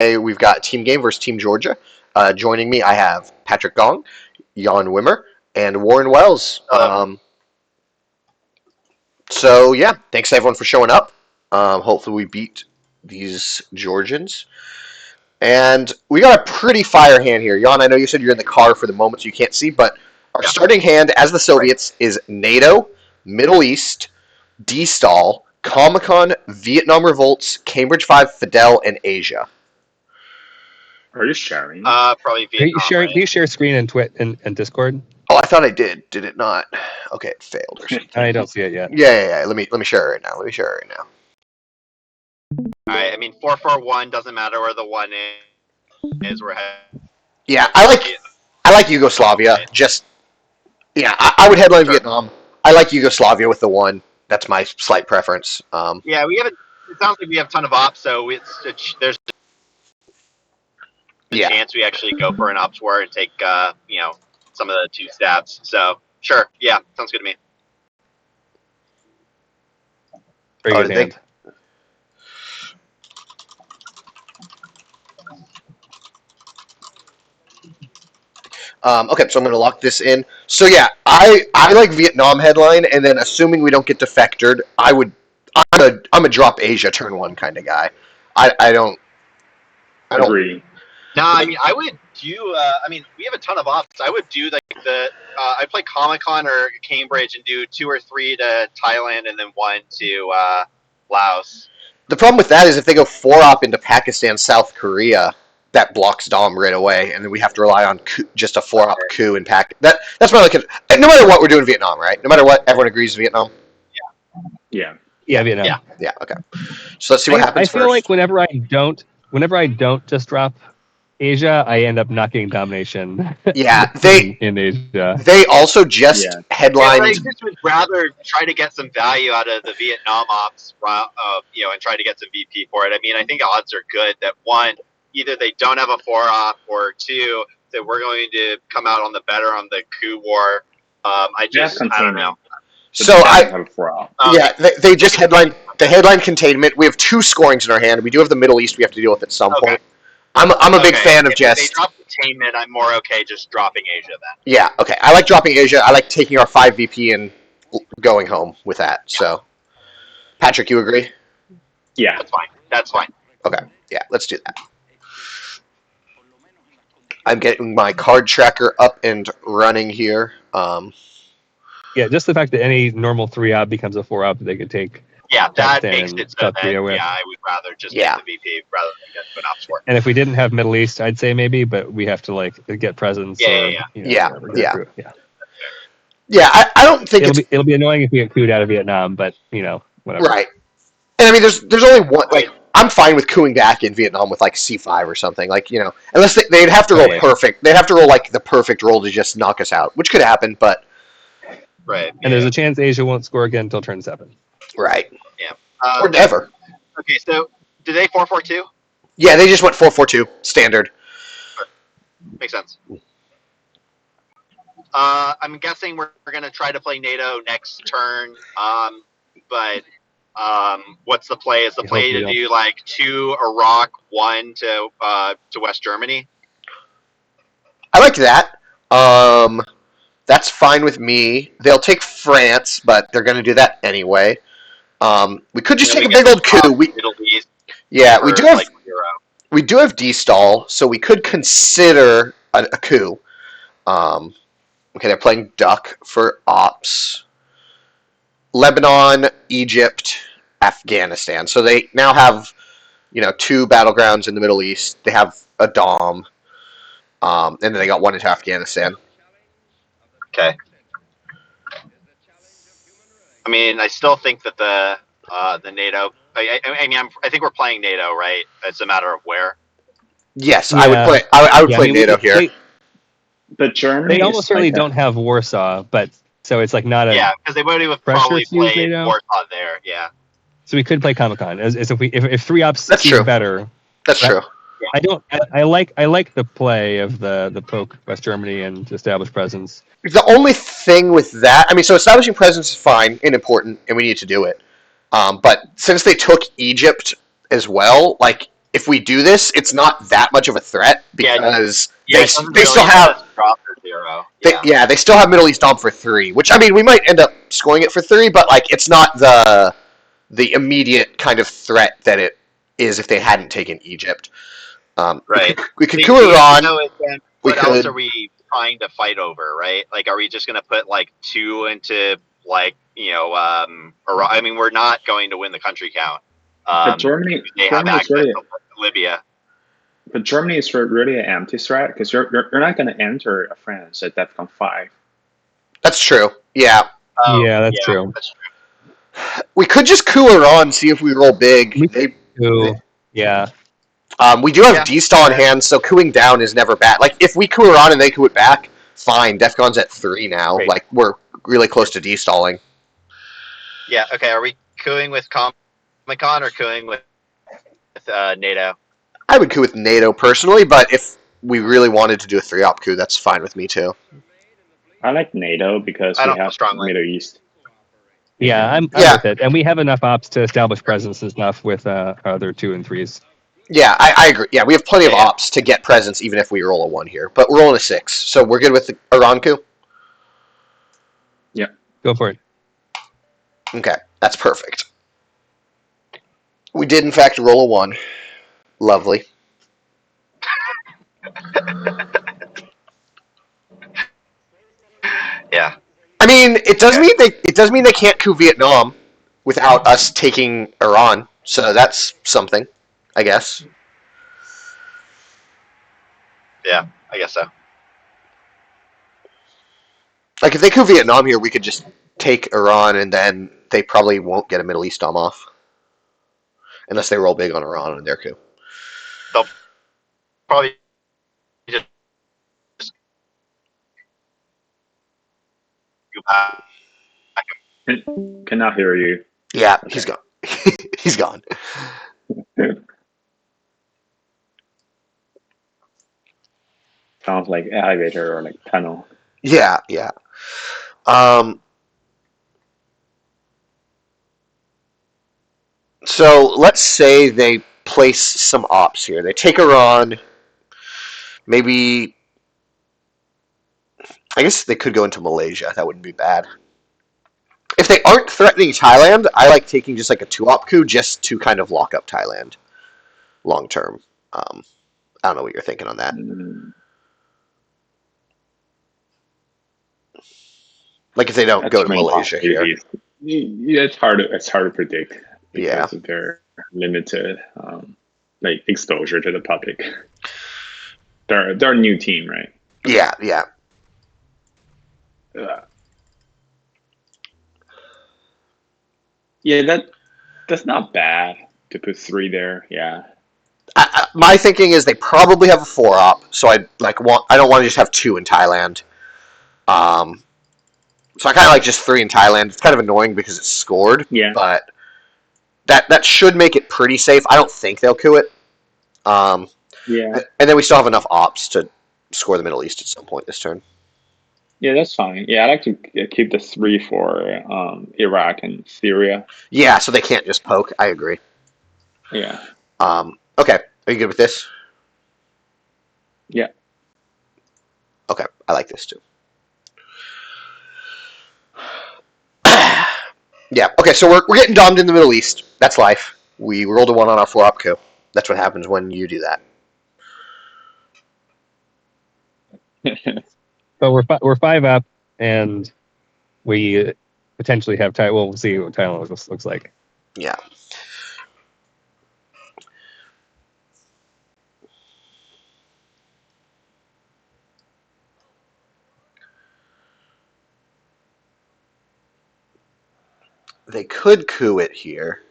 Today we've got Team Game versus Team Georgia. Joining me, I have Patrick Gong, Jan Wimmer, and Warren Wells. So yeah, thanks everyone for showing up. Hopefully we beat these Georgians. And we got a pretty fire hand here. Jan, I know you said you're in the car for the moment so you can't see, but our starting hand as the Soviets is NATO, Middle East, D-Stall, Comic-Con, Vietnam Revolts, Cambridge 5, Fidel, and Asia. Are you sharing? Probably Vietnam. Can you share screen and Discord? Oh, I thought I did. Did it not? Okay, it failed or something. I don't see it yet. Yeah. Let me share it right now. Alright, I mean 441 doesn't matter where the one is. We're heading. Yeah, I like Yugoslavia. Just I would headline Vietnam. I like Yugoslavia with the one. That's my slight preference. Yeah, it sounds like we have a ton of ops, so there's a chance we actually go for an ops war and take some of the two stabs. So sure, yeah, sounds good to me. Very good hand. Okay, so I'm going to lock this in. So yeah, I like Vietnam headline, and then assuming we don't get defectored, I'm a drop Asia turn one kind of guy. I don't agree. No, I mean I would do. We have a ton of ops. I would do I'd play Comic-Con or Cambridge and do 2 or 3 to Thailand and then 1 to Laos. The problem with that is if they go 4-op into Pakistan, South Korea, that blocks Dom right away, and then we have to rely on just a 4-op coup in Pak. That's my like. No matter what, we're doing Vietnam, right? No matter what, everyone agrees Vietnam. Yeah, Vietnam. Yeah. Okay. So let's see what happens. I feel like whenever I don't just drop Asia, I end up not getting domination. Yeah, in Asia. They also just headlined. I just would rather try to get some value out of the Vietnam ops, and try to get some VP for it. I mean, I think odds are good that 1, either they don't have a 4-op, or 2, that we're going to come out on the better on the coup war. I don't know. So they just headlined the headline containment. We have 2 scorings in our hand. We do have the Middle East we have to deal with at some point. I'm a big fan of just. If they drop containment, I'm more okay just dropping Asia then. Yeah, okay. I like dropping Asia. I like taking our 5 VP and going home with that. So, Patrick, you agree? Yeah, that's fine. Okay, yeah, let's do that. I'm getting my card tracker up and running here. Yeah, just the fact that any normal 3-op becomes a 4-op that they could take. Yeah, that makes it so that, I would rather just get the VP rather than get an ops war. And if we didn't have Middle East, I'd say maybe, but we have to get presence. Yeah. Yeah, I don't think it'll be annoying if we get cooed out of Vietnam, but whatever. Right. And I mean, there's only one. I'm fine with cooing back in Vietnam with C5 or something. Unless they'd have to roll perfect. They'd have to roll the perfect roll to just knock us out, which could happen, but. Right. And there's a chance Asia won't score again until turn 7. Right. Yeah. Or never. Okay, so did they 4-4-2? Yeah, they just went 4-4-2 standard. Makes sense. I'm guessing we're going to try to play NATO next turn. But what's the play? Is the play to do 2 Iraq, 1 to West Germany? I like that. That's fine with me. They'll take France, but they're going to do that anyway. We could just take a big old coup. We do have D-Stall, so we could consider a coup. Okay, they're playing Duck for ops. Lebanon, Egypt, Afghanistan. So they now have, 2 battlegrounds in the Middle East. They have a Dom, and then they got 1 into Afghanistan. Okay. I mean, I still think that the NATO. I think we're playing NATO, right? It's a matter of where. Yes, yeah. I would play NATO here. But Germany. They almost certainly don't have Warsaw, but so it's not a. Yeah, because they would have probably played Warsaw there. Yeah. So we could play Comic-Con as if 3-ops seem better. That's true. I like the play of the poke West Germany and establish presence. The only thing with that, so establishing presence is fine and important, and we need to do it. But since they took Egypt as well, if we do this, it's not that much of a threat because Yeah, it doesn't they still really let have us drop for 0. they still have Middle East Dom for 3, which I mean we might end up scoring it for 3, but like it's not the immediate kind of threat that it is if they hadn't taken Egypt. Right. We could coup Iran. What else are we trying to fight over, right? Like, are we just going to put like 2 into like Iran? I mean, we're not going to win the country count. But Germany have is access really, to Libya. but Germany is really an empty threat because you're not going to enter France at DEFCON 5. That's true. Yeah. Yeah, that's true. That's true. We could just coup Iran, see if we roll big. Yeah. We do have D-stall in hand, so cooing down is never bad. Like, if we coup Iran and they coup it back, fine. DEFCON's at 3 now. Great. Like, we're really close to D-stalling. Yeah, okay. Are we cooing with Comic-Con or cooing with NATO? I would coup with NATO personally, but if we really wanted to do a 3-op coup, that's fine with me too. I like NATO because we have Middle East. Yeah, I'm with it. And we have enough ops to establish presence and stuff with our other 2 and 3s. Yeah, I agree. Yeah, we have plenty of ops to get presence even if we roll a 1 here. But we're rolling a 6, so we're good with the Iran coup? Yeah. Go for it. Okay, that's perfect. We did, in fact, roll a 1. Lovely. Yeah. I mean, it does mean they can't coup Vietnam without us taking Iran. So that's something, I guess. Yeah, I guess so. Like if they coup Vietnam here, we could just take Iran, and then they probably won't get a Middle East Dom off, unless they roll big on Iran in their coup. They'll probably just go back. Cannot hear you. Yeah, okay. He's gone. He's gone. Sounds like elevator or like tunnel. Yeah, yeah. So let's say they place some ops here. They take Iran. Maybe, I guess they could go into Malaysia. That wouldn't be bad. If they aren't threatening Thailand, I like taking just like a 2-op coup just to kind of lock up Thailand long term. I don't know what you're thinking on that. Like if they don't go to Malaysia here. Yeah, it's hard to predict because of their limited like exposure to the public. They're a new team, right? Yeah. Yeah, that's not bad to put 3 there. Yeah. My thinking is they probably have a 4-op, so I don't want to just have 2 in Thailand. So I kind of like just 3 in Thailand. It's kind of annoying because it's scored. Yeah. But that should make it pretty safe. I don't think they'll coup it. Yeah. And then we still have enough ops to score the Middle East at some point this turn. Yeah, that's fine. Yeah, I like to keep the 3 for Iraq and Syria. Yeah, so they can't just poke. I agree. Yeah. Okay. Are you good with this? Yeah. Okay, I like this too. Yeah. Okay, so we're getting domed in the Middle East. That's life. We rolled a 1 on our 4-op coup. That's what happens when you do that. But we're 5 up, and we potentially have Thailand. We'll see what Thailand looks like. Yeah. They could coup it here.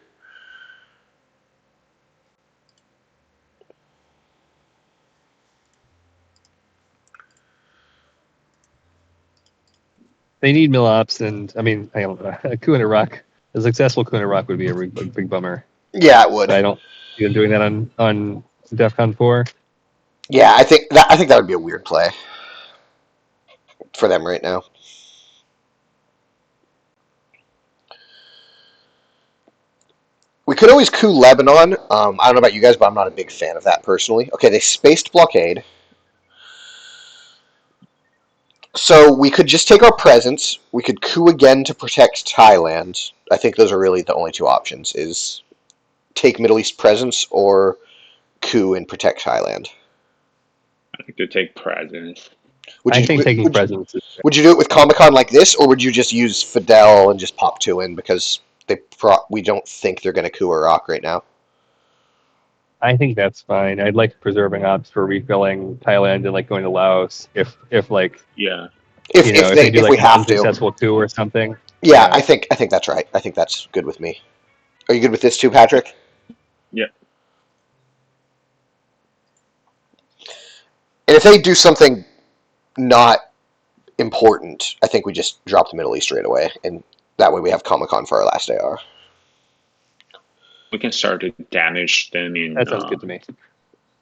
They need mill ops, and I mean, a coup in Iraq, a successful coup in Iraq would be a big bummer. Yeah, it would. But I don't see them doing that on DEFCON 4. Yeah, I think that would be a weird play for them right now. We could always coup Lebanon. I don't know about you guys, but I'm not a big fan of that personally. Okay, they spaced blockade. So we could just take our presence. We could coup again to protect Thailand. I think those are really the only two options: is take Middle East presence or coup and protect Thailand. I think to take presence. I think taking presence is Would you do it with Comic-Con like this, or would you just use Fidel and just pop 2 in because we don't think they're going to coup Iraq right now? I think that's fine. I'd like preserving ops for refilling Thailand and like going to Laos if like Yeah. If they do if like we an have to, unsuccessful coup or something. yeah, I think that's right. I think that's good with me. Are you good with this too, Patrick? Yeah. And if they do something not important, I think we just drop the Middle East right away, and that way we have Comic-Con for our last AR. We can start to damage them in That sounds good to me.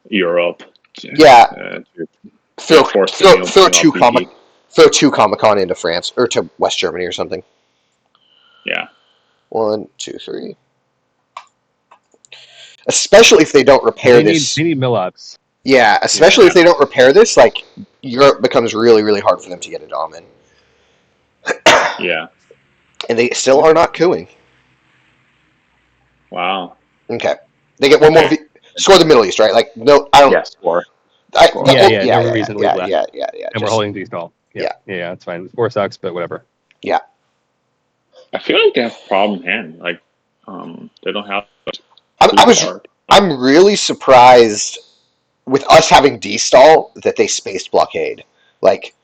Europe. Yeah. Throw two Comic-Con into France or to West Germany or something. Yeah. 1, 2, 3. Especially if they don't repair this. They need mill-ups. Yeah, especially if they don't repair this, like Europe becomes really, really hard for them to get a dom in. Yeah. And they still are not cooing. Wow. Okay. They get one more score the Middle East, right? Like no, I don't. Yeah, score. No reason to leave left. Yeah. And we're holding D-stall. Yeah, it's fine. 4 sucks, but whatever. Yeah. I feel like they have problem hand. Like, they don't have. I'm really surprised with us having D-stall that they spaced blockade. Like,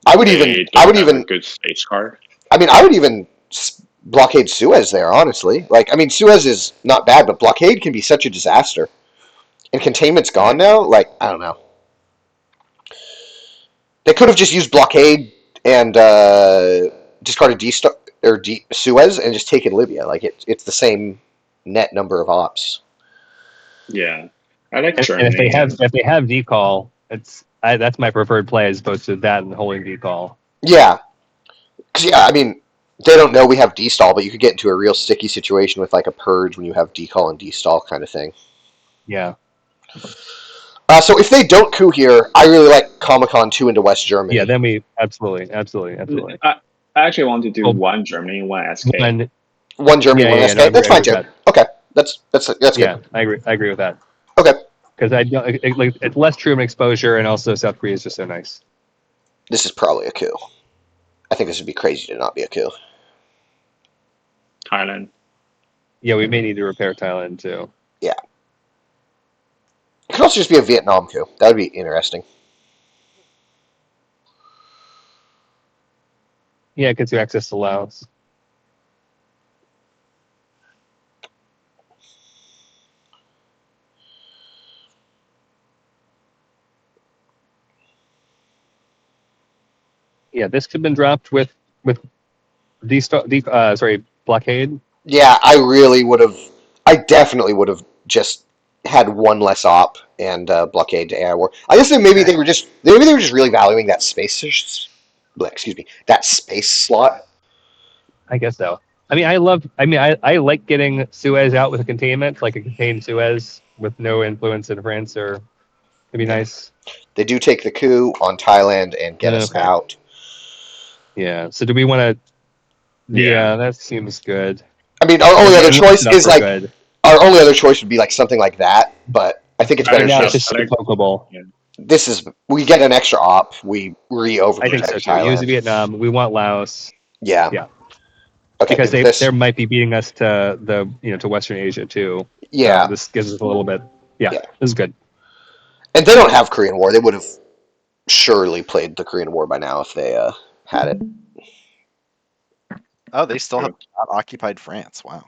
I would even a good space card. I mean, I would even blockade Suez there, honestly. Like, I mean, Suez is not bad, but blockade can be such a disaster. And containment's gone now. Like, I don't know. They could have just used blockade and discarded Suez and just taken Libya. Like, it's the same net number of ops. Yeah, I like Germany. And if they have decall, that's my preferred play as opposed to that and holding decall. Yeah, because I mean, they don't know we have D-stall, but you could get into a real sticky situation with like a purge when you have decall and D-stall kind of thing. Yeah. So if they don't coup here, I really like Comic-Con 2 into West Germany. Yeah, then we absolutely. I actually want to do one Germany, one SK. One Germany, one SK. No, that's fine too. Okay, that's good. Yeah, I agree with that. Okay. Because it's less Truman exposure, and also South Korea is just so nice. This is probably a coup. I think this would be crazy to not be a coup. Thailand. Yeah, we may need to repair Thailand too. Yeah. It could also just be a Vietnam coup. That would be interesting. Yeah, it gets you access to Laos. Yeah, this could have been dropped with blockade. Yeah, I definitely would have just had one less op and blockade to AI war. I guess they were just really valuing that space. That space slot. I guess so. I mean, I like getting Suez out with a containment, like a contained Suez with no influence in France, or it'd be nice. They do take the coup on Thailand and get us out. Yeah. So do we want to? Yeah, that seems good. I mean, our only other choice is like our only other choice would be like something like that, but I think it's better just focusable. This is we get an extra op. We over. I think so too. Use Vietnam. We want Laos. Yeah. Okay. Because they might be beating us to to Western Asia too. Yeah. This gives us a little bit. Yeah. This is good. And they don't have Korean War. They would have surely played the Korean War by now if they had it. Oh, they still have occupied France. Wow.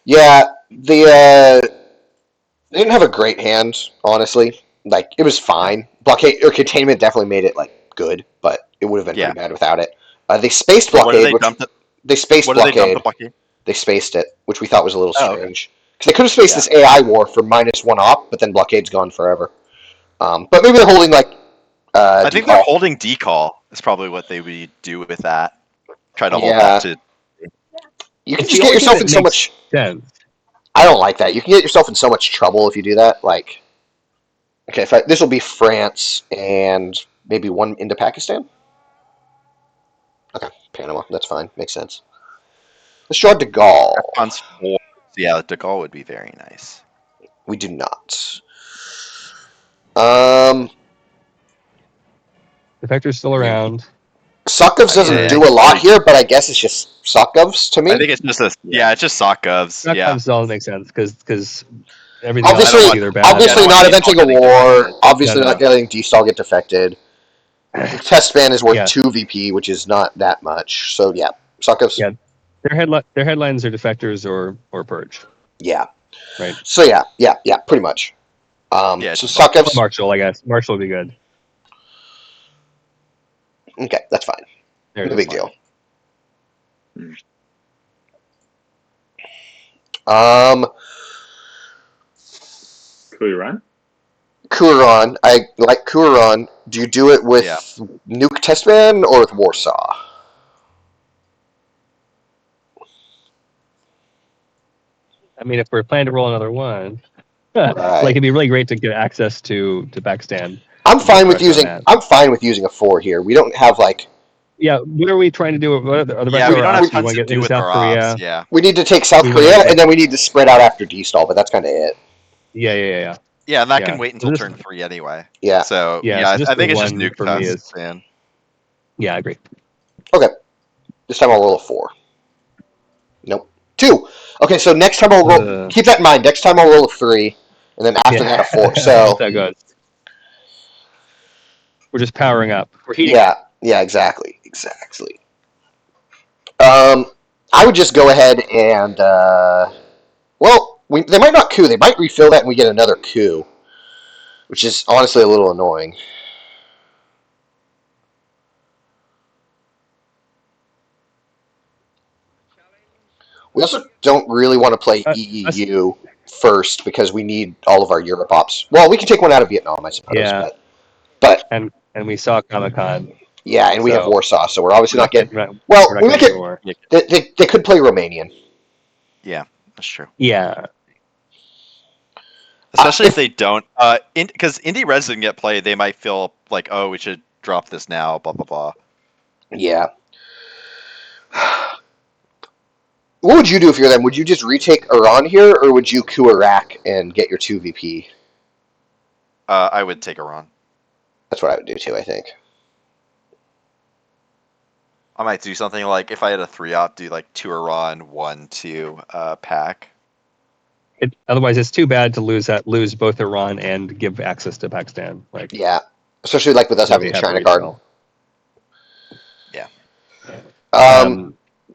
Yeah, they didn't have a great hand, honestly. Like, it was fine. Blockade or containment definitely made it like good, but it would have been pretty bad without it. They spaced blockade. They spaced blockade. They spaced it, which we thought was a little strange. Because they could have spaced this AI war for -1 op, but then blockade's gone forever. But maybe they're holding like. I think they're holding decall. Is probably what they would do with that. Try to hold that to. You can It's just the get only thing yourself that in so makes much. sense. I don't like that. You can get yourself in so much trouble if you do that. Like, okay, this will be France and maybe one into Pakistan. Okay, Panama. That's fine. Makes sense. Let's draw De Gaulle. On 4. Yeah, De Gaulle would be very nice. We do not. Um, Defector's still around. Sokovs doesn't Yeah, do a lot here, but I guess it's just Sokovs to me. I think it's just it's just sock govs. That Yeah. doesn't make sense because everything else Obviously, is either bad. obviously I don't not want eventing a getting war. defected. Obviously No. not letting D-Stall get defected. Test ban is worth Yeah. 2 VP, which is not that much. So yeah, Sokovs. Yeah. Their headlines are defectors or purge. Yeah. Right. So yeah, pretty much. Yeah, So it's Sokovs. Marshall, I guess. Marshall would be good. Okay, that's fine. There it No is, big fine. deal. Kuiran? Kuran. I like Kuran. Do you do it with Nuke Test Ban or with Warsaw? I mean, if we're planning to roll another one, Right. like it'd be really great to get access to Pakistan. I'm fine with Pressure on using a 4 here. We don't have like. Yeah, what are we trying to do? What are the Yeah, rest we of don't our have ops? We tons want to to get do into with South our Korea. ops. Yeah. We need to take South We Korea, wanna- and then we need to spread out after D-Stall, but that's kind of it. Yeah. Yeah, and that Yeah. can wait until This- turn 3 anyway. Yeah. So Yeah, so just I think the it's just one nuke for me tests, is- man. Yeah, I agree. Okay. This time I'll roll a 4. Nope. 2. Okay, so next time I'll roll. Keep that in mind. Next time I'll roll a 3, and then after that a 4. So That's how it goes. We're just powering up. We're heating up. yeah, exactly. I would just go ahead and they might not coup. They might refill that, and we get another coup, which is honestly a little annoying. We also don't really want to play EEU first because we need all of our Europe ops. Well, we can take one out of Vietnam, I suppose. Yeah. But And we saw Comic-Con. yeah, and we have So- Warsaw, so we're obviously not getting. We're not We might getting get. war. They could play Romanian. Yeah, that's true. Yeah. Especially if they don't, because Indie Res didn't get played, they might feel like, oh, we should drop this now, blah blah blah. Yeah. What would you do if you're them? Would you just retake Iran here, or would you coup Iraq and get your 2 VP? I would take Iran. That's what I would do too, I think. I might do something like, if I had a 3-op, do like 2 Iran, 1 to Pac. Otherwise, it's too bad to lose both Iran and give access to Pakistan. Like, Yeah. Especially like with us having a China card. Yeah.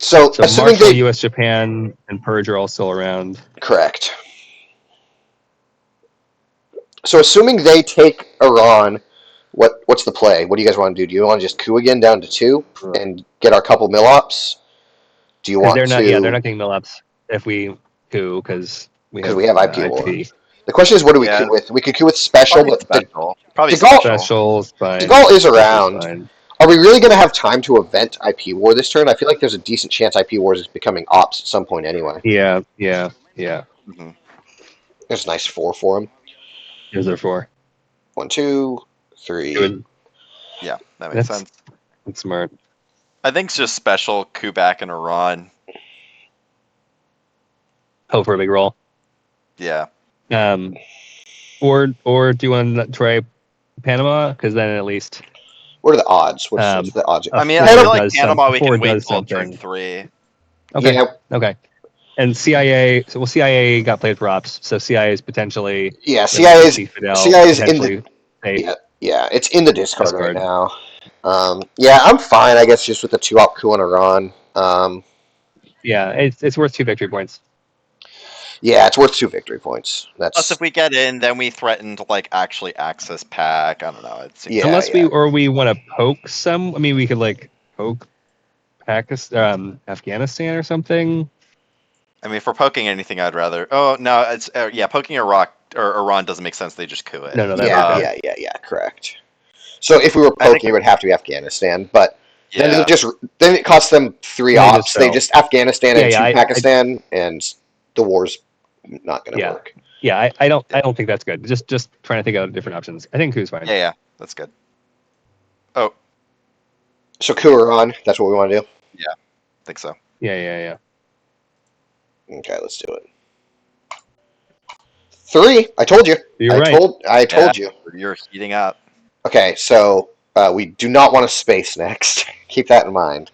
So assuming Marshall, they U.S., Japan, and Purge are all still around. correct. So assuming they take Iran, what's the play? What do you guys want to do? Do you want to just coup again down to 2 and get our couple mil ops? Do you want they're not? to? Yeah, they're not getting mill ups if we coup because we have IP war. The question is, what do we coup with? We could coup with special, Probably but special. Probably De Gaulle- specials. Fine. De Gaulle is around. Fine. Are we really going to have time to event IP war this turn? I feel like there's a decent chance IP wars is becoming ops at some point anyway. Yeah. Mm-hmm. There's a nice 4 for him. Here's their 4. 1, 2, 3. Good. Yeah, that makes sense. That's smart. I think it's just special, coup back in Iran. Hope for a big roll. Yeah. Or do you want to try Panama? Because then at least. What are the odds? What's the odds? I mean, I Panama feel like does Panama we some- can wait does until turn something. 3. Okay. Yeah. Okay. And CIA. So CIA got played for ops. So CIA is potentially. Yeah, CIA is in potentially the. Yeah, it's in the discard right now. Yeah, I'm fine. I guess just with the 2-op coup on Iran. Yeah, it's worth 2 victory points. Yeah, it's worth 2 victory points. Plus, if we get in, then we threaten to like actually access Pac. I don't know. Unless we want to poke some. I mean, we could like poke Pakistan, Afghanistan, or something. I mean, if we're poking anything, I'd rather. Oh no, it's poking Iraq or Iran doesn't make sense. They just coup it. Yeah, correct. So if we were poking, it would have to be Afghanistan. But Then Yeah. then it costs them 3 They ops. just They fell. just Afghanistan Yeah, and yeah, 2 I- Pakistan, and the war's not going to Yeah. work. Yeah, I don't think that's good. Just trying to think of different options. I think Ku's fine. Yeah, that's good. Oh, So coup or on, that's what we want to do. I think so. Yeah. Okay, let's do it. 3. I told you. You're I right. told you. You're heating up. Okay, so we do not want to space next. Keep that in mind.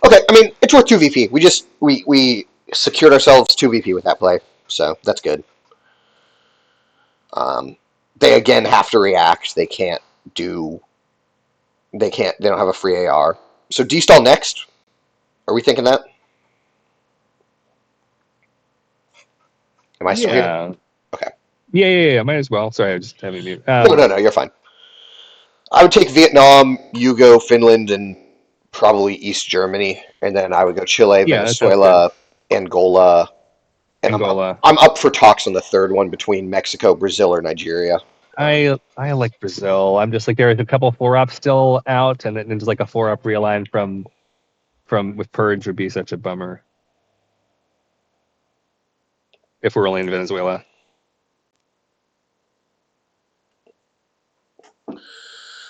Okay, I mean it's worth 2 VP. We secured ourselves 2 VP with that play, so that's good. They again have to react. They can't do. They can't. They don't have a free AR. So D-stall next. Are we thinking that? Am I still here? Yeah. Okay. Yeah. Might as well. Sorry, I just having mute. No. You're fine. I would take Vietnam, Yugo, Finland, and probably East Germany, and then I would go Chile, Yeah, that sounds Venezuela, Angola, and Angola. I'm up for talks on the third one between Mexico, Brazil, or Nigeria. I like Brazil. I'm just like there's a couple 4-ups still out, and then there's like a 4-up realign from with Purge would be such a bummer if we're only in Venezuela.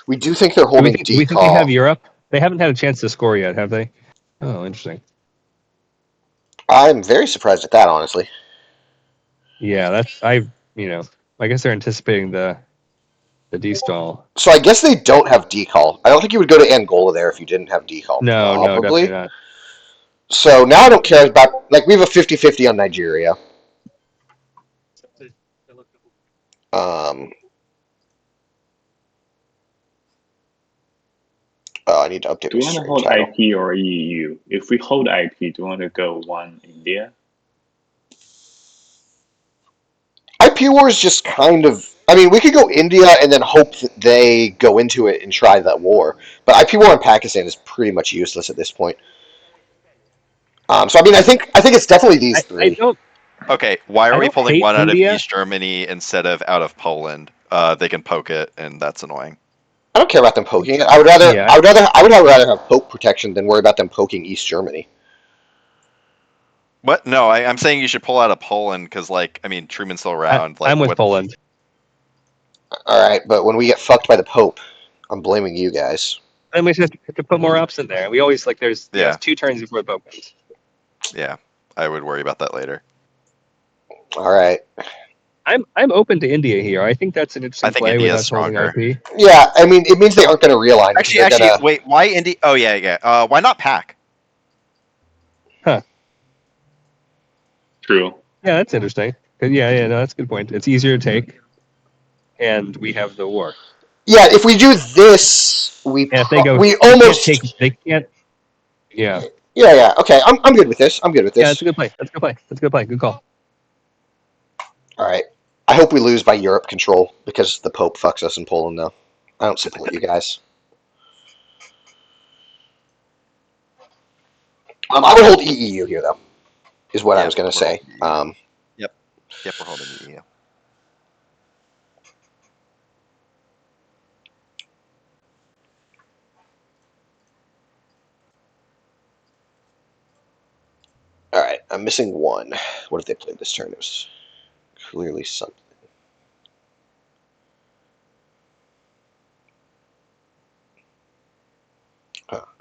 We do think they're Do we holding think they have decall. Europe? They haven't had a chance to score yet, have they? Oh, interesting. I'm very surprised at that, honestly. Yeah, I guess they're anticipating the D-stall. So I guess they don't have decall. I don't think you would go to Angola there if you didn't have decall. No, Probably. definitely not. So now I don't care about, like, we have a 50-50 on Nigeria. I need to update Do my you want to stream hold title. IP or EU? If we hold IP, do you want to go one India? IP War is just kind of. I mean, we could go India and then hope that they go into it and try that war. But IP War in Pakistan is pretty much useless at this point. So I mean, I think it's definitely these I three. don't Okay, why are I we don't pulling hate one out of India. East Germany instead of out of Poland? They can poke it, and that's annoying. I don't care about them poking it. I would rather have poke protection than worry about them poking East Germany. What? No, I'm saying you should pull out of Poland because, like, I mean, Truman's still around. I'm with what, Poland. All right, but when we get fucked by the Pope, I'm blaming you guys. Then we just have to put more ups in there. We always like there's Yeah. 2 turns before the Pope comes. Yeah, I would worry about that later. All right. I'm open to India here. I think that's an interesting I think play India with is us holding stronger. IP. Yeah, I mean, it means they aren't going to realign. Actually, wait. Why India? Oh yeah. Why not pack? True. Yeah, that's interesting. Yeah, no, that's a good point. It's easier to take, and we have the war. Yeah, if we do this, we And if they go, we almost they can't. Yeah, Yeah. Okay, I'm good with this. I'm good with this. yeah, that's a good play. That's a good play. Good call. All right. I hope we lose by Europe control because the Pope fucks us in Poland now. I don't support you guys. I would hold EEU here, though, is what I was going to say. Yep, we're holding the EU. All right, I'm missing one. What if they played this turn? It was clearly something.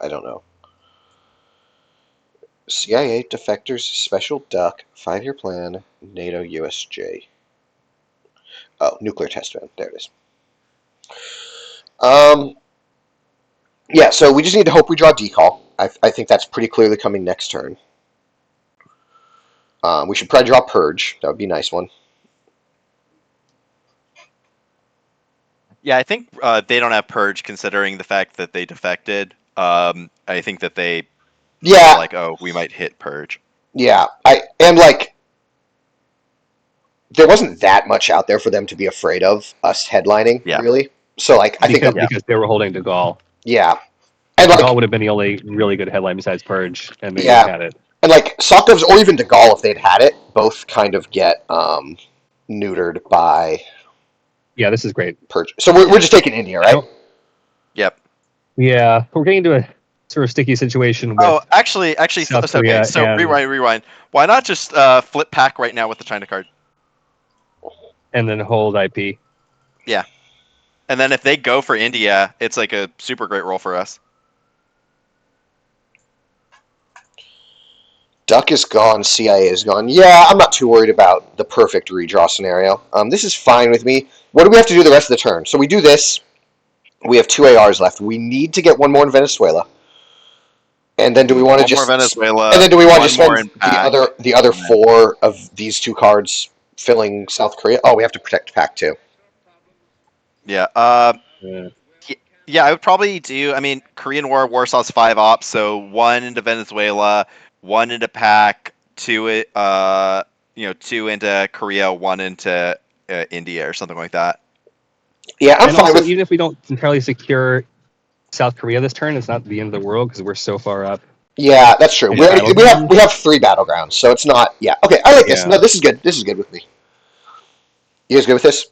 I don't know. CIA defectors, special duck, 5-year plan, NATO, USJ. Oh, nuclear test ban. There it is. Yeah, so we just need to hope we draw decall. I think that's pretty clearly coming next turn. We should probably draw purge. That would be a nice one. Yeah, I think they don't have purge considering the fact that they defected. I think that they Yeah, like, oh, we might hit purge. yeah. There wasn't that much out there for them to be afraid of us headlining, Yeah. really. So like, I think because they were holding De Gaulle. Yeah, and Gaul like would have been the only really good headline besides Purge, and they would yeah, have had it. and like Sokovs or even DeGaulle, if they'd had it, both kind of get neutered by Yeah, this is great. Purge. So we're just taking India, right? Yep. Yeah, we're getting into a sort of sticky situation with Oh, actually, South so, okay. Korea So and rewind. Why not just flip pack right now with the China card? and then hold IP. Yeah. And then if they go for India, it's like a super great roll for us. Duck is gone, CIA is gone. Yeah, I'm not too worried about the perfect redraw scenario. This is fine with me. What do we have to do the rest of the turn? So we do this. We have 2 ARs left. We need to get one more in Venezuela. And then do we want to One more just Venezuela? And then do we want to one just more spend in pack, the other and then- 4 of these 2 cards filling South Korea? Oh, we have to protect pack too. Yeah. Yeah. Yeah, I would probably do. I mean, Korean War, Warsaw's 5 ops, so 1 into Venezuela, 1 into pack, 2 2 into Korea, 1 into India, or something like that. Yeah, I'm And fine also, with. even if we don't entirely secure South Korea this turn, it's not the end of the world because we're so far up. Yeah, that's true. In We battleground? have 3 battlegrounds, so it's not. Yeah, okay. I like this. Yeah. No, this is good. This is good with me. You guys good with this?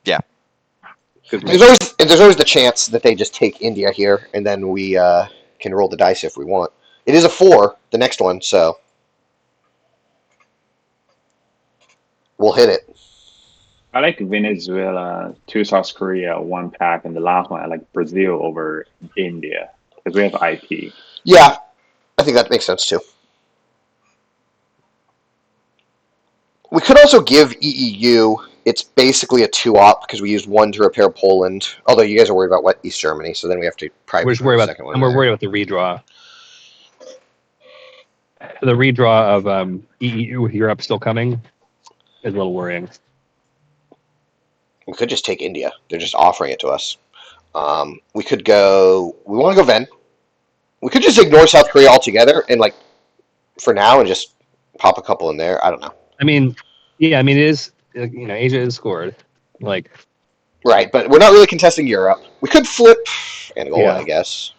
Yeah. Good. There's always the chance that they just take India here, and then we can roll the dice if we want. It is a 4, the next one, so we'll hit it. I like Venezuela, 2 South Korea, 1 pack, and the last one I like Brazil over India because we have IP. Yeah, I think that makes sense too. We could also give EEU. It's basically a 2-op because we used 1 to repair Poland. Although you guys are worried about East Germany, so then we have to probably We're put just worried the about, second one. and we're worried about the redraw. The redraw of EEU with Europe still coming is a little worrying. We could just take India. They're just offering it to us. We could go. We want to go Ven. We could just ignore South Korea altogether and like for now and just pop a couple in there. I don't know. I mean, yeah, I mean it is. Asia is scored. Like, Right, but we're not really contesting Europe. We could flip Angola, Yeah. I guess.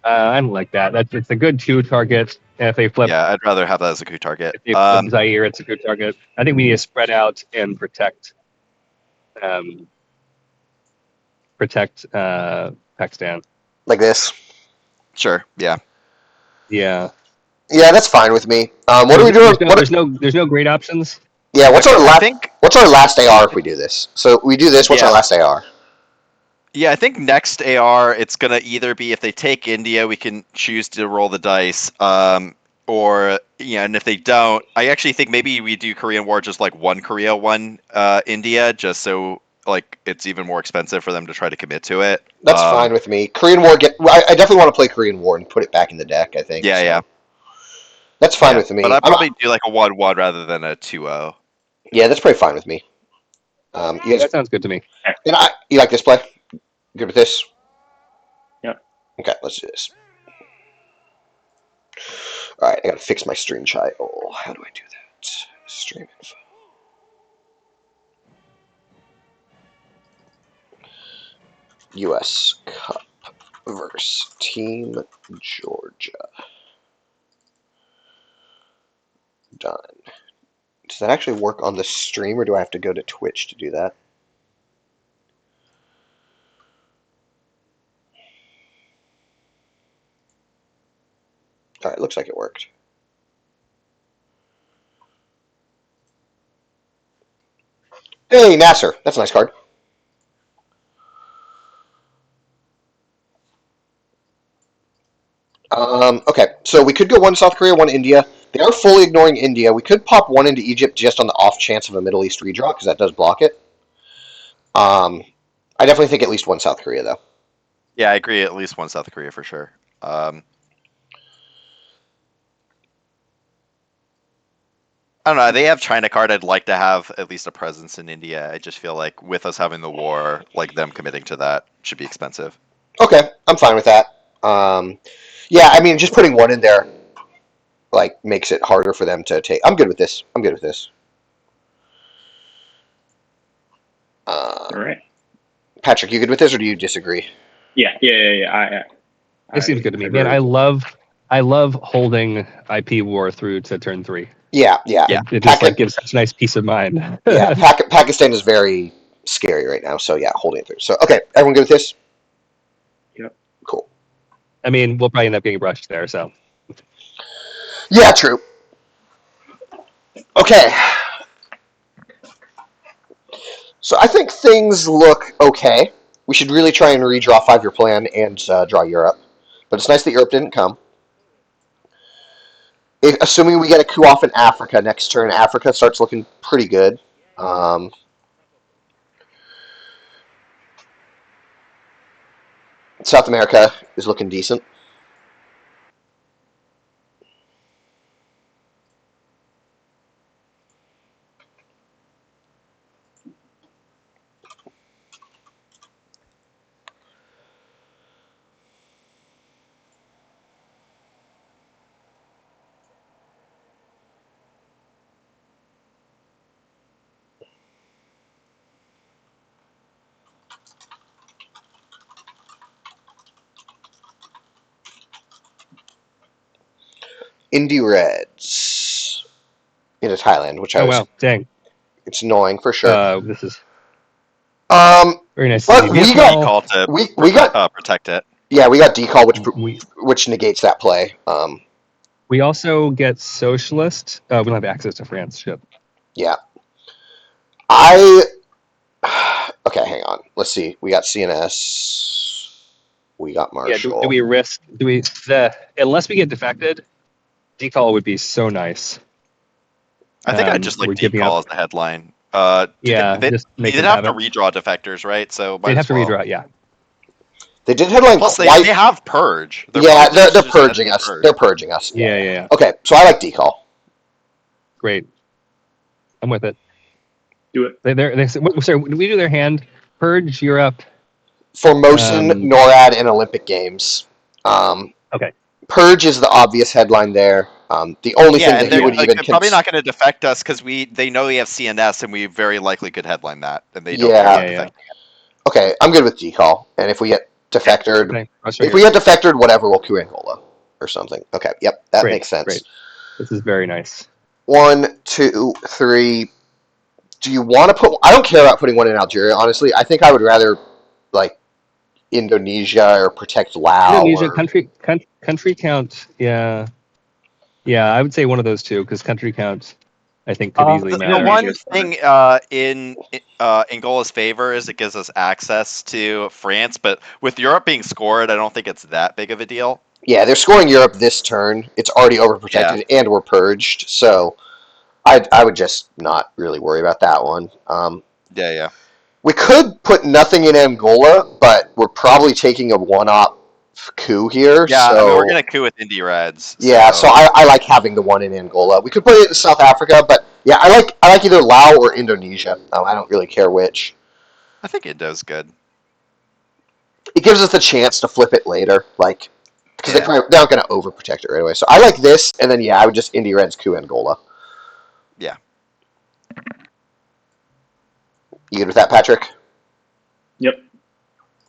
I don't like that. It's a good 2 target. And if they flip, Yeah, I'd rather have that as a coup target. if they flip Zaire, it's a good target. I think we need to spread out and protect Pakistan. Like this. Sure. Yeah. Yeah. Yeah, that's fine with me. What are we doing? There's no great options. Yeah, what's Okay, our I last? think- What's our last AR if we do this? So we do this. What's our Yeah. last AR? Yeah, I think next AR it's gonna either be if they take India, we can choose to roll the dice, or and if they don't, I actually think maybe we do Korean War just like 1 Korea, 1 India, just so like it's even more expensive for them to try to commit to it. That's fine with me. Korean War. I definitely want to play Korean War and put it back in the deck. I think. Yeah, so. yeah. That's fine Yeah, with me. But I'd probably do like a 1-1 rather than a 2-0. Yeah, that's pretty fine with me. You guys, That sounds good to me. you like this play? Good with this? Yep. Okay, let's do this. All right, I gotta fix my stream title. How do I do that? Stream info. U.S. Cup versus Team Georgia. Done. Does that actually work on the stream, or do I have to go to Twitch to do that? All right, looks like it worked. Hey, Nasser. That's a nice card. Okay, so we could go 1 South Korea, 1 India. They are fully ignoring India. We could pop 1 into Egypt just on the off chance of a Middle East redraw, because that does block it. I definitely think at least 1 South Korea, though. Yeah, I agree. At least 1 South Korea for sure. I don't know. They have China card. I'd like to have at least a presence in India. I just feel like with us having the war, like them committing to that should be expensive. Okay, I'm fine with that. Yeah, I mean, just putting 1 in there like makes it harder for them to take. I'm good with this. I'm good with this. All right. Patrick, you good with this, or do you disagree? Yeah. It seems good to me, agree man. I love holding IP war through to turn 3. Yeah. It just like gives such nice peace of mind. Yeah, Pakistan is very scary right now, so yeah, holding it through. So okay, everyone good with this? Yep. Cool. I mean, we'll probably end up getting brushed there. So Yeah, true. Okay. So I think things look okay. We should really try and redraw 5-year plan and draw Europe. But it's nice that Europe didn't come. Assuming we get a coup off in Africa next turn, Africa starts looking pretty good. South America is looking decent. Indie Reds into Thailand, which dang, it's annoying for sure. this is Um, very nice. but We we have got decall to we got protect it. yeah, we got decall, we which negates that play. we also get socialist. We don't have access to France ship. Yeah, I okay. Hang on. Let's see. We got CNS. We got Yeah. Marshall. Do we risk? Do we unless we get defected? Decall would be so nice. I think I'd just like we're giving decall up. as the headline. Yeah, they just make did them have have to it. redraw defectors, right? So They'd might have as to well. redraw. Yeah. They did headline Plus, quite. they have purge. Yeah, they're just purging us. purge. They're purging us. Yeah. Okay, so I like decall. Great. I'm with it. Do it. Sorry, when we do their hand purge Europe. Formosan, NORAD, and Olympic Games. Okay. Purge is the obvious headline there. The only thing that he would even they're probably not going to defect us because they know we have CNS and we very likely could headline that, and they don't care about defecting. Okay, I'm good with decall, and if we get defected, whatever, we'll coup Angola or something. Okay, yep, that makes sense. Great. This is very nice. 1, 2, 3. Do you want to put? I don't care about putting one in Algeria. Honestly, I think I would rather like Indonesia or protect Laos. Indonesia country count. Yeah. I would say one of those two because country count, I think, could easily matter. The one thing in Angola's favor is it gives us access to France, but with Europe being scored, I don't think it's that big of a deal. Yeah, they're scoring Europe this turn. It's already overprotected, and we're purged, so I would just not really worry about that one. Yeah. We could put nothing in Angola, but we're probably taking a one-op coup here. Yeah, so we're going to coup with Indie Reds. Yeah, so I like having the one in Angola. We could put it in South Africa, but yeah, I like either Laos or Indonesia. I don't really care which. I think Indo's good. It gives us the chance to flip it later, because they're not going to overprotect it right away. So I like this, and then I would just Indie Reds coup Angola. Yeah. You good with that, Patrick? Yep.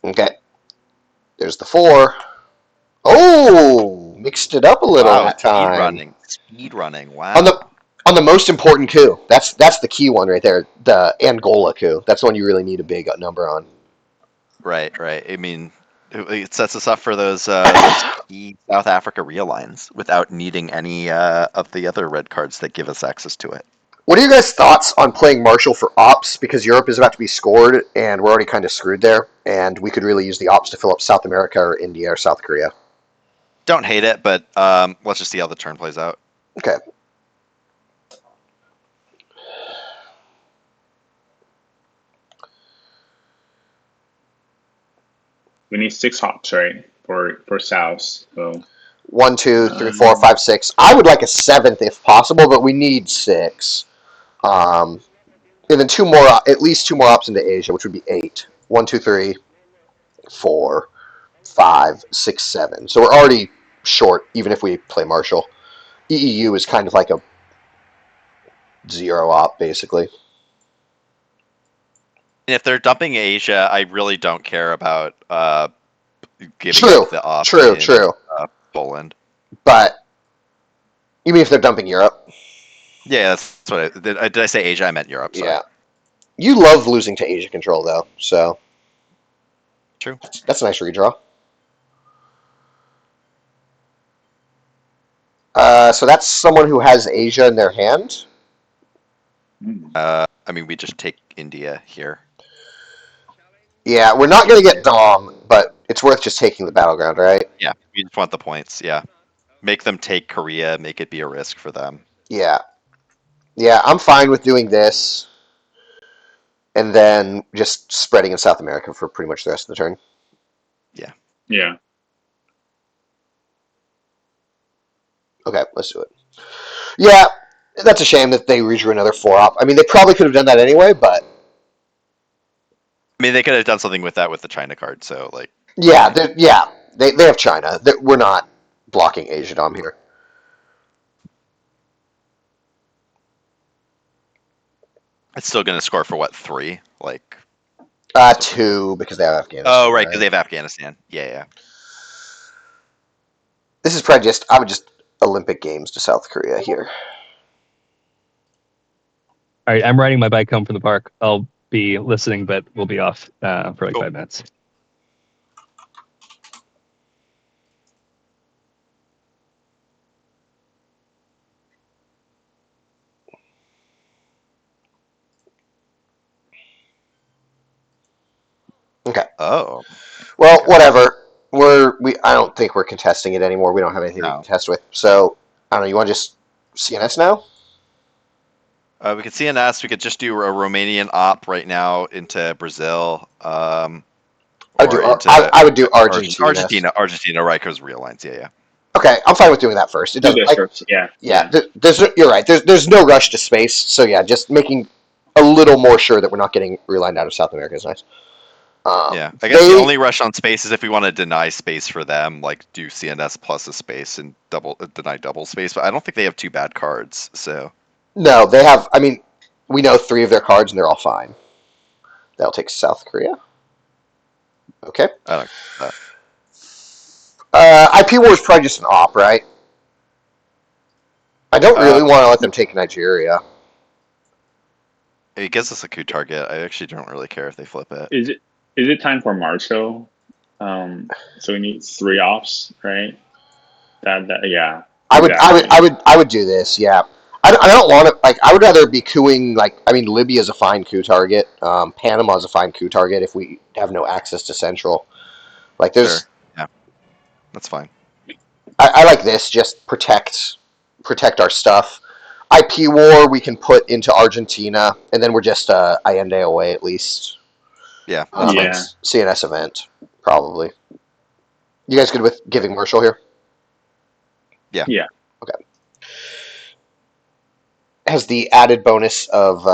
Okay. There's the 4. Oh, mixed it up a little that time. Speed running. Wow. On the most important coup. That's the key one right there. The Angola coup. That's the one you really need a big number on. Right. I mean, it sets us up for those key South Africa realigns without needing any of the other red cards that give us access to it. What are your guys' thoughts on playing Marshall for ops? Because Europe is about to be scored, and we're already kind of screwed there, and we could really use the ops to fill up South America or India or South Korea. Don't hate it, but let's just see how the turn plays out. Okay. We need 6 hops, right, for South. So 1, 2, 3, 4, 5, 6. I would like a 7th if possible, but we need 6. And then at least 2 more ops into Asia, which would be 8. 1, 2, 3, 4, 5, 6, 7. So we're already short, even if we play Marshall. EEU is kind of like a 0 op, basically. if they're dumping Asia, I really don't care about giving True, up the op true, in true. Poland. But you mean if they're dumping Europe? Yeah, that's what did I say Asia? I meant Europe. Sorry. Yeah. You love losing to Asia control, though, so. True. That's a nice redraw. So that's someone who has Asia in their hand. I mean, we just take India here. Yeah, we're not going to get Dom, but it's worth just taking the battleground, right? Yeah, we just want the points. Yeah, make them take Korea. Make it be a risk for them. Yeah. Yeah, I'm fine with doing this. And then just spreading in South America for pretty much the rest of the turn. Yeah. Yeah. Okay, let's do it. Yeah, that's a shame that they redrew another 4-op. I mean, they probably could have done that anyway, but... I mean, they could have done something with that with the China card, so, like... Yeah, they have China. We're not blocking Asia Dom here. It's still going to score for, what, 3? Like... 2, because they have Afghanistan. Oh, right, because they have Afghanistan. Yeah. This is probably I would just Olympic Games to South Korea here. All right, I'm riding my bike home from the park. I'll be listening, but we'll be off for like 5 minutes. Okay. Oh. Well, Okay. whatever. I don't think we're contesting it anymore. We don't have anything to contest with. So, I don't know, you want to just CNS now? We could CNS. We could just do a Romanian op right now into Brazil. I would do Argentina. Argentina, right? Because real lines. Yeah. Okay, I'm fine with doing that first. It Do doesn't this first. Yeah. You're right. There's no rush to space. So yeah, just making a little more sure that we're not getting relined out of South America is nice. Yeah, I guess the only rush on space is if we want to deny space for them, like do CNS plus a space and deny double space. But I don't think they have 2 bad cards. So no, they have. I mean, we know 3 of their cards and they're all fine. They'll take South Korea. Okay. I don't know. IP War is probably just an op, right? I don't really want to let them take Nigeria. It gives us a coup target. I actually don't really care if they flip it. Is it time for Marshall? So we need 3 ops, right? Yeah. I would do this. Yeah. I don't want to, like, I would rather be cooing, like, I mean, Libya is a fine coup target. Panama is a fine coup target if we have no access to Central. Like, there's... Sure. Yeah. That's fine. I like this, just protect our stuff. IP War we can put into Argentina, and then we're just Allende away at least. Yeah. CNS event, probably. You guys good with giving Marshall here? Yeah. Okay. Has the added bonus of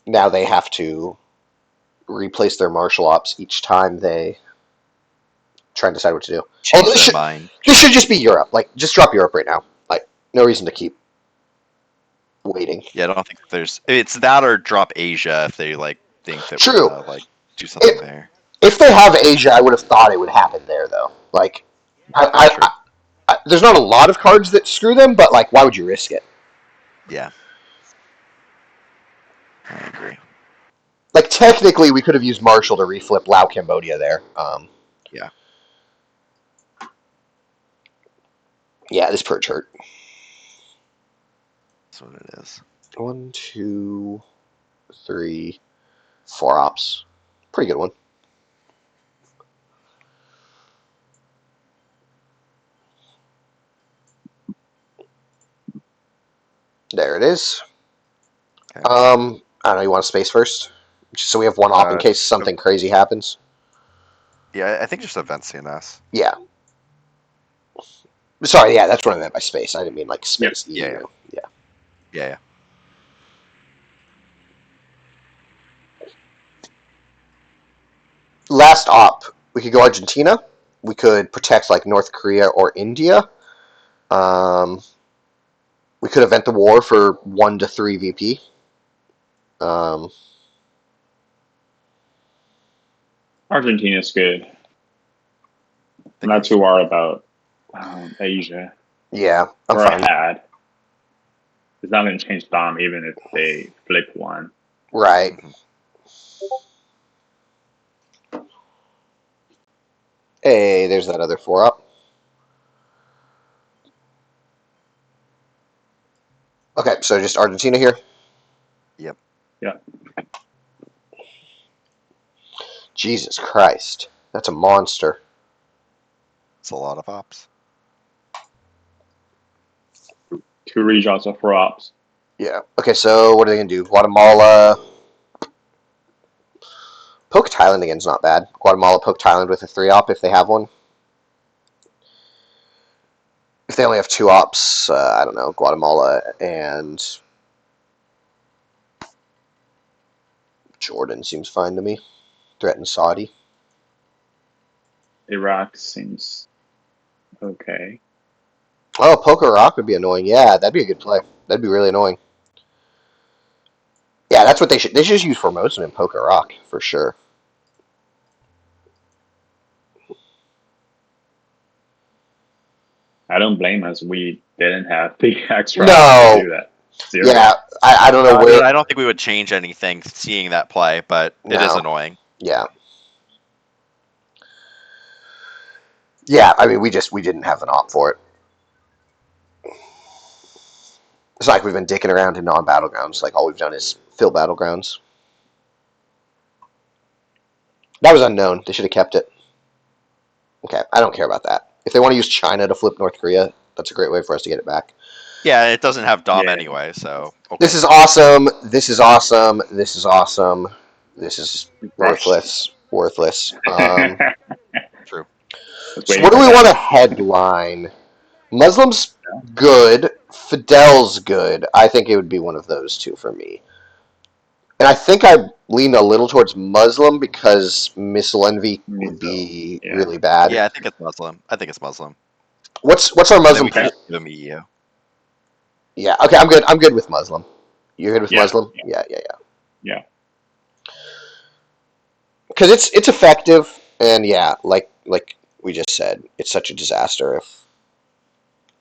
now they have to replace their martial ops each time they try and decide what to do. Change their mind. This should just be Europe. Like, just drop Europe right now. Like, no reason to keep waiting. Yeah, I don't think it's that or drop Asia if they like think that True. we're gonna like do something there. If they have Asia, I would have thought it would happen there though. Like, there's not a lot of cards that screw them, but like, why would you risk it? Yeah. I agree. Like, technically, we could have used Marshall to reflip Lao Cambodia there. Yeah. Yeah, this purge hurt. That's what it is. 1, 2, 3, 4 ops. Pretty good one. There it is. Okay. I don't know. You want a space first, just so we have 1 op in case something crazy happens. Yeah, I think just event CNS. Yeah. Sorry, yeah, that's what I meant by space. I didn't mean like space. Yep. Yeah. Last op, we could go Argentina. We could protect like North Korea or India. We could event the war for 1 to 3 VP. Um, Argentina's good. I'm think not we too worried about Asia yeah, I'm or fine. ahead. It's not going to change Dom even if they flip one. Right. Mhm. Hey, there's that other 4-up. Okay, so just Argentina here. Yep. Yeah. Jesus Christ, that's a monster. It's a lot of ops. 2 redraws of 4 ops. Yeah. Okay, so what are they gonna do? Guatemala. Poke Thailand again's not bad. Guatemala poke Thailand with a 3-op if they have one. If they only have 2 ops, I don't know. Guatemala and Jordan seems fine to me. Threaten Saudi. Iraq seems okay. Oh, poke Iraq would be annoying. Yeah, that'd be a good play. That'd be really annoying. Yeah, that's what they should. They should just use Formosan and poke Iraq for sure. I don't blame us. We didn't have the extra ops to No. do that. Zero. Yeah, I don't know I where. mean, I don't think we would change anything seeing that play, but it is No. annoying. Yeah. Yeah, I mean, we didn't have an op for it. It's not like we've been dicking around in non-battlegrounds. Like all we've done is fill battlegrounds. That was unknown. They should have kept it. Okay, I don't care about that. If they want to use China to flip North Korea, that's a great way for us to get it back. Yeah, it doesn't have Dom Yeah. anyway, so okay. This is awesome. This is awesome. This is awesome. This is Rushed. worthless. Worthless. True. So what do we want to headline? Muslim's good. Fidel's good. I think it would be one of those two for me. And I think I lean a little towards Muslim because Missile Envy would be Yeah. really bad. Yeah, I think it's Muslim. I think it's Muslim. What's our And then Muslim? we can just give them EU. Yeah. Okay. I'm good. I'm good with Muslim. You're good with Yeah, Muslim? yeah. Yeah. Because it's effective, and yeah, like we just said, it's such a disaster. If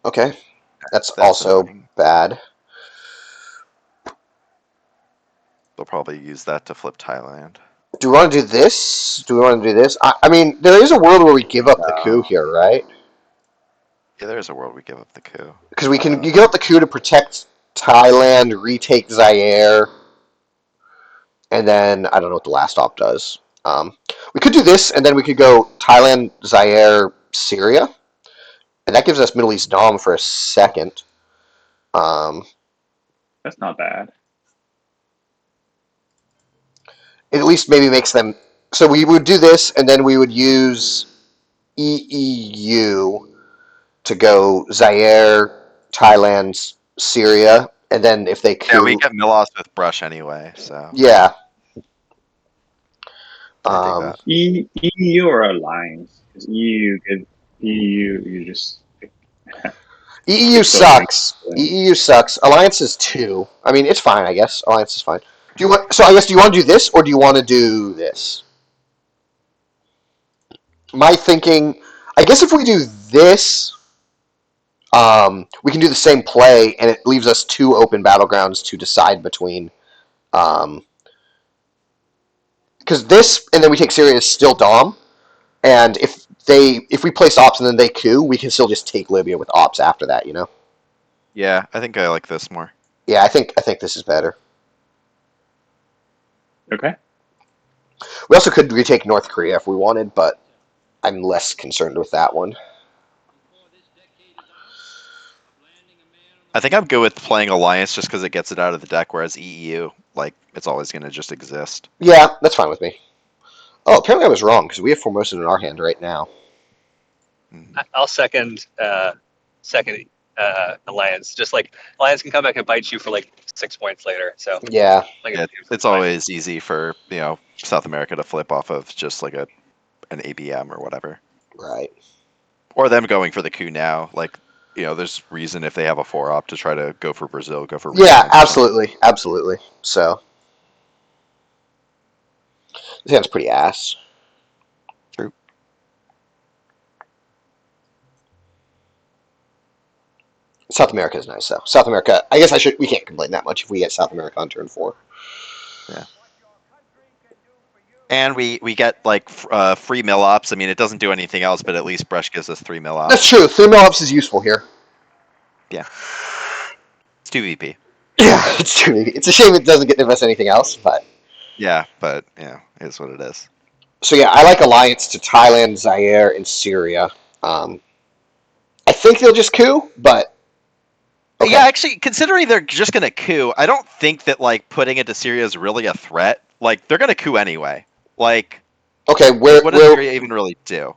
okay, that's also annoying. bad. They'll probably use that to flip Thailand. Do we want to do this? Do we want to do this? I mean, there is a world where we give up the coup here, right? Yeah, there's a world we give up the coup. Because we can you give up the coup to protect Thailand, retake Zaire, and then I don't know what the last op does. We could do this, and then we could go Thailand, Zaire, Syria, and that gives us Middle East Dom for a second. That's not bad. It at least maybe makes them. So we would do this, and then we would use EEU to go Zaire, Thailand, Syria, and then if they coup, Yeah, we get Milos with Brush anyway, so yeah. I dig that. EU or alliance? Because EU, you just EEU sucks. EEU sucks. Alliance is 2. I mean, it's fine, I guess. Alliance is fine. Do you want? So I guess do you want to do this or do you want to do this? My thinking, I guess if we do this, we can do the same play, and it leaves us 2 open battlegrounds to decide between. Because this and then we take Syria is still Dom, and if we place ops and then they coup, we can still just take Libya with ops after that. You know? Yeah, I think I like this more. Yeah, I think this is better. okay. We also could retake North Korea if we wanted, but I'm less concerned with that one. I think I'm good with playing Alliance just because it gets it out of the deck, whereas EEU, like, it's always going to just exist. Yeah, that's fine with me. Oh, apparently I was wrong because we have Formosan in our hand right now. I'll second Alliance. Just like Alliance can come back and bite you for like 6 points later. So Yeah, like Yeah, it's always easy for South America to flip off of just like an ABM or whatever, right. or them going for the coup now. Like, there's reason if they have a 4-op to try to go for Brazil, go for Yeah, Return or something. absolutely. So, This hand's pretty ass. True. South America is nice though. South America, I guess we can't complain that much if we get South America on turn 4. Yeah. And we get like free mill ops. I mean, it doesn't do anything else, but at least Brush gives us 3 mill ops. That's true. 3 mill ups is useful here. Yeah. It's 2 VP. Yeah, it's true. It's a shame it doesn't give us anything else, but yeah, it is what it is. So yeah, I like alliance to Thailand, Zaire, and Syria. I think they'll just coup, but okay. Yeah, actually, considering they're just gonna coup, I don't think that like putting it to Syria is really a threat. Like they're gonna coup anyway. Like, okay, what does Syria even really do?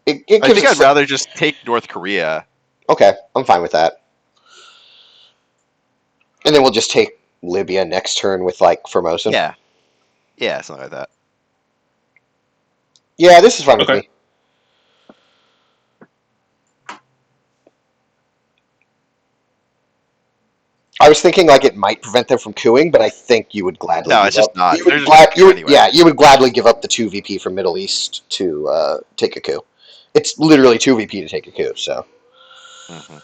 I think I'd rather just take North Korea. Okay, I'm fine with that. And then we'll just take Libya next turn with like Formosan. Yeah, something like that. Yeah, this is fine with me. I was thinking like it might prevent them from couing, but I think you would gladly. No, it's just not. You would gladly give up the 2 VP from Middle East to take a coup. It's literally 2 VP to take a coup. So. Mm-hmm.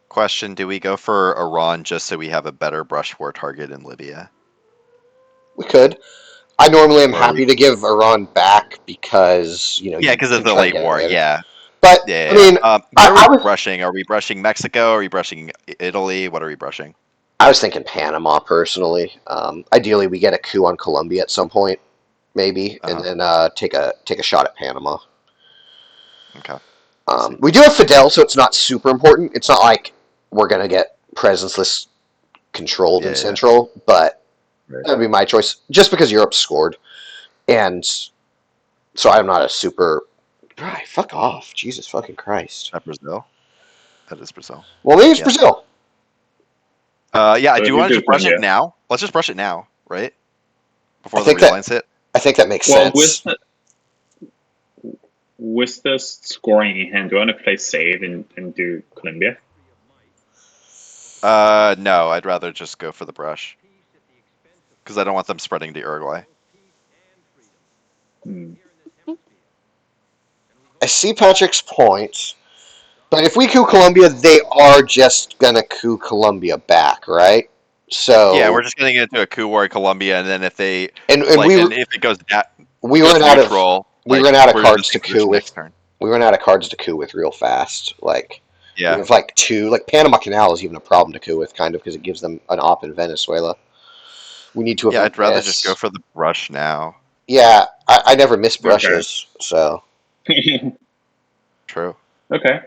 Question, do we go for Iran just so we have a better brush war target in Libya? We could. I normally am happy to give Iran back because, Yeah, because of the late war, yeah. But, yeah. I mean... where are we brushing? Are we brushing Mexico? Are we brushing Italy? What are we brushing? I was thinking Panama, personally. Ideally, we get a coup on Colombia at some point, maybe, and then take a shot at Panama. Okay. We do have Fidel, so it's not super important. It's not like we're going to get presence-less controlled in Central, but that would be my choice, just because Europe scored. And so I'm not a super... fuck off. Jesus fucking Christ. Is that Brazil? That is Brazil. Well, maybe it's Brazil. Yeah, do you want to just brush it now? Let's just brush it now, right? Before the relines hit? I think that makes sense. With the scoring in hand, do you want to play save and do Colombia? No, I'd rather just go for the brush. Because I don't want them spreading to Uruguay. I see Patrick's point, but if we coup Colombia, they are just gonna coup Colombia back, right? So yeah, we're just getting into a coup war in Colombia, and then if they and if it goes we run out of cards to coup with. We run out of cards to coup with real fast. Like we have like 2. Like Panama Canal is even a problem to coup with, kind of, because it gives them an op in Venezuela. We need to. Yeah, I'd rather just go for the brush now. Yeah, I never miss brushes, so. True. Okay.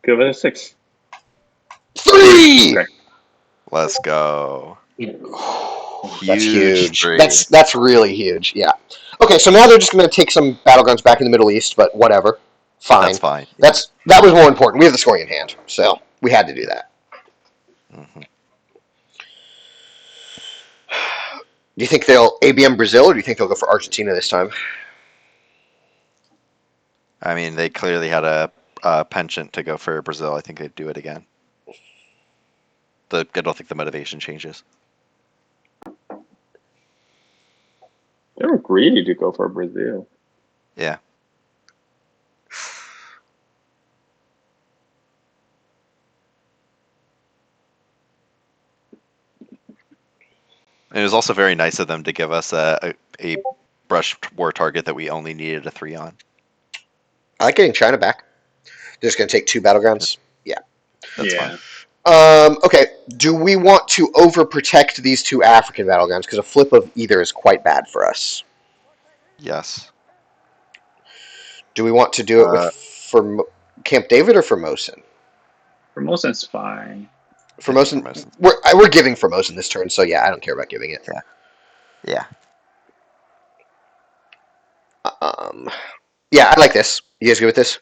Give it a 6. 3! Okay. Let's go. That's huge. That's really huge, yeah. Okay, so now they're just going to take some battlegrounds back in the Middle East, but whatever. Fine. That's fine. That was more important. We have the scoring in hand, so we had to do that. Mm-hmm. Do you think they'll ABM Brazil, or do you think they'll go for Argentina this time? I mean, they clearly had a penchant to go for Brazil. I think they'd do it again. I don't think the motivation changes. They were greedy to go for Brazil. Yeah. And it was also very nice of them to give us a brush war target that we only needed a 3 on. I like getting China back. They're just going to take 2 battlegrounds. Yeah. That's fine. Okay, do we want to overprotect these 2 African battlegrounds? Because a flip of either is quite bad for us. Yes. Do we want to do it with Camp David or Formosan? Formosan's fine. Formosan, we're giving Formosan this turn, so yeah, I don't care about giving it. Yeah. Yeah, I like this. You guys good with this?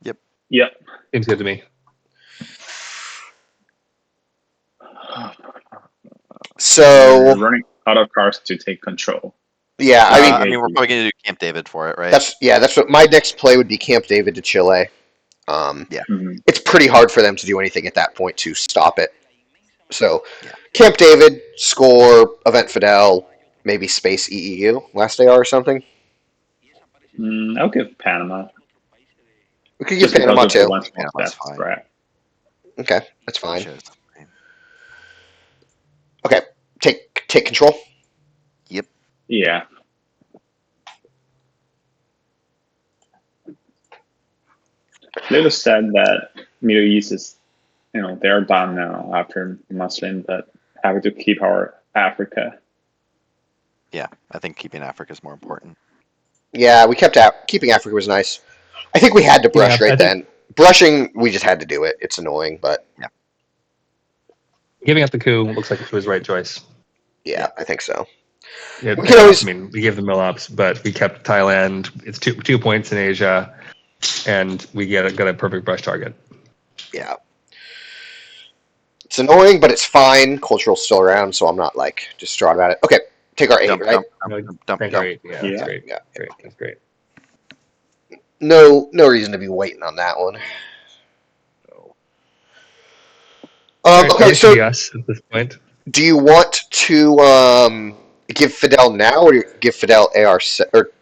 Yep. Yep. Seems good to me. So We're running out of cards to take control. yeah, I mean I mean, we're probably going to do Camp David for it, right? that's what my next play would be. Camp David to Chile. Yeah. Mhm. It's pretty hard for them to do anything at that point to stop it. So Yeah. Camp David, score, Event Fidel, maybe space EEU, last AR or something. I'll give Panama. We could give Just because Panama of the too. one small Panama's step fine. threat. Okay, that's fine. Shows. Okay, take control. Yeah. They just said that Middle East is, they're done now after Muslim, but having to keep our Africa. Yeah, I think keeping Africa is more important. Yeah, we kept out. Keeping Africa was nice. I think we had to brush Yeah, right then. Brushing, we just had to do it. It's annoying, but Giving up the coup looks like it was the right choice. yeah, I think so. Yeah, We can always- I mean, we gave them mill ops, but we kept Thailand. It's 2 points in Asia, and we got a perfect brush target. Yeah. It's annoying, but it's fine. Cultural's still around, so I'm not like distraught about it. Okay, take our 8, Dump, right? dump, No, dump, dump, Thank dump. great. Yeah, that's Yeah. great. Yeah. Great. That's great. No reason to be waiting on that one. All right, Okay, that should so be us at this point. do you want to give Fidel now, or give Fidel or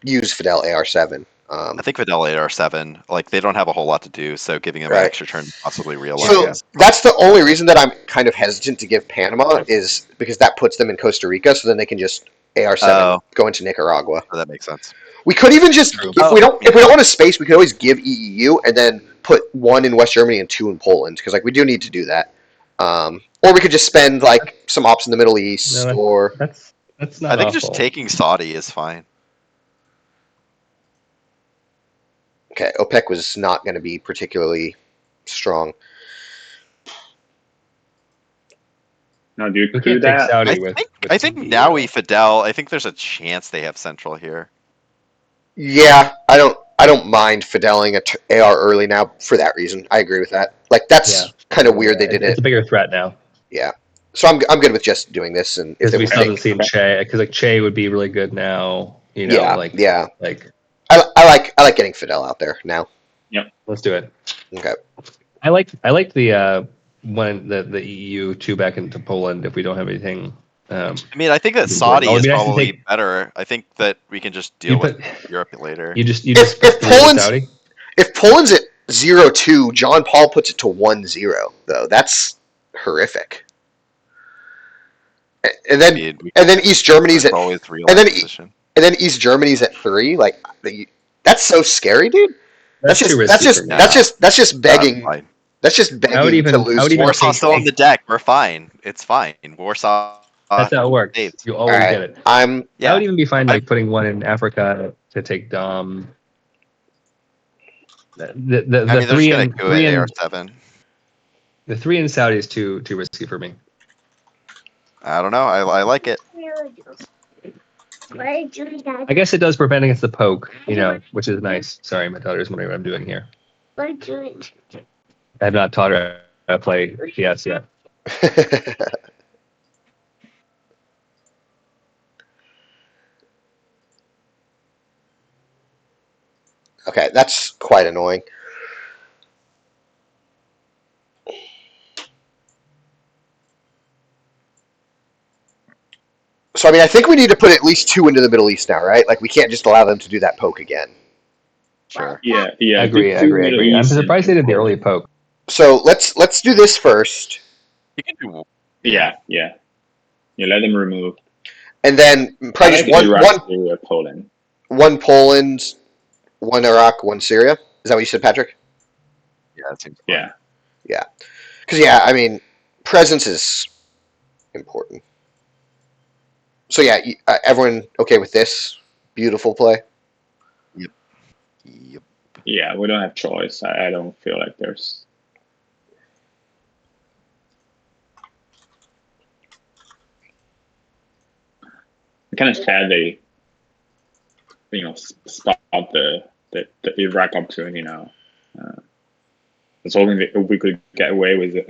use Fidel AR7? I think Fidel 8R7, like they don't have a whole lot to do, so giving them Right. an extra turn to possibly realize. So that's the only reason that I'm kind of hesitant to give Panama is because that puts them in Costa Rica, so then they can just AR7 go into Nicaragua. So that makes sense. We could even just True. if we don't want a space, we could always give EEU and then put 1 in West Germany and 2 in Poland because like we do need to do that. Or we could just spend like some ops in the Middle East, No, or That's not I think awful. just taking Saudi is fine. okay, OPEC was not going to be particularly strong. Now, do you We do can't take that? Saudi I with. think now we Fidel. I think there's a chance they have Central here. Yeah, I don't mind fideling a AR early now for that reason. I agree with that. Like that's kind of weird they did It's it. a bigger threat now Yeah, so I'm good with just doing this, and if because they we want still to haven't take, seen Che. Because like Che would be really good now. You know, yeah, like yeah, like I like getting Fidel out there now. let's do it. Okay, I like the the EU 2 back into Poland if we don't have anything. I mean, I think that Important. Saudi Oh, it'd is be nice to probably take- better. I think that we can just deal with Europe later. You just if put three into Poland's Saudi. if Poland's at 0-2, John Paul puts it to 1-0 though. That's horrific. And then East Germany's at always real and then position. and then East Germany's at 3. Like that's so scary, dude. That's too risky for me. That's just begging. Fine. That's just begging to lose. I would even Warsaw's still on take- the deck. We're fine. It's fine. Warsaw. That's how it works. saved. You always get it. I'm I would Yeah. even be fine like putting 1 in Africa to take Dom. The I mean, they're 3 just in gonna go 3 at in AR7. the 3 in Saudi is too risky for me. I don't know. I like it. I guess it does prevent against the poke, you know, which is nice. Sorry, my daughter's wondering what I'm doing here. I have not taught her how to play PS yet. okay. That's quite annoying. So I mean, I think we need to put at least 2 into the Middle East now, right? Like we can't just allow them to do that poke again. Sure. Yeah. I agree. I'm surprised they did the early poke. So let's do this first, You can do. Yeah. You let them remove. and then probably just Poland. 1 Poland, 1 Iraq, 1 Syria. Is that what you said, Patrick? Yeah, that seems. Fine. Yeah. Because I mean, presence is important. So yeah, everyone okay with this beautiful play? Yep. Yeah. We don't have choice. I don't feel like there's. Kind of sad they, spot the Iraq opportunity now. I was hoping that we could get away with it.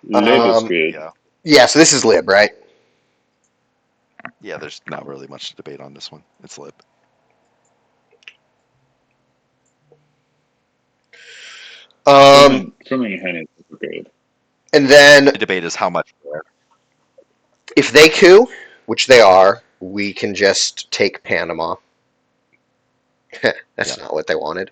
Lib is Um, good. Yeah. Yeah, so this is lib, right? Yeah, there's not really much to debate on this one. It's lib. Truman and Hen is good. And then The debate is how much. if they coup, which they are, we can just take Panama. That's Yeah. not what they wanted.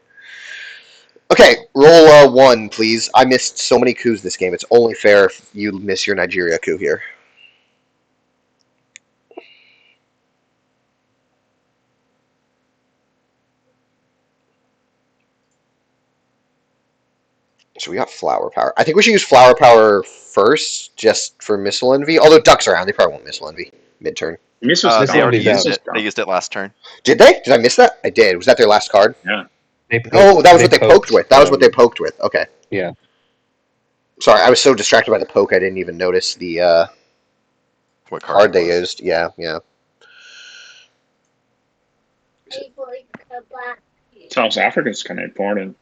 Okay, roll 1, please. I missed so many coups this game. It's only fair if you miss your Nigeria coup here. So we got flower power. I think we should use flower power first, just for missile envy. Although ducks around, they probably won't missile envy mid-turn. Missiles This They down. already Envy's used out. it. They used it last turn. Did they? Did I miss that? I did. Was that their last card? Yeah. Oh, that was what they poked with. That was what they poked. poked with. Okay. Yeah. Sorry, I was so distracted by the poke I didn't even notice the What card it they was. used. Yeah, yeah. South Africa is kind of important.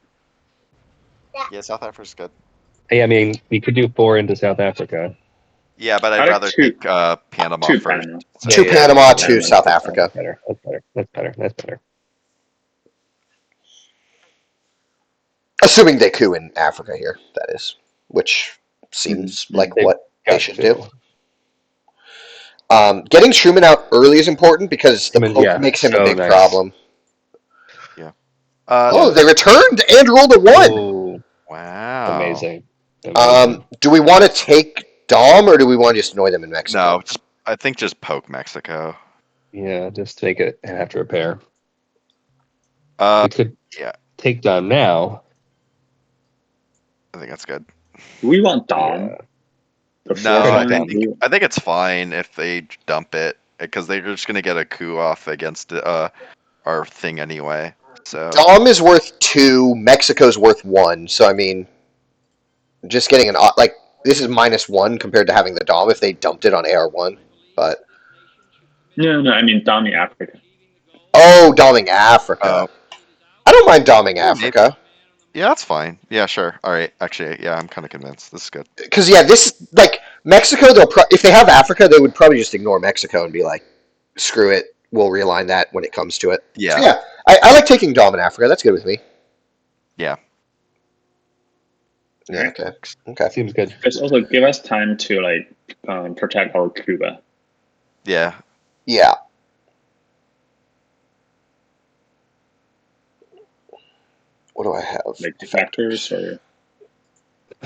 Yeah, South Africa's good. Hey, I mean, we could do 4 into South Africa. Yeah, but I I'd like rather two- take Panama two first. Panama. So- Two Panama, yeah, two yeah. South Africa. That's better. That's better. That's better. That's better. Assuming they coup in Africa here, that is. Which seems Mhm. like They've what they got should to. do. Getting Truman out early is important because the Truman, poke yeah, makes him a so big nice. problem. Uh, They returned and rolled a 1! Oh, Wow. amazing. Amazing. Do we want to take Dom or do we want to just annoy them in Mexico? No, I think just poke Mexico. Yeah, just make it and have to repair. Uh, We could yeah. take Dom now. I think that's good. We want Dom. Yeah. The No, fourth I one. think it's fine if they dump it because they're just gonna get a coup off against our thing anyway. So Dom is worth 2, Mexico's worth 1, so I mean, just getting this is -1 compared to having the Dom if they dumped it on AR1, but... No, I mean Doming Africa. Oh, Doming Africa. I don't mind Doming Africa. yeah, that's fine. Yeah, sure. All right. Actually, yeah, I'm kind of convinced. This is good. Because, Mexico, if they have Africa, they would probably just ignore Mexico and be like, screw it, we'll realign that when it comes to it. Yeah. So, yeah, I like taking Dom in Africa. That's good with me. Yeah. Yeah, okay. Seems good. It's also give us time to protect our Cuba. Yeah. Yeah. What do I have? Like defectors or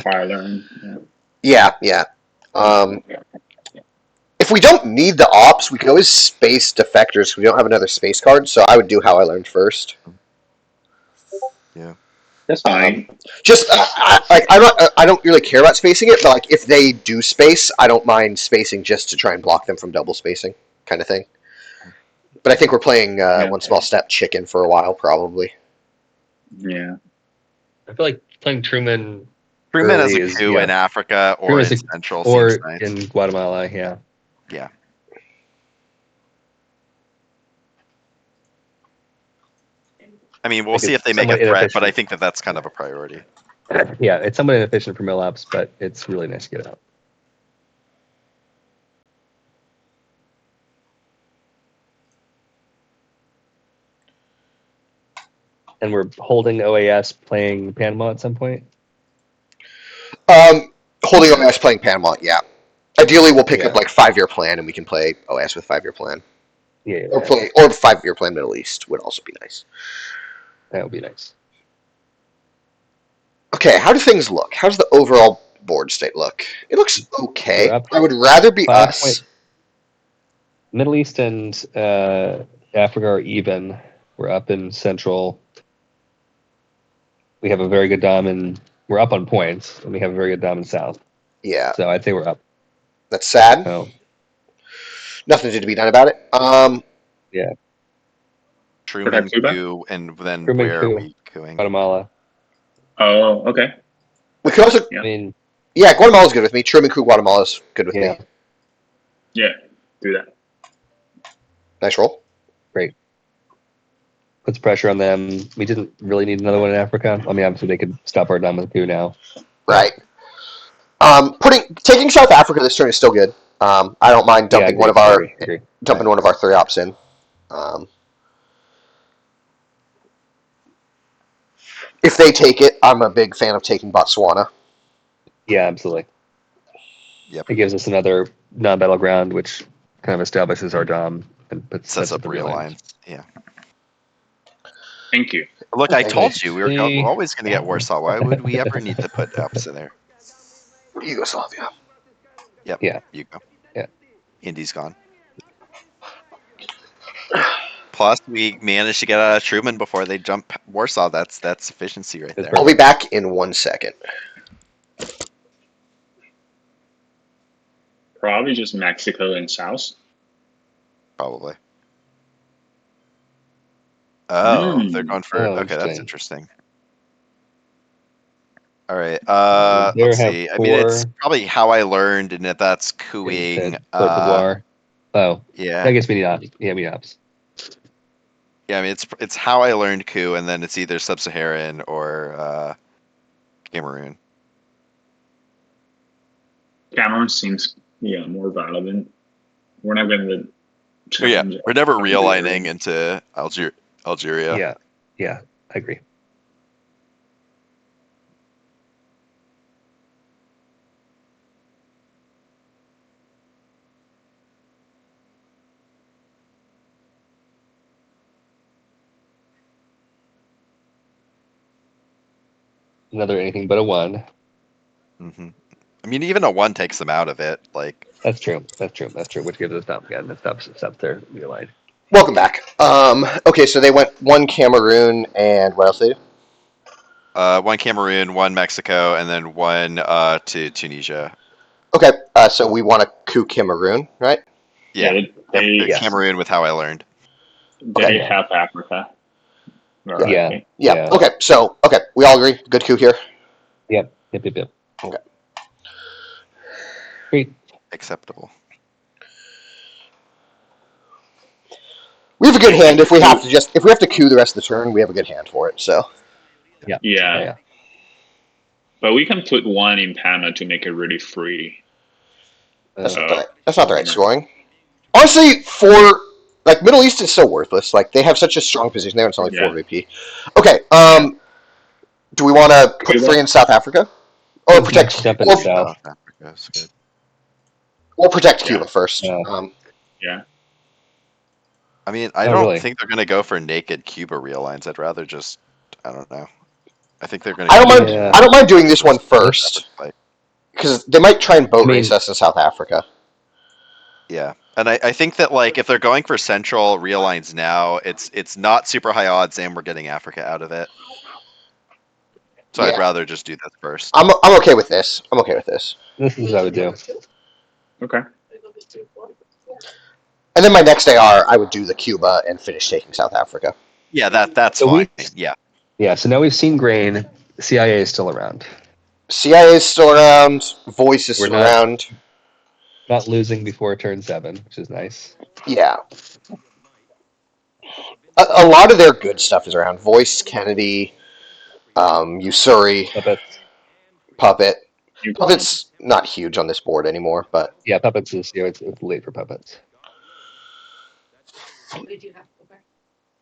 fire alarm. Yeah. If we don't need the ops, we can always space defectors. We don't have another space card, so I would do how I learned first. Yeah. That's fine. I don't really care about spacing it, but if they do space, I don't mind spacing just to try and block them from double spacing, kind of thing. But I think we're playing one small step chicken for a while, probably. Yeah. I feel like playing Truman Truman as a is, coup yeah. in Africa or in Central or seems nice. in Guatemala. Yeah. Yeah. I mean, we'll Like see it's if they make a somewhat threat, but I inefficient. think that's kind of a priority. Yeah, it's somewhat inefficient for mill ops, but it's really nice to get it out. And we're holding OAS playing Panama at some point. Holding OS playing Panama, yeah. Ideally, we'll pick Yeah. up 5-year plan, and we can play OS with 5-year plan, Yeah, or 5-year plan Middle East would also be nice. that would be nice. Okay, how do things look? How's the overall board state look? It looks okay. We're up I would rather be 5 us. Middle East and Africa are even. We're up in Central. We have a very good dom in. We're up on points, and we have a very good dom in South. Yeah, So I'd say we're up. that's sad. Oh, Nothing to be done about it. Truman Protect Cuba? coup, and then Truman where coup. are we cooing? Guatemala. Oh, okay. We could also, Yeah. I mean, yeah, Guatemala's good with me. Truman Crew Guatemala's good with yeah, me. Yeah. Do that. Nice roll. puts pressure on them. We didn't really need another one in Africa. I mean, obviously they could stop our dom with coup now. Right. Taking South Africa this turn is still good. I don't mind Yeah, dumping one of I our agree. dumping one of our 3 ops in. If they take it, I'm a big fan of taking Botswana. Yeah, absolutely. Yep. It gives us another non-battleground, which kind of establishes our dom and Sets up the real line. lines. Yeah. Thank you. Look, I Okay, told you we're see. always going to get Warsaw. Why would we ever need to put ups in there? Yugoslavia. Yep. Yeah. You go. Yeah. Indy's gone. Plus, we managed to get out of Truman before they jump Warsaw. That's efficiency right there. I'll be back in 1 second. Probably just Mexico and South. Probably. Oh, they're going for. Oh, Okay, that's interesting. interesting. All right. There Let's have see. I mean, it's 4 probably how I learned, and if that's cooing. into Cote d'Ivoire. Oh, Yeah. I guess we need ops. Yeah, we need ops. Yeah, I mean, it's how I learned coup, and then it's either sub-Saharan or Cameroon. Cameroon seems more relevant. We're not going to But yeah, we're never Algeria. realigning into Algeria. Yeah, I agree. Another anything but a 1. Hmm. I mean, even a 1 takes them out of it. Like, That's true. Which gives us stop again. That stops their real Welcome back. Okay, so they went 1 Cameroon and what else they do? 1 Cameroon, 1 Mexico, and then 1 to Tunisia. Okay, so we want to coup Cameroon, right? Yeah, They Cameroon with how I learned. They have Africa. Yeah. Yeah. Okay, so we all agree. Good coup here. Yep. Okay. Great. Acceptable. We have a good hand if we have to coup the rest of the turn. We have a good hand for it. So. Yeah. But we can put 1 in Panama to make it really free. That's not the right scoring. Honestly, for Middle East is so worthless. Like they have such a strong position there. It's only 4 VP. Okay. Do we want to put 3 in South Africa, or protect? Jump in South. Africa's good. We'll protect Cuba first. Yeah. I mean, I don't think they're going to go for naked Cuba realigns. I'd rather just, I don't know. I think they're going to. I don't mind doing this one first because they might try and boat race us in South Africa. Yeah, and I think that if they're going for central realigns now, it's not super high odds, and we're getting Africa out of it. So I'd rather just do this first. I'm okay with this. This is what I would do. Okay. And then my next AR, I would do the Cuba and finish taking South Africa. Yeah, that's fine. Yeah. So now we've seen grain. CIA is still around. CIA is still around. Voice is still around. Not losing before turn 7, which is nice. Yeah. A lot of their good stuff is around. Voice, Kennedy, Usuri, Puppet. Puppet's not huge on this board anymore, but yeah, Puppets is it's late for Puppets.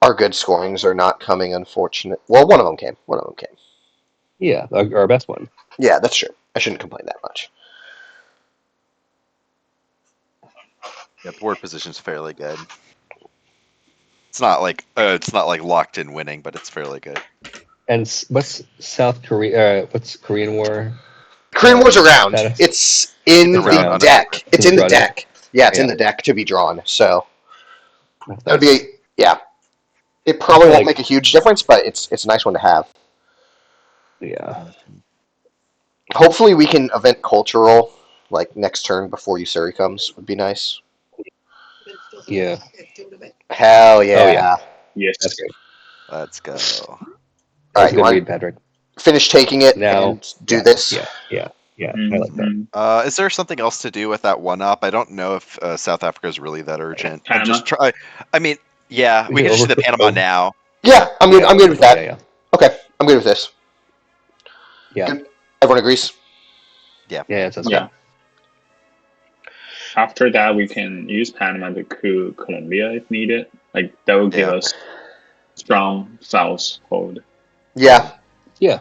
Our good scorings are not coming, unfortunate. Well, one of them came. Yeah, our best one. Yeah, that's true. I shouldn't complain that much. Yeah, board position's fairly good. It's not like locked in winning, but it's fairly good. And what's South Korea? What's Korean War? Korean War's around. It's in the deck. It's in the deck. Yeah, it's in the deck to be drawn. So that would be It probably won't make a huge difference, but it's a nice one to have. Yeah. Hopefully, we can event cultural next turn before Usuri comes. Would be nice. Yeah. Hell yeah. Oh, yeah. Yes. That's great. Let's go. All right, good read, Patrick. Finish taking it now, and do this. Yeah. I like that. Is there something else to do with that 1-up? I don't know if South Africa is really that urgent. Panama? Just try. I mean, yeah, we can just do the Panama now. Yeah, I'm good. I'm good with that. Yeah. Okay, I'm good with this. Yeah. Good. Everyone agrees. Yeah, it sounds Yeah. After that, we can use Panama to coup Colombia if needed. Like that will give Yeah. us strong south hold. Yeah, Yeah.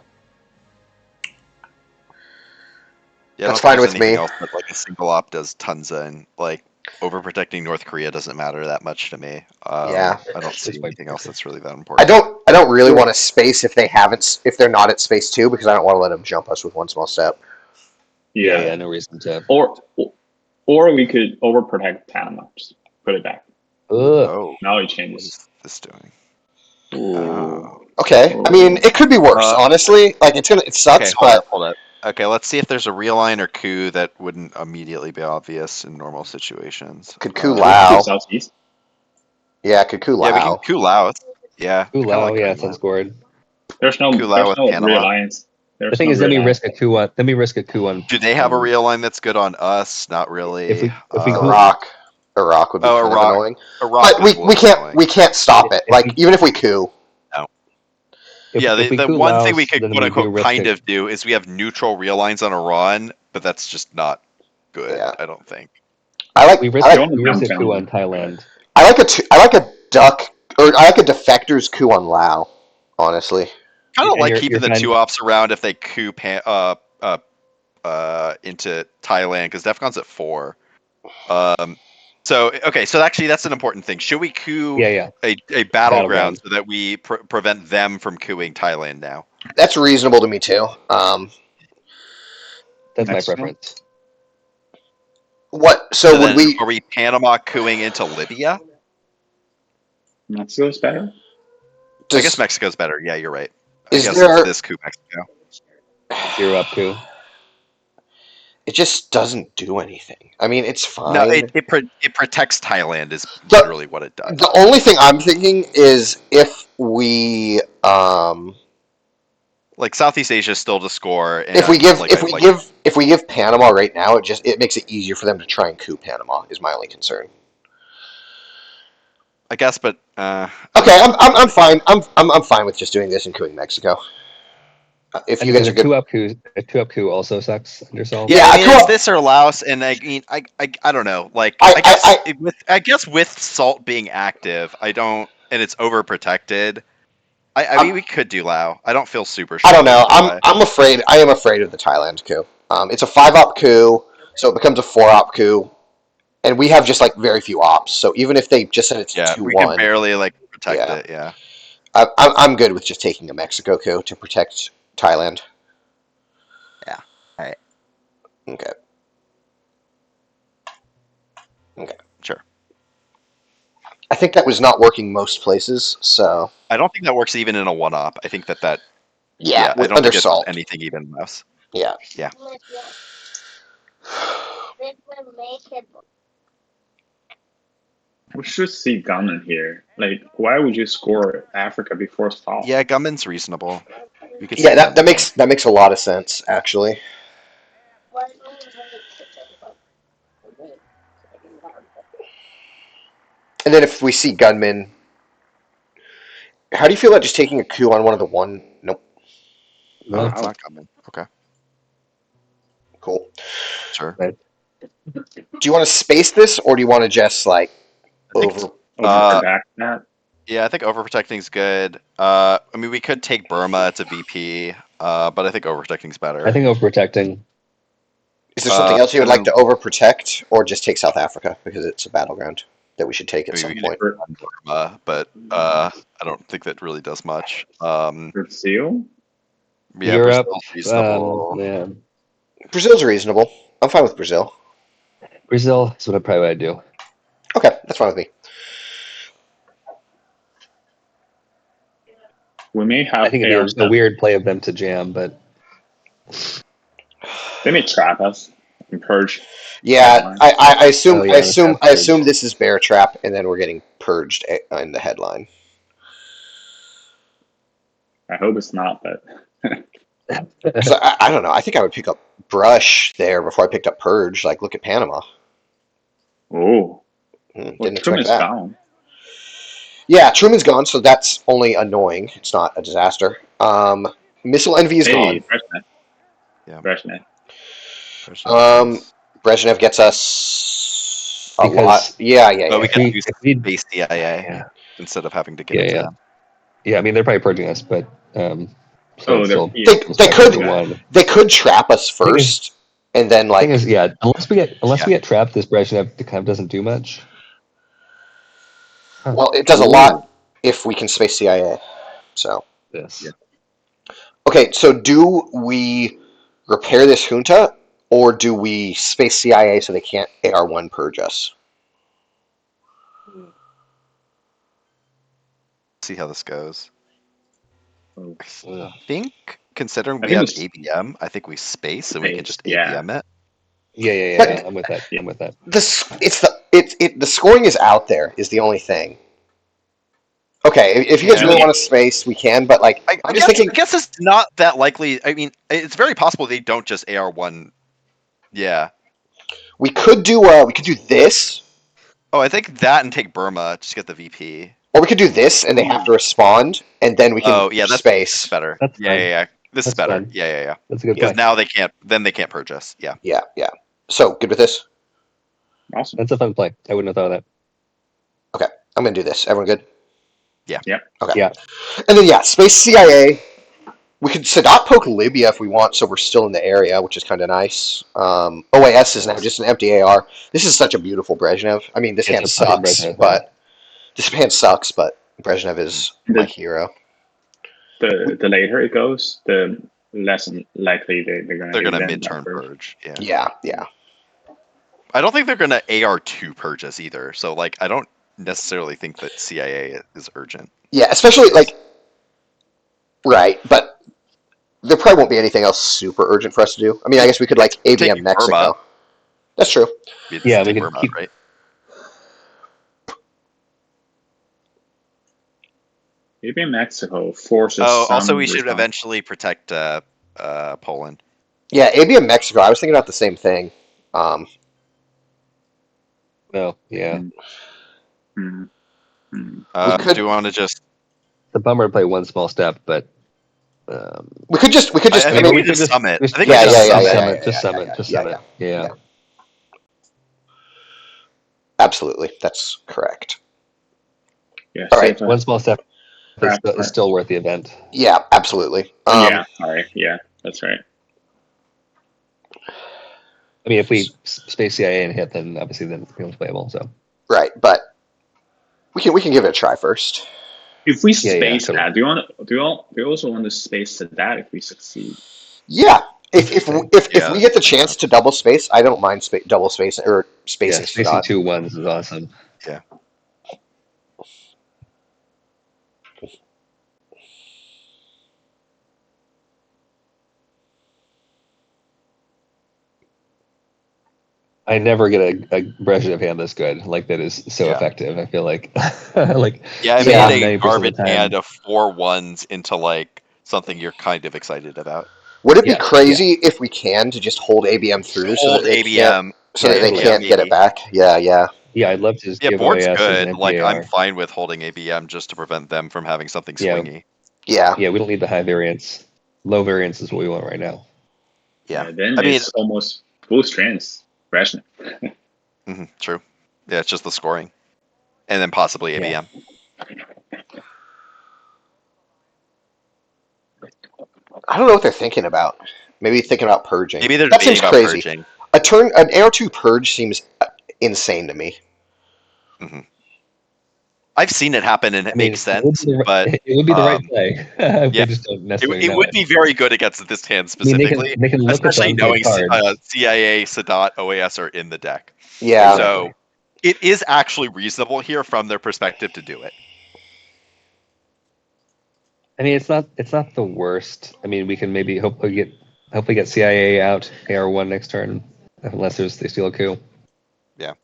Yeah, I That's don't think fine there's with anything me. else that like a single op does tons in. Like overprotecting North Korea doesn't matter that much to me. Yeah. I don't see It's fine. anything else that's really that I important. don't really want to space if if they're not at space 2 because I don't want to let them jump us with one small step. Yeah, no reason to. Or we could overprotect Panama. Just put it back. Ugh. Oh, Now it what changes. is this doing? Ooh. Oh. Okay, I mean it could be worse. Honestly, like it Okay, sucks, hold but up, hold up. Okay, let's see if there's a realign or coup that wouldn't immediately be obvious in normal situations. could coup Coup Lao. southeast. Yeah, could coup Yeah, we can Lao. coup Laos. Yeah, I Ooh, kind of Lao, like yeah, doing sounds that. good. There's no Coup Lao with Panama. realliance. The There's thing no is, then we realliance. risk a coup on. Then we risk a coup on. Do they have a realign that's good on us? Not really. If we coup, Iraq would be Oh, kind of Iraq. annoying. Iraq But is a little annoying. we can't stop it. If Like we- even if we coup. Yeah, if we the coup one Laos, thing we could then quote we do unquote risk kind it. of do is we have neutral realigns on Iran, but that's just not good. Yeah. I don't think. We risk a coup on Thailand. I like a duck or I like a defector's coup on Lao. Honestly, Kind of And like you're keeping the fine- two ops around if they coup into Thailand because DEFCON's at 4. So okay, so actually that's an important thing. Should we coup Yeah. a battleground so that we prevent them from couing Thailand now? that's reasonable to me too. That's my Mexico? preference. What? So would then we? Are we Panama couing into Libya? Mexico's better. I guess Mexico's better. Yeah, you're right. I Is guess there- it's this coup Mexico. 0 up coup. It just doesn't do anything. I mean, it's fine. No, it protects Thailand is literally what it does. The only thing I'm thinking is if we like Southeast Asia still to score. And if we give Panama right now, it makes it easier for them to try and coup Panama. Is my only concern. I guess, but okay, I'm fine. I'm fine with just doing this and couing Mexico. If you guys are good, a 2 up coup also sucks under Salt. Yeah, I mean, it's this or Laos, and I mean, I don't know. Like, I guess with Salt being active, and it's overprotected. I mean, we could do Lao. I don't feel super sure. I don't know. I'm afraid. I am afraid of the Thailand coup. It's a 5-op coup, so it becomes a 4-op coup, and we have just like very few ops. So even if they just said it's 2-1, we can barely like protect it. Yeah, I'm good with just taking a Mexico coup to protect Thailand. Yeah. All right. Okay. Sure. I think that was not working most places, so I don't think that works even in a 1-op. I think that yeah, I don't think it's anything even less. Yeah. Yeah. We should see gunman here. Like, why would you score Africa before Salt? Yeah, gunman's reasonable. Yeah, that makes a lot of sense actually. And then if we see gunmen, how do you feel about just taking a coup on one of the one? Nope. No, it's not gunman. Okay. Cool. Sure. Right. Do you want to space this, or do you want to just like back that? Yeah, I think overprotecting is good. I mean, we could take Burma. It's a VP, but I think overprotecting is better. I think overprotecting. Is there something else you would like to overprotect, or just take South Africa because it's a battleground that we should take at some point? Burma, but I don't think that really does much. Brazil? Yeah, Europe. Brazil's reasonable. Yeah. Brazil's reasonable. I'm fine with Brazil. Brazil is what I probably would do. Okay, that's fine with me. We may have. I think it'd be a weird play of them to jam, but they may trap us and purge. Yeah, I assume I purge. assume this is bear trap, and then we're getting purged in the headline. I hope it's not, but. So I don't know. I think I would pick up brush there before I picked up purge. Like, look at Panama. Oh, didn't expect Truman's that. gone. Yeah, Truman's gone, so that's only annoying. It's not a disaster. Missile envy is gone. Brezhnev. Yeah. Brezhnev. Brezhnev gets us a Because- lot. Yeah. But we If can we- use if we- base CIA Yeah. instead of having to give it to them. Yeah, I mean they're probably purging us, but so Oh, it's still yeah. They could one. they could trap us first, and then The like thing is, yeah, unless we get trapped, this Brezhnev kind of doesn't do much. well, it does a lot if we can space CIA. So This. Yeah. okay, so do we repair this junta, or do we space CIA so they can't AR1 purge us? See how this goes. Oh. I think considering I we think have ABM, I think we space and we can just Yeah. ABM it. Yeah. But- I'm with that. Yeah. I'm with that. The scoring is out there is the only thing. Okay, if you guys Yeah. really want to space, we can. But like, I I'm just thinking. guess it's not that likely. I mean, it's very possible they don't just AR1. Yeah. We could do this, Oh, I think that and take Burma. Just get the VP. or we could do this, and they have to respond, and then we can Oh, yeah, that's space. better. That's Yeah, fine. yeah. This is That's better. fine. Yeah. That's a good Because point. now they can't. Then they can't purge us. Yeah. Yeah. So good with this. Awesome. That's a fun play. I wouldn't have thought of that. I'm gonna do this. Everyone good? Yeah. Yep. Okay. Yeah. And then space CIA. We could Sadat poke Libya if we want, so we're still in the area, which is kind of nice. OAS is now just an empty AR. This is such a beautiful Brezhnev. I mean, this It's hand a pretty sucks, Brezhnev, but Brezhnev is my hero. The later it goes, the less likely they're gonna. They're gonna invent midterm that first. purge. Yeah. Yeah. I don't think they're gonna AR2 purge us either. So like, I don't necessarily think that CIA is urgent. Yeah, especially right, but there probably won't be anything else super urgent for us to do. I mean, I guess we could ABM Take Mexico. Burma. That's true. Yeah, we take can Burma, keep- right? Maybe in Mexico forces. Oh, also some we should response. eventually protect Poland. Yeah, ABM Mexico. I was thinking about the same thing. No. Yeah. Hmm. Hmm. could- Do you want to just? The bummer to play one small step, but We could just. I think mean, we we could just summit. I think Yeah, we just yeah, summit. yeah. Just summit. Yeah. Absolutely, that's correct. Yeah. All right, save One small step is still worth the event. Yeah, absolutely. yeah. All right. Yeah. That's right. I mean, if we space CIA and hit, then obviously then it becomes playable. So Right, but we can give it a try first. If we Yeah, space totally. that, do you also want to space that if we succeed? Yeah, if Yeah, we get the chance to double space, I don't mind double space or spacing. yeah, spacing Scott. 2 1s is awesome. I never get a Brezhnev hand this good. Like that is so Yeah. effective. I feel like like Yeah, I Yeah. made a 90% of the garbage time. hand of 4 1s into like something you're kind of excited about. Would it be Yeah, crazy if we can to just hold ABM through so Hold that they ABM. can't get it back? Yeah. Yeah, I'd love to just Yeah, give board's OAS as good. an Like I'm MPAR. fine with holding ABM just to prevent them from having something Yeah. swingy. Yeah. Yeah, we don't need the high variance. Low variance is what we want right now. Yeah. Then I mean- it's almost full strength Brezhnev. True. Yeah, it's just the scoring, and then possibly ABM. I don't know what they're thinking about. Maybe thinking about purging. Maybe they're that debating seems about crazy. purging. An AR2 purge seems insane to me. I've seen it happen and it makes sense, but it would be the right um, play. yeah. We just don't necessarily it know would be very good against this hand I mean, specifically, they can look especially at the knowing cards. CIA, Sadat, OAS are in the deck. Yeah. So it is actually reasonable here from their perspective to do it. I mean, it's not the worst. I mean, we can maybe hopefully get CIA out AR1 next turn, unless they steal a coup. Yeah.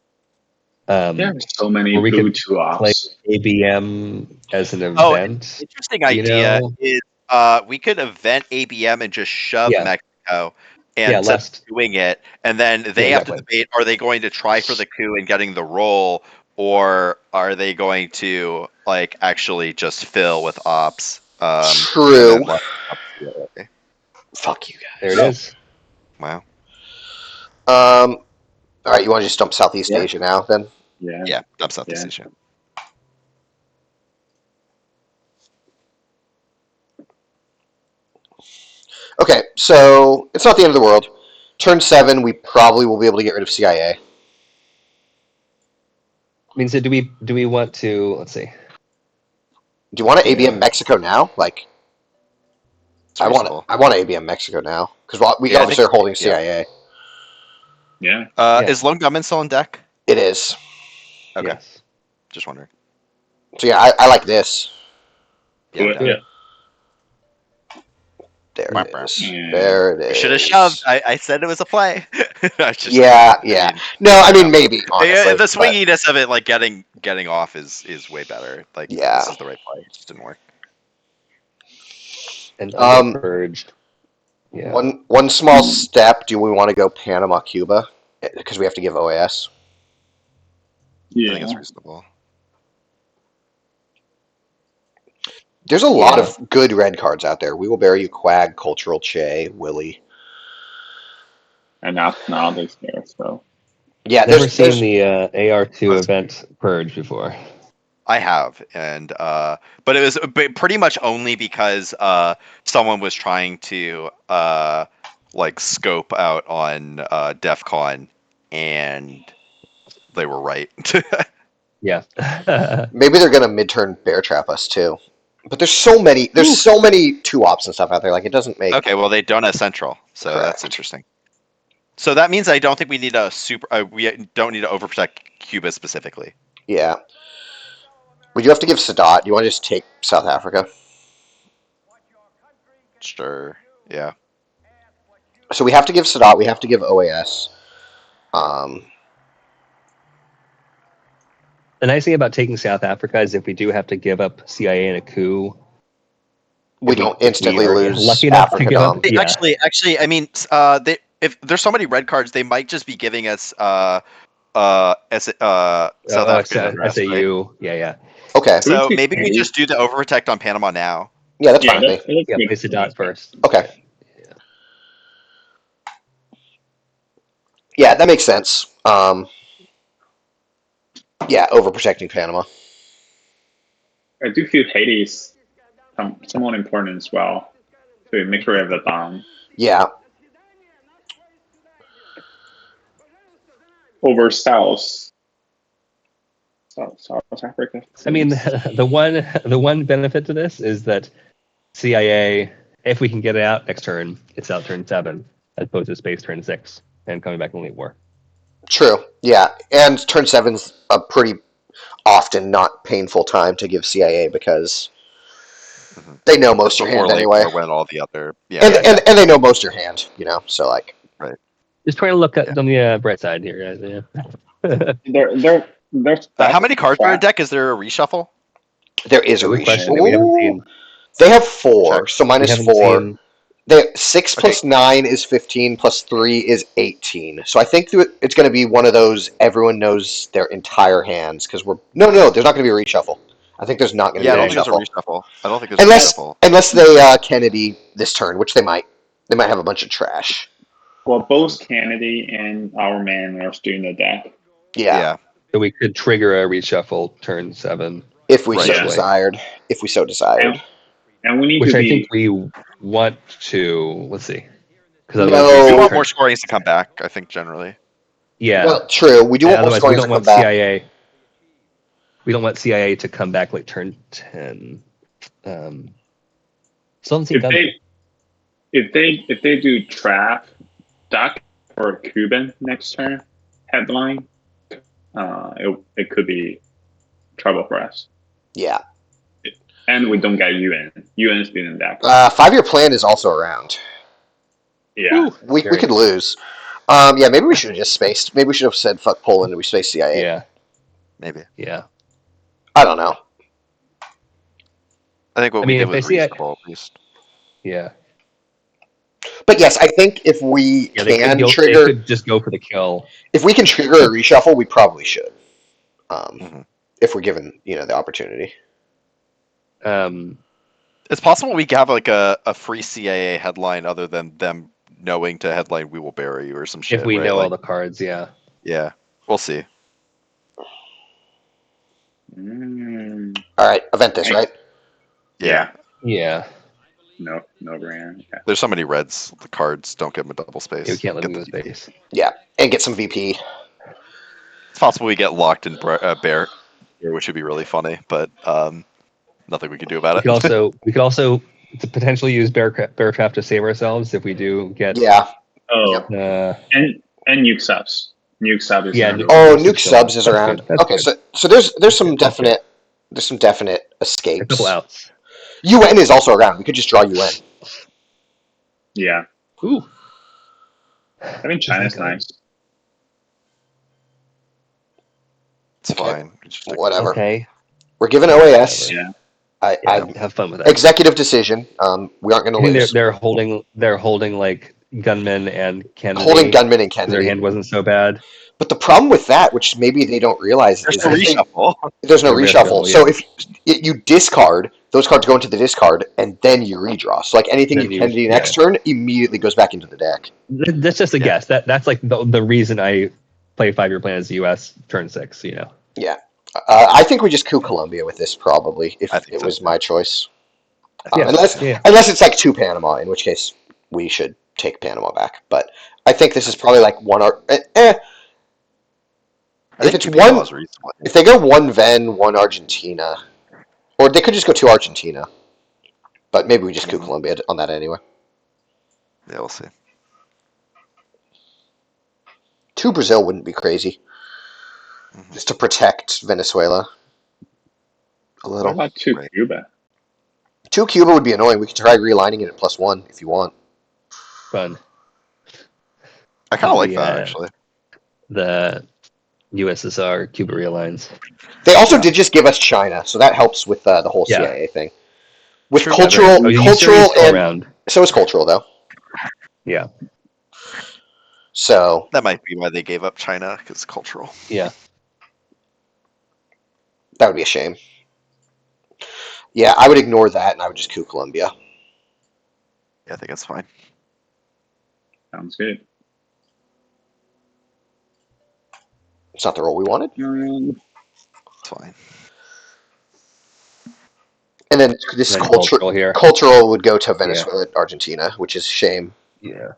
There's so many Or we blue could two play offs. ABM as an Oh, event. Interesting idea know? is we could event ABM and just shove Yeah. Mexico Yeah, and less- doing it, and then they Yeah, have to exactly. debate: are they going to try for the coup and getting the roll, or are they going to like actually just fill with ops? True. and then let ops do it? Fuck you guys. There it No. is. Wow. All right, you want to just dump Southeast Asia now, then? Yeah. Yeah, dump Southeast Asia. Okay, so it's not the end of the world. Turn 7, we probably will be able to get rid of CIA. I mean, so do we want to? Let's see. Do you want to ABM Mexico now? Like, It's I want reasonable. to ABM Mexico now because we Yeah, I obviously think- are holding yeah. CIA. Yeah. Yeah. Is Lone Gunman still on deck? It is. Okay, Yes. just wondering. So yeah, I like this. Yeah, I'm Do it. down. There Wah, it wah. is. Yeah. There it You is. should have shoved. I said it was a play. I just, Yeah, I yeah. mean, No, I mean maybe honestly. the but swinginess of it, like getting off, is way better. Like, Yeah. this is the right play. It just didn't work. And Um, underpurged. Yeah. one small step. Do we want to go Panama, Cuba? Because we have to give OAS. I think Yeah. it's reasonable. There's a lot Yeah. of good red cards out there. We will bury you, Quag, Cultural Che, Willie. And now there's there. So Yeah, Never there's seen the AR2 Let's- event purge before. I have, and but it was pretty much only because someone was trying to like scope out on DEF CON, and they were right. Yeah. maybe they're gonna mid-turn bear trap us too. But there's so many 2-ops and stuff out there. Like it doesn't make Okay, well they don't have Central, so Correct. that's interesting. So that means I don't think we need a we don't need to overprotect Cuba specifically. Yeah. We do have to give Sadat. Do you want to just take South Africa? Sure. Yeah. So we have to give Sadat. We have to give OAS. Um, The nice thing about taking South Africa is if we do have to give up CIA in a coup, we if don't if instantly are lose lucky enough to Africa. give up- They- Yeah. Actually, I mean, if there's so many red cards, they might just be giving us South Africa. unrest, right? SAU. Yeah. Okay. So Who's maybe we the- just do the overprotect on Panama now. Yeah, that's Yeah, fine with me. that's Yeah, good. place the dot first. Okay. Yeah, that makes sense. Yeah, overprotecting Panama. I do feel Haiti is somewhat important as well. So make sure we have that down. Yeah. Over South Africa. I mean, the one benefit to this is that CIA, if we can get it out next turn, it's out turn 7 as opposed to space turn 6 and coming back in late war. True. Yeah, and turn 7's a pretty often not painful time to give CIA because they know most your Before hand late anyway, war when all the other and they know most your hand. So like Just trying to look at Yeah. on the bright side here, guys. Yeah. There's how many cards are in deck? Is there a reshuffle? there is a Good question. reshuffle. We haven't seen. They have 4, Check. so We minus haven't 4. seen. They 6 plus 9 is 15 plus 3 is 18. So I think it's going to be one of those everyone knows their entire hands because we're no. There's not going to be a reshuffle. I think there's not going to Yeah, I be a don't think there's a reshuffle reshuffle. I don't think there's a reshuffle. unless they Kennedy this turn, which they might. They might have a bunch of trash. Well, both Kennedy and our man are still in the deck. Yeah, So we could trigger a reshuffle turn 7, if we Right. so Yeah. desired. If we so desired. And we need which to I be think we want to. Let's see, because No. We Oh, want more scorings to come back, I think, generally. Yeah. Well, true. We do And want more otherwise, we scoring to don't come want back. CIA. We don't want CIA to come back like turn 10. Still haven't seen if Gunman. they do trap duck or Cuban next turn headline, it could be trouble for us. Yeah. And we don't get UN. UN is in deck. 5-year plan is also around. Yeah. We Scary. could lose. Yeah, maybe we should have just spaced. Maybe we should have said fuck Poland and we spaced CIA. Yeah. Maybe. Yeah. I don't know. I think what I we mean, did if was they see it- reasonable, at least. Yeah. But yes, I think if we Yeah. They can could, trigger, they could just go for the kill. if we can trigger a reshuffle, we probably should. Mhm. If we're given, the opportunity. Um, It's possible we could have like a free CIA headline other than them knowing to headline We Will Bury You or some shit. If we right? know Like, all the cards, yeah. Yeah, we'll see. All right, event this, right? Yeah. Yeah. No brand. Yeah. There's so many reds. The cards don't give them a double space. Yeah, we can't let Get them the go VP. space. Yeah, and get some VP. It's possible we get locked in bear, which would be really funny, but nothing we can do about We it. could also to potentially use bear trap to save ourselves if we do get. Yeah. Oh, and nuke subs. Nuke sub is Yeah, another Oh, one. nuke subs is That's around. good, that's Okay, good. so there's some That's good. definite A escapes. couple outs. UN is also around. We could just draw UN. Yeah. Ooh. I think China's nice. It's Okay. fine. Just Whatever. Okay. We're giving OAS. Yeah. I Have fun with that. executive decision. We aren't going to I think lose. they're holding like gunmen and Kennedy. Holding gunmen and 'cause Kennedy. Their hand wasn't so bad. But the problem with that, which maybe they don't realize, There's is no if they- reshuffle. there's no No reshuffle. reshuffle, So yeah. if you discard, those cards go into the discard, and then you redraw. So like anything Then you you- Kennedy next turn immediately goes back into the deck. That's just a Yeah. guess. That's like the reason I play 5-year plan as US turn 6. You know. Yeah. I think we just coup Colombia with this probably if I think it so, was too. my choice. Yeah. Unless it's like 2 Panama, in which case we should take Panama back. But I think this is probably like 1 or I if think it's PP one, law is reasonable. if they go 1 Ven, 1 Argentina, or they could just go 2 Argentina. But maybe we just coup Colombia on that anyway. Yeah, we'll see. 2 Brazil wouldn't be crazy. Just to protect Venezuela a What little. about 2 Right. Cuba? 2 Cuba would be annoying. We could try realigning it at +1 if you want. Fun. I kind of like The, that actually. The USSR Cuba realigns. They also did just give us China, so that helps with the whole Yeah. CIA thing. With True. cultural, Oh, Usuri's still and around. so is cultural though. Yeah. So That might be why they gave up China, because cultural. Yeah. that would be a shame. Yeah, I would ignore that and I would just coup Colombia. Yeah, I think that's fine. Sounds good. It's not the role we wanted. It's fine. And then this And then cultural here. cultural would go to Venezuela, Argentina, which is a shame. Yeah.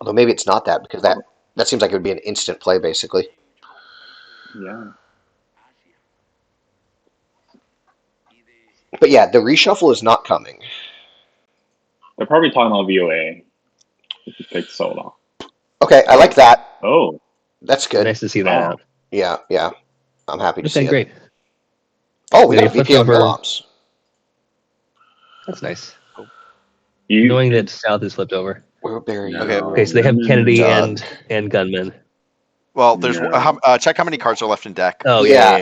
Although maybe it's not that because that seems like it would be an instant play basically. Yeah. But yeah, the reshuffle is not coming. They're probably talking about VOA. If it takes so long. Okay, I like that. Oh. That's good. Nice to see that out. Yeah. I'm happy to see Okay, it. great. Oh, we They got a flipped VP on over- Milops. That's nice. You, Knowing that South is flipped over. We're very Okay. Okay, so they have Kennedy Done. and gunmen. Well, there's No. check how many cards are left in deck. Oh yeah.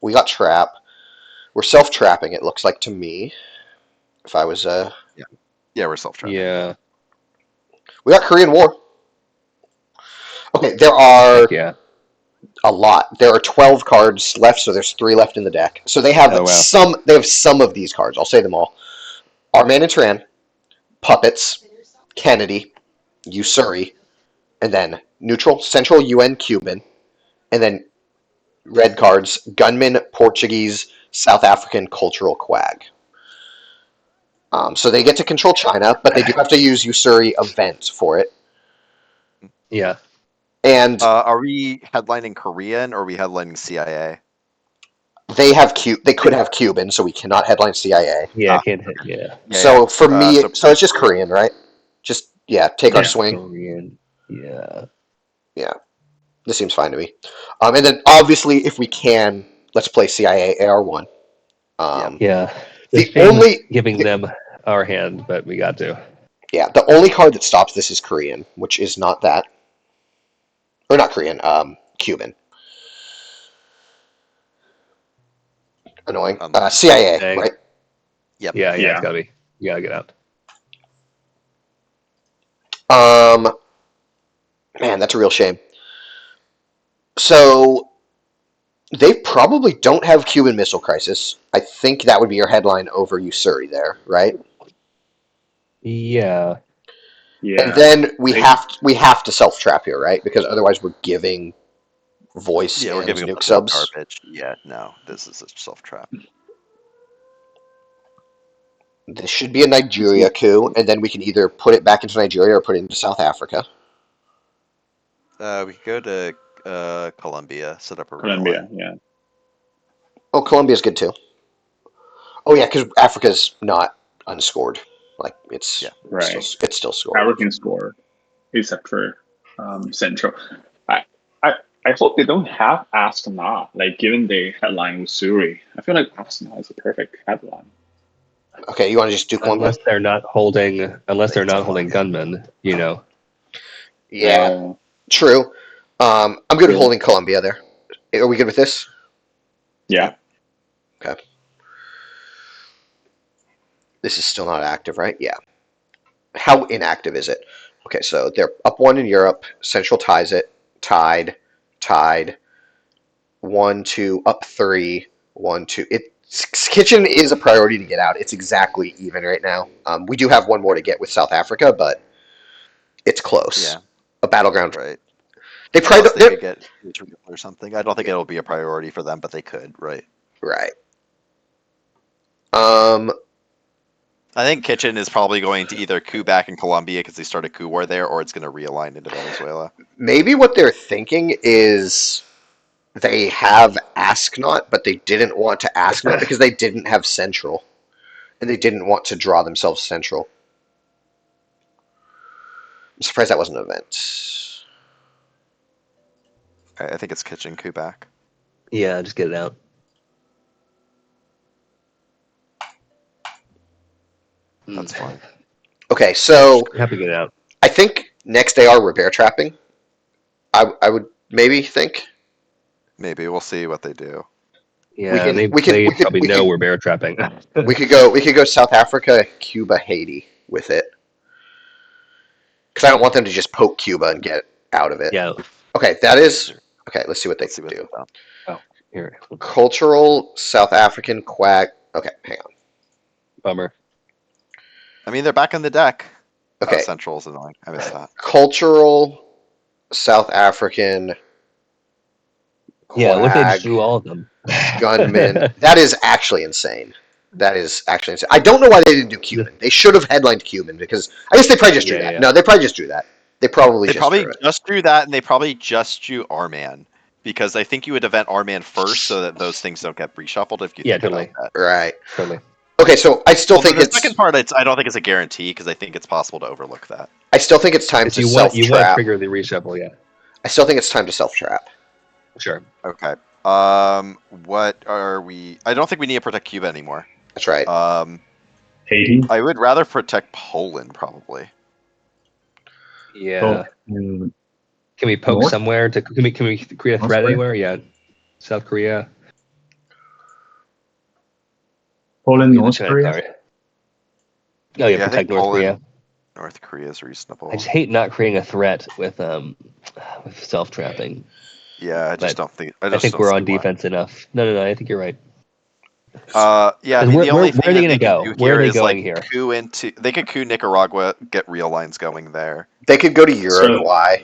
We got trap. We're self-trapping. It looks like to me. If I was Yeah, we're self-trapping. Yeah. we got Korean War. Okay, there are Heck yeah. a lot. There are 12 cards left, so there's 3 left in the deck. So they have Oh, wow. some of these cards. I'll say them all. Arman and Tran, Puppets, Kennedy, Usuri, and then neutral, Central, UN, Cuban, and then red cards, Gunman, Portuguese, South African, Cultural, Quag. So they get to control China, but they do have to use Usuri event for it. Yeah. And Are we headlining Korean or are we headlining CIA? they could have Cuban, so we cannot headline CIA. Yeah, can't hit. Yeah. So for me, so- so it's just Korean, right? Just take our Yeah. swing. Korean. Yeah. This seems fine to me. And then obviously, if we can, let's play CIA AR1. Yeah. The Shame only giving them our hand, but we got to. the only card that stops this is Korean, which is not that. or not Korean, Cuban. Annoying. CIA, Dang. right? Yep. Yeah, Yeah. it's gotta be. You gotta get out. Man, that's a real shame. So they probably don't have Cuban Missile Crisis. I think that would be your headline over Usuri there, right? Yeah. Yeah. And then we have to self trap here, right? Because otherwise we're giving voice Yeah, we're and giving up nuke the more subs. garbage. Yeah, no, this is a self trap. This should be a Nigeria coup, and then we can either put it back into Nigeria or put it into South Africa. We could go to Colombia, set up a real Colombia. line. Yeah. Oh, Colombia's good too. Oh yeah, because Africa's not unscored. Like it's Right. it's still scored. African score, except for Central. I hope they don't have Astana. Like given the headline with Suri, I feel like Astana is a perfect headline. Okay, you want to just do Colombia? Unless they're not holding gunmen, you know. Yeah, true. I'm good with holding Colombia there. Are we good with this? Yeah. Okay. This is still not active, right? Yeah. How inactive is it? Okay, so they're up 1 in Europe. Central ties it. Tied. 1, 2, up 3. 1, 2. Kitchen is a priority to get out. It's exactly even right now. We do have one more to get with South Africa, but it's close. Yeah. A battleground. Right. They probably They could get Israel or something. I don't think it'll be a priority for them, but they could, right? Right. I think Kitchen is probably going to either coup back in Colombia because they started coup war there, or it's going to realign into Venezuela. Maybe what they're thinking is they have Asknot, but they didn't want to Asknot because they didn't have Central. And they didn't want to draw themselves Central. I'm surprised that wasn't an event. I think it's Kitchen coup back. Yeah, just get it out. That's fine. Okay, so Happy to get it out. I think next they are repair trapping. I would maybe think. Maybe we'll see what they do. Yeah, they probably know we're bear trapping. we could go South Africa, Cuba, Haiti with it. Because I don't want them to just poke Cuba and get out of it. Yeah. Okay, that is okay. Let's see what they do. Oh, here. Cultural South African quack. Okay, hang on. Bummer. I mean, they're back on the deck. Okay. Central's annoying. I missed that. Cultural South African. Yeah, look, they just drew all of them. Gunmen. That is actually insane. That is actually insane. I don't know why they didn't do Cuban. They should have headlined Cuban because I guess they probably just drew that. Yeah. No, they probably just drew that. They probably just drew that, and they probably just drew R-Man because I think you would event R-Man first so that those things don't get reshuffled if you think totally. about that. Right. Totally. Okay, so I still think the second part. I don't think it's a guarantee because I think it's possible to overlook that. I still think it's time to self-trap. You want to trigger the reshuffle, yeah. I still think it's time to self-trap. Sure. Okay. What are we? I don't think we need to protect Cuba anymore. That's right. Haiti. I would rather protect Poland, probably. Yeah. Can we poke somewhere? Can we create a threat anywhere? Yeah. South Korea. Poland, North Korea. Oh yeah, protect North Korea. North Korea is reasonable. I just hate not creating a threat with self trapping. Yeah, I just don't think. I think we're on defense enough. No, I think you're right. Yeah, I mean, the only thing where are they going to go? Where are they going here? They could coup Nicaragua, get real lines going there. They could go to Uruguay.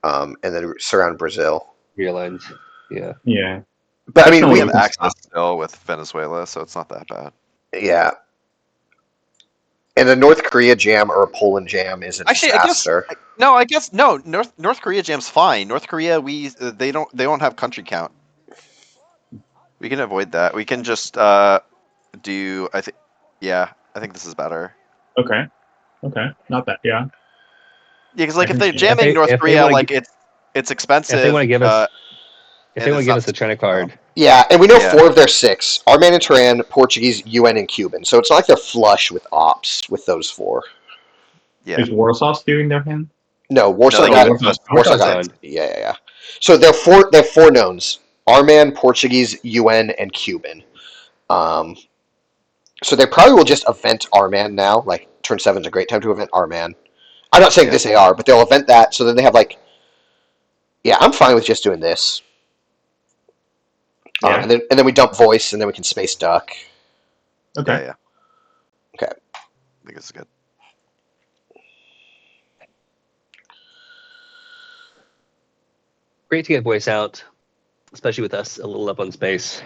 And then surround Brazil. Real lines, yeah. Yeah. But I mean, we have access still with Venezuela, so it's not that bad. Yeah. And a North Korea jam or a Poland jam is a disaster. I guess North Korea jam's fine. North Korea, they don't have country count. We can avoid that. We can just do. I think this is better. Okay. Not that. Yeah. Yeah, because if they're jamming North Korea, it's expensive. If they want to give us, a China card. Yeah, and we know 4 of their 6: Arman and Tehran, Portuguese, UN, and Cuban. So it's not like they're flush with ops with those 4. Yeah. Is Warsaw skewing their hand? No, Warsaw No, got Warsaw's Warsaw gone. got yeah. So they have four knowns: Arman, Portuguese, UN, and Cuban. So they probably will just event Arman now. Like turn 7's a great time to event Arman. I'm not saying Yeah. this AR, but they'll event that. So then they have like, yeah, I'm fine with just doing this. Yeah. And then we dump voice, and then we can space duck. Okay. Yeah. Okay. I think it's good. Great to get voice out, especially with us a little up on space.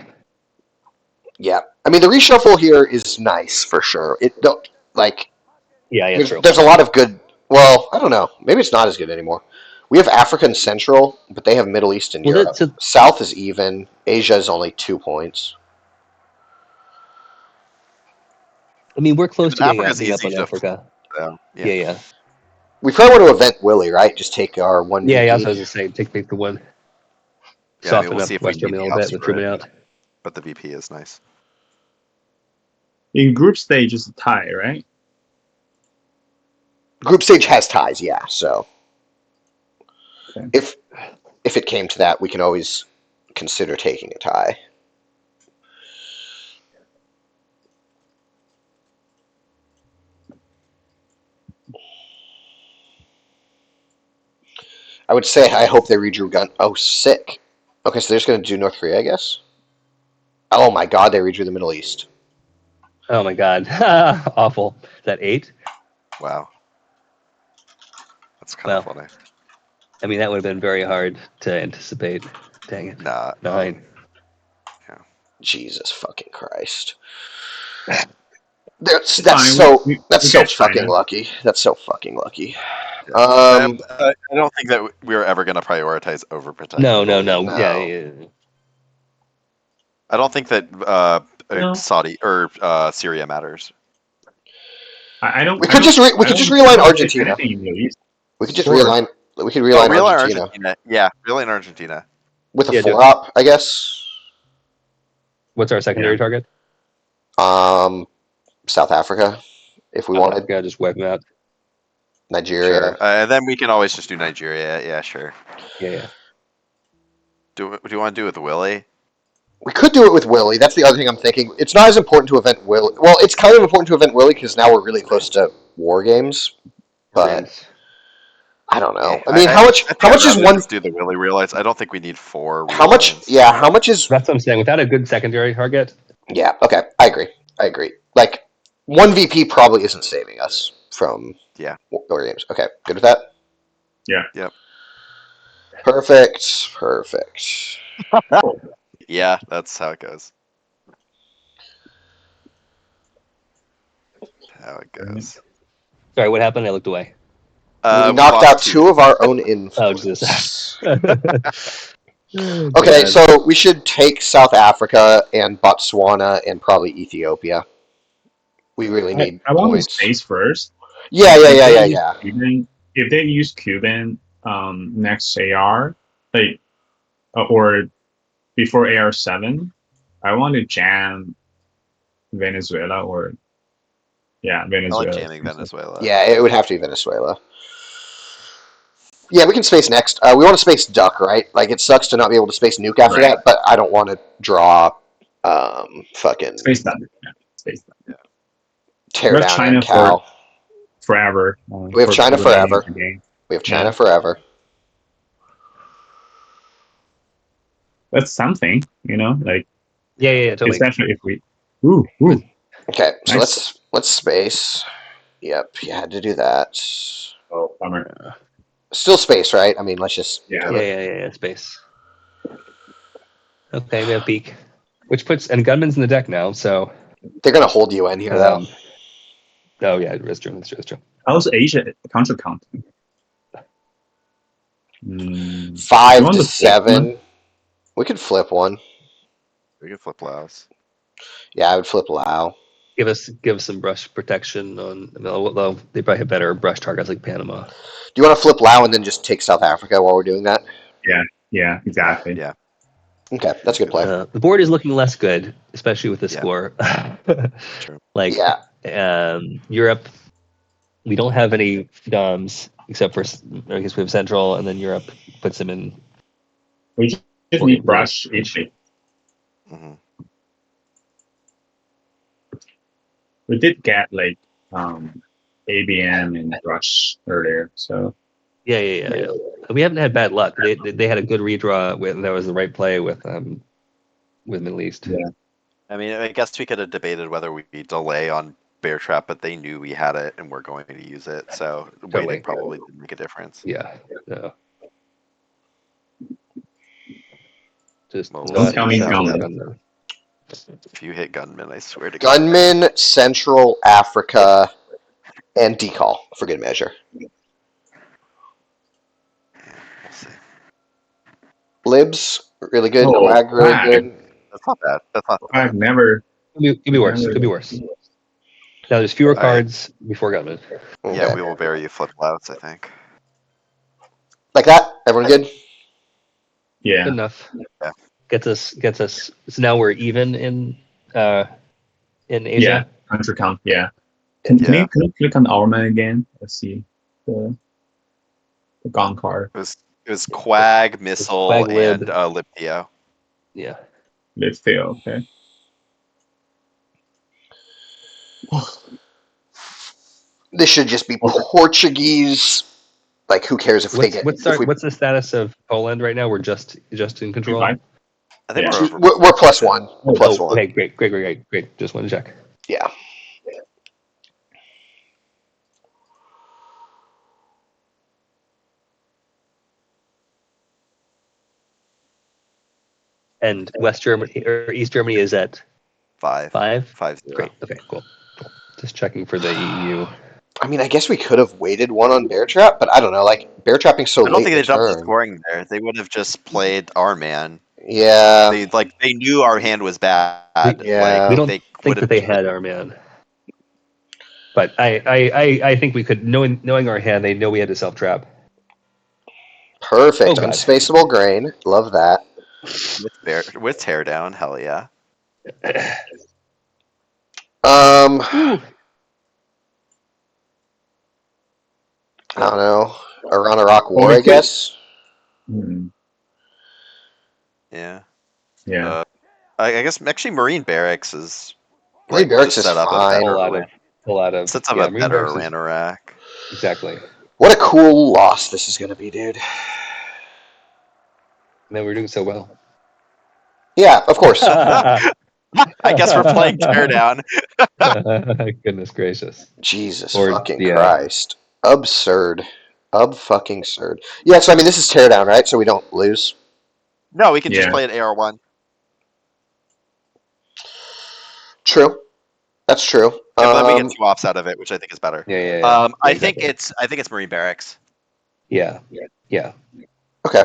Yeah, I mean the reshuffle here is nice for sure. It don't like Yeah, true. there's a lot of good. Well, I don't know. Maybe it's not as good anymore. We have Africa and Central, but they have Middle East and Europe. South is even. Asia is only 2 points. I mean, we're close to being Africa's being up easy on to- Africa. Yeah. Yeah. We probably want to event Willie, right? Just take our one Yeah, VP. that's what I was just saying. Take the one. Yeah, Soften we'll up see if we West need Germany a the little bit with spread, Truman out. but the VP is nice. In group stage, it's a tie, right? Group stage has ties, yeah. So Okay. if it came to that, we can always consider taking a tie. I would say I hope they redrew gun. Oh, sick. Okay, so they're just going to do North Korea, I guess. Oh my God, they redrew the Middle East. Oh my God, awful. Is that 8? Wow. That's kind of Well, funny. I mean, that would have been very hard to anticipate. Dang it. Nah. 9. Jesus fucking Christ. It's That's fine. so We fucking got China. lucky. That's so fucking lucky. I don't think that we're ever going to prioritize overprotect. No. No. Yeah. I don't think that No. Saudi or Syria matters. I don't. We I could don't- just I don't- realign I don't Argentina. anything in the Middle East. We could just Sure. realign. We could Oh, realign really? Argentina Yeah, really in Argentina. with a Yeah, 4-op, I guess. What's our secondary target? South Africa, if we wanted. Yeah, just wipe them out. Nigeria. Sure. And then we can always just do Nigeria. Yeah, sure. Yeah. Do you want to do it with Willie? We could do it with Willie. That's the other thing I'm thinking. It's not as important to event Willie. Well, it's kind of important to event Willie because now we're really close to war games. But I don't know. I mean, how much is one? Just do the Willie realize? I don't think we need 4. How much? relines. Yeah. How much is? That's what I'm saying. Without a good secondary target. Yeah. Okay. I agree. Like one VP probably isn't saving us from war games. Okay. Good with that. Yeah. Yep. Perfect. Yeah, that's how it goes. Sorry, what happened? I looked away. We We knocked lost out 2 of our own influence. Oh, Jesus. Okay, so we should take South Africa and Botswana and probably Ethiopia. We really need I want the points. space first. Yeah. Cuban, if they use Cuban next AR, like or before AR7, I want to jam Venezuela or I Venezuela. like jamming Venezuela. Yeah, it would have to be Venezuela. Yeah, we can space next. We want to space duck, right? Like it sucks to not be able to space nuke after that, but I don't want to draw fucking Space that. Yeah, space that. Yeah. Tear down China Cal. Forever. We have China forever. We have China forever. That's something, like Yeah, totally. especially if we. Ooh. Okay, so Nice. let's space. Yep, you had to do that. Oh, bummer. Still space, right? I mean, let's just Yeah. do it. Yeah, space. Okay, we have peak. Which puts and Gunman's in the deck now, so They're gonna hold you in here though. Oh yeah, it's true. How's Asia counter count? 5 to 7. We could flip one. We can flip Laos. Yeah, I would flip Lao. Give us some brush protection on. Although they probably have better brush targets like Panama. Do you want to flip Lao and then just take South Africa while we're doing that? Yeah, exactly. Yeah. Okay, that's a good play. The board is looking less good, especially with the score. True. Like Europe, we don't have any DOMs. except for I guess we have Central, and then Europe puts them in. We just Or need Italy. brush Italy. Mhm. We did get like ABM and brush earlier, so Yeah. We haven't had bad luck. They had a good redraw with that was the right play with Middle East. yeah. I mean, I guess we could have debated whether we delay on Bear Trap, but they knew we had it and we're going to use it, so Totally. waiting probably didn't make a difference. Yeah. Just Well, not tell me enough Gunman. Gunman. If you hit Gunman, I swear to God. Gunman, Central Africa, and Decall for good measure. We'll see. Libs, really good. Oh, Wag, really Wag. good. That's not bad. That's not I've bad. never. Could be worse. never- Could be worse. Now there's fewer All right. cards before Gunman. Okay. Yeah, we will bury you flip clouds, I think. Like that? Everyone good? Yeah. Good enough. Yeah. Gets us. So now we're even in Asia. Yeah. Country count. Yeah. Can you click on Orman again? Let's see the Gone card. It was Quag, Missile, Quag, Lib. and Libtio. Yeah. Let's fail. Okay. This should just be Portuguese. Like, who cares if they get? What's the status of Poland right now? We're just in control. Fine. I think Yeah. We're plus one. We're plus one. Okay, great. Just want to check. Yeah. And West Germany or East Germany is at 5. 5. 5-0. Great. Okay, cool. Just checking for the EU. I mean, I guess we could have waited one on Bear Trap, but I don't know. Like, Bear Trapping so I don't late think in they the dumped the turn. scoring there. They would have just played our man. Yeah. They knew our hand was bad. Yeah. We don't they think would've that they just- had our man. But I think we could knowing our hand, they know we had to self trap. Perfect. Oh, God. Unspaceable grain. Love that. with teardown. Hell yeah. I don't know. Around a Rock Well, War, we I could- guess. Yeah. Yeah. I guess actually Marine Barracks is Marine Barracks just is set up fine. a better Pull out of sets up yeah, a Marine better Barracks is- Ranorak. Exactly. What a cool loss this is going to be, dude. And then we're doing so well. Yeah, of course. I guess we're playing teardown. Goodness gracious. Jesus Or- fucking yeah. Christ. Absurd. Fucking absurd. Yeah, so I mean, this is teardown, right? So we don't lose. No, we can just Yeah. play an AR1. True. That's true. Yeah, but then we get 2 ops out of it, which I think is better. Yeah. I think exactly. it's Marine Barracks. Yeah. Okay.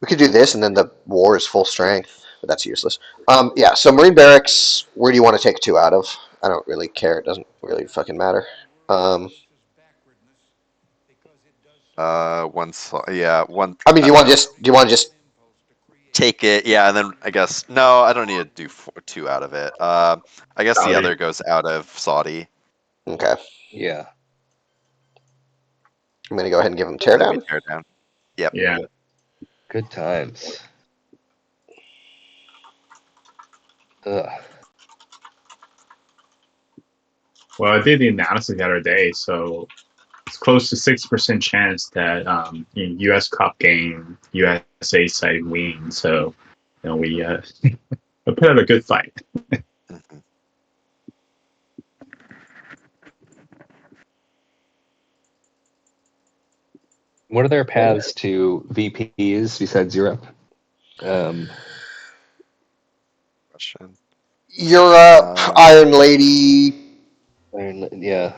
We could do this, and then the war is full strength, but that's useless. Yeah. So Marine Barracks. Where do you want to take 2 out of? I don't really care. It doesn't really fucking matter. One. I mean, do you want to just take it? Yeah, and then I guess no, I don't need to do 2 out of it. I guess Saudi. the other goes out of Saudi. Okay. Yeah. I'm gonna go ahead and give him So we teardown. tear down. Yep. Yeah. Good times. Ugh. Well, I did the analysis the other day, so it's close to 6% chance that in U.S. Cup game, USA side win. So, we we put up a good fight. Mhm. What are their paths to VPs besides Europe? Question. Europe, Iron Lady. Yeah.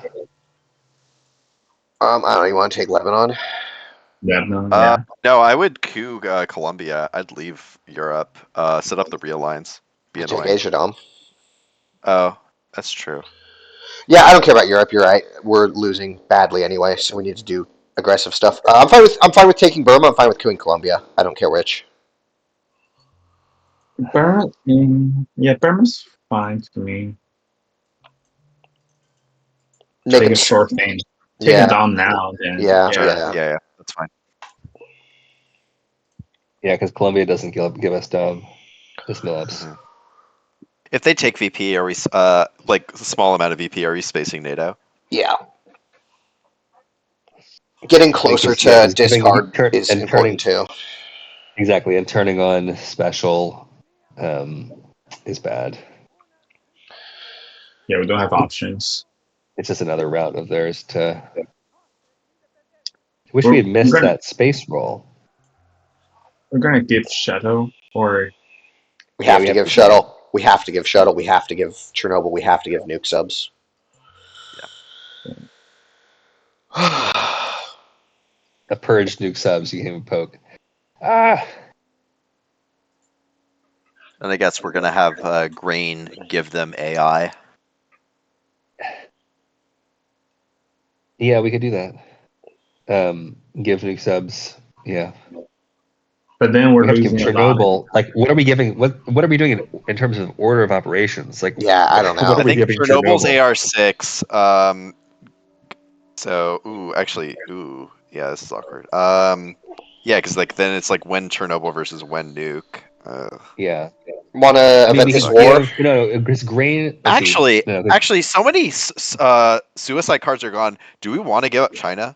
I don't know. You want to take Lebanon? Lebanon, yeah. No, I would coup Colombia. I'd leave Europe. Set up the real lines. Be Take annoying. Asia Dom. Oh, that's true. Yeah, I don't care about Europe. You're right. We're losing badly anyway, so we need to do aggressive stuff. I'm fine with taking Burma. I'm fine with queuing Colombia. I don't care which. Burma, yeah, Burma's fine to me. Make take him a short thing. Take Yeah. a Dom now, then Yeah. Sure. Yeah. Yeah, that's fine. Yeah, because Colombia doesn't give us this millips. Mhm. If they take VP, are we like a small amount of VP? Are we spacing NATO? Yeah. Getting closer to discard is important too. Exactly, and turning on special is bad. yeah, we don't have options. It's just another route of theirs to. Wish We're- we had missed we're gonna- that space roll. We're gonna give Shadow or We Yeah, have we to have give to- shuttle. We have to give shuttle. We have to give Chernobyl. We have to give nuke subs. A purge nuke subs. You can even poke. Ah, And I guess we're gonna have Grain give them AI. yeah, we could do that. Give nuke subs. Yeah, but then we're we have to give losing a lot. Chernobyl. Like, what are we giving? What are we doing in terms of order of operations? Like, Yeah, I don't know. What I are we think giving Chernobyl's Chernobyl? AR6. So yeah, this is awkward. Yeah, because like then it's like when Chernobyl versus when nuke. Yeah, Want to I mean, event we this could war? give because grain. let's see. Actually, No, actually, so many suicide cards are gone. Do we want to give up China?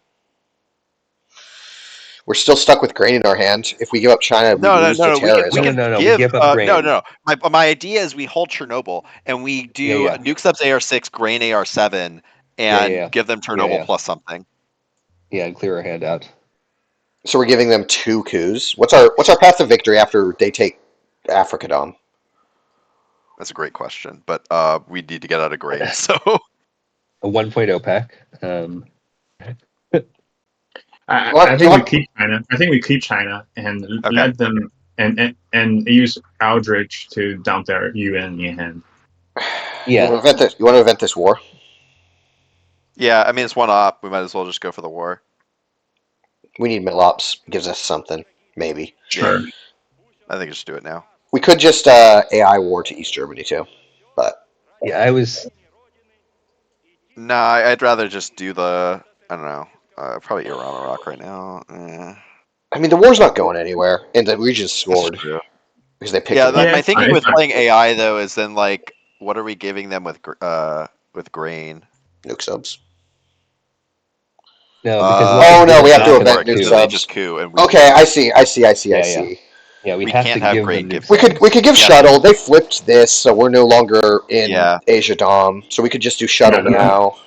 We're still stuck with grain in our hand. If we give up China, we lose to We can terrorism. we give. give up No, grain. no. My idea is we hold Chernobyl and we do Yeah. nuke subs AR6, grain AR7, and Yeah. give them Chernobyl Yeah. plus something. Yeah, and clear our hand out. So we're giving them 2 coups. What's our path to victory after they take Africa Dom? That's a great question, but we need to get out of grain. So A 1.0 pack. I think we keep China. I think we keep China and Okay. let them and use Aldrich to dump their UN in hand. Yeah. You want to event this war? yeah, I mean it's one op. We might as well just go for the war. We need middle ops. Gives us something, maybe. Sure. Yeah. I think just do it now. We could just AI war to East Germany too, but Yeah, I was. Nah, I'd rather just do the. I don't know. Probably Iran Iraq right now. I mean the war's not going anywhere, and the region's That's scored true. because they picked. Yeah, them up. my it's thinking fine, with it's fine. playing AI though is then like, what are we giving them with grain? Nuke subs. No, because Oh, no, we have to not event for it, 'cause nuke then they subs. just coup and we Okay, lose. I see. Yeah. Yeah, we have can't to have give grain them give nuke We subs. could give Yeah. shuttle. They flipped this, so we're no longer in Yeah. Asia Dom. So we could just do shuttle Yeah. now.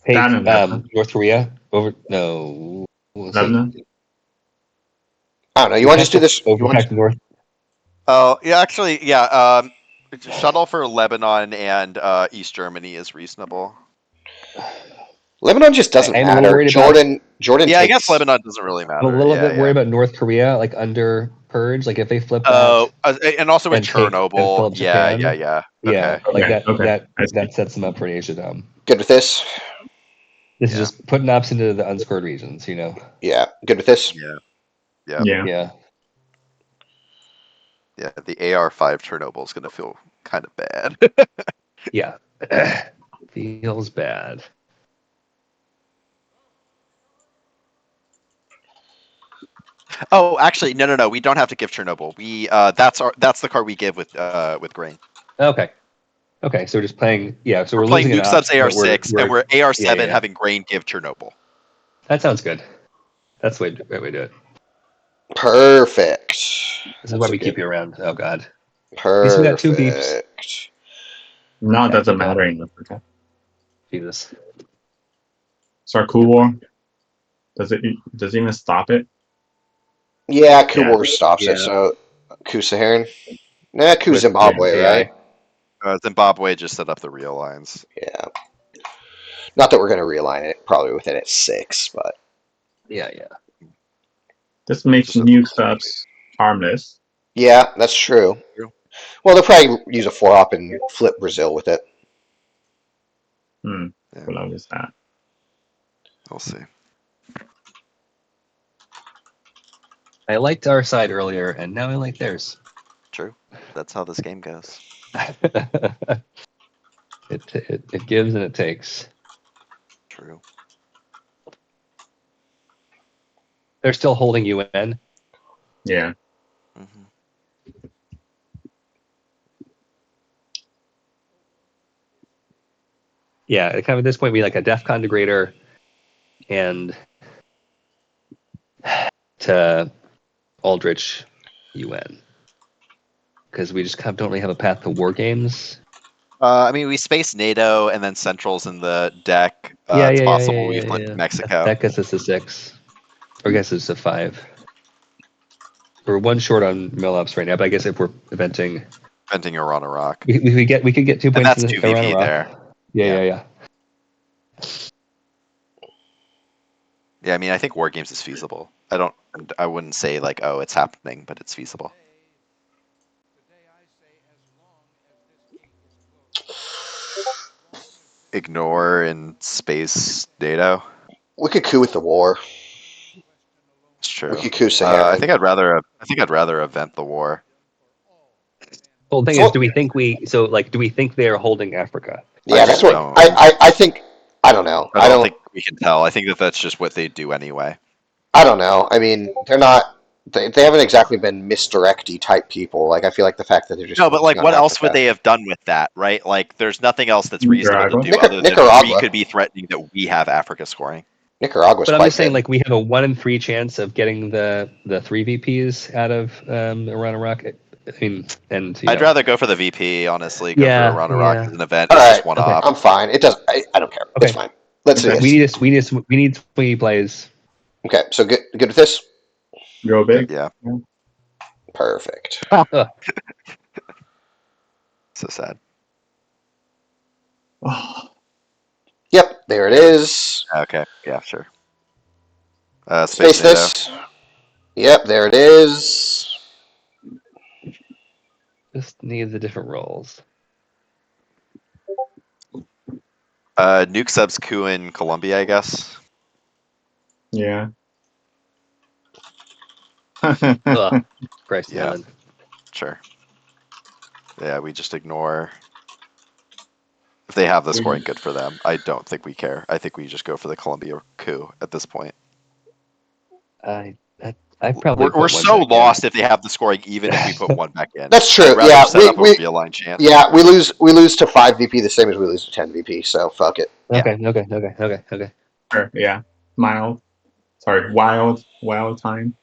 Hey, That and Lebanon. North Korea over. No, we'll see. Lebanon. I don't know. You We want to have just do this? You want overpack North. Oh yeah, actually yeah. Shuttle for Lebanon and East Germany is reasonable. Lebanon just doesn't I'm a little matter. worried about. Jordan. Yeah, I takes, guess Lebanon doesn't really matter. I'm a little bit Yeah. worried about North Korea, like under purge. Like if they flip that. Oh, and also with and take- and fill Chernobyl. up Yeah. Japan. Okay. Yeah, like Okay, okay. I see. that sets them up for an Asia Dom. Good with this? This Yeah. is just putting ops into the unscored regions, you know. Yeah. Good with this? Yeah. Yeah. Yeah. Yeah. The AR5 Chernobyl is gonna feel kind of bad. Yeah. Feels bad. Oh, actually, no. We don't have to give Chernobyl. We that's the card we give with grain. Okay. Okay, so we're just playing. Yeah, so We're we're playing losing nuke an subs ops, but AR6, and we're AR7 yeah. having grain give Chernobyl. That sounds good. That's the way we do it. Perfect. This is why we keep you around. Oh God. Perfect. see that 2 beeps? No, it Yeah, doesn't keep matter going. in Africa. Jesus. So our cool war. Does it even stop it? Yeah, coup Yeah. war stops Yeah. it. So coup Saharan. Nah, coup With Zimbabwe, AI. right? Zimbabwe just set up the real lines. Yeah. Not that we're going to realign it, probably within at 6, but Yeah. This makes Just nuke subs harmless. yeah, that's true. True. Well, they'll probably use a 4-op and flip Brazil with it. Yeah. Yeah. What love is that? We'll see. I liked our side earlier, and now I like theirs. True. That's how this game goes. it gives and it takes. True. They're still holding UN. Yeah. Mhm. Yeah, it kind of at this point be like a DEFCON degrader and to Aldrich UN. Because we just kind of don't really have a path to war games. I mean, we space NATO and then Central's in the deck. It's possible we flip to Mexico. That gets us to 6. Or I guess it's a 5. We're 1 short on mill-ups right now, but I guess if we're eventing, Venting Iran, Iraq. we could get 2 And points that's in 2 Iran, VP Iraq. there. Yeah. Yeah, I mean, I think War Games is feasible. I wouldn't say like, oh, it's happening, but it's feasible. Ignore and space NATO. We could coup with the war. It's true. We could coup Sahara. I think I'd rather event the war. Well, the thing is, do we think they're holding Africa? Yeah, that's what don't. I think. I don't know. I don't think we can tell. I think that's just what they do anyway. I don't know. I mean, they're not. They haven't exactly been misdirect-y type people. Like, I feel like the fact that they're just No, but like, focusing on what else Africa. would they have done with that, right? Like, there's nothing else that's reasonable to do Nicaragua. other than Nicaragua. we could be threatening that we have Africa scoring. Nicaragua's But I'm quite just saying, good. like, we have a 1 in 3 chance of getting the 3 VPs out of Iran, Iraq. I mean, and I'd rather go for the VP, honestly. Go Yeah, for Iran, Iraq yeah. as an event. All It's right, just one okay. op. I'm fine. It does. I don't care. Okay. It's fine. Let's do Okay. this. we need swingy plays. Okay, so good with this. Go big. Yeah, Perfect. so sad. Oh, Yep, there it is. Okay, yeah, sure. Space Space NATO. this. Yep, there it is. Just need the different roles. Nuke subs coup in Colombia, I guess. yeah. Ugh, Christ, Yeah. heaven. Sure. Yeah, we just ignore. If they have the scoring, good for them. I don't think we care. I think we just go for the Colombia coup at this point. I probably We're put one so back in. lost if they have the scoring, even if we put 1 back in. That's true. I'd rather Yeah, set up a we realign chance. yeah we lose to 5 VP the same as we lose to 10 VP. So fuck it. Okay. Sure, yeah. Mild. Sorry, wild time.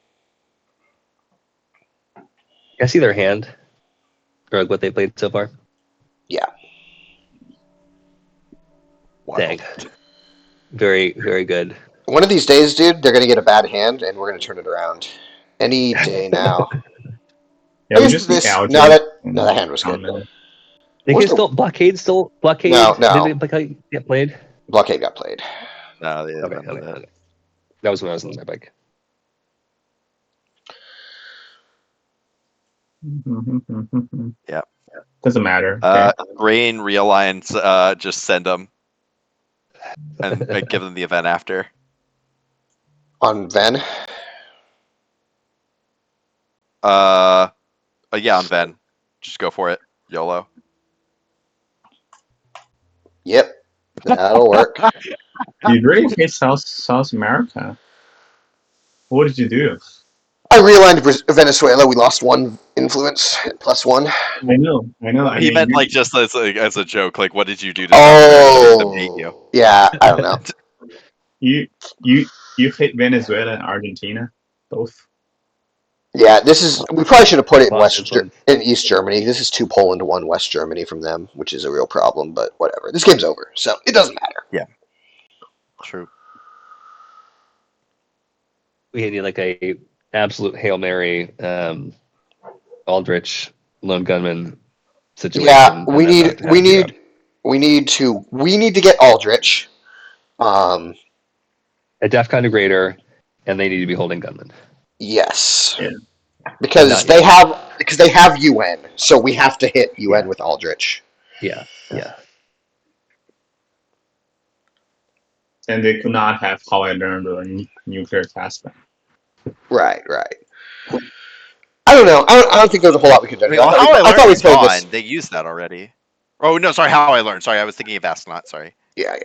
I see their hand, or like what they played so far. Wild. Dang. Very, very good. One of these days, dude, they're gonna get a bad hand, and we're gonna turn it around. Any day now. Yeah, we just need Alger. No, that hand was good. They What was can still blockade. No. Did they get played? Blockade got played. No, they Okay. invented it. That was when I was on my bike. Yeah. Doesn't matter. Okay. Grain realigns. Just send them and give them the event after. On Ven. Yeah, on Ven. Just go for it. YOLO. Yep. That'll work. You really hate South America. What did you do? I realigned Venezuela. We lost 1 influence, +1. I know. I He mean, meant like just as a joke. Like, what did you do to beat you? Oh, yeah. I don't know. you hate Venezuela and Argentina, both. Yeah, this is. We probably should have put it Influence. in East Germany. This is 2 Poland to 1 West Germany from them, which is a real problem. But whatever. This game's over, so it doesn't matter. True. We need like a absolute Hail Mary, Aldrich lone gunman situation. Yeah, and we then need to get Aldrich. a DEFCON degrader, and they need to be holding gunmen. Yes. Yeah. Because Not they have UN, so we have to hit UN with Aldrich. Yeah. And they could not have how I learned or nuclear test ban. Right. I don't know. I don't think there's a whole lot we could do. I mean, how I I learned thought we is played this. gone. They used that already. Oh no, sorry. How I learned. Sorry, I was thinking of Astronaut. Sorry. Yeah.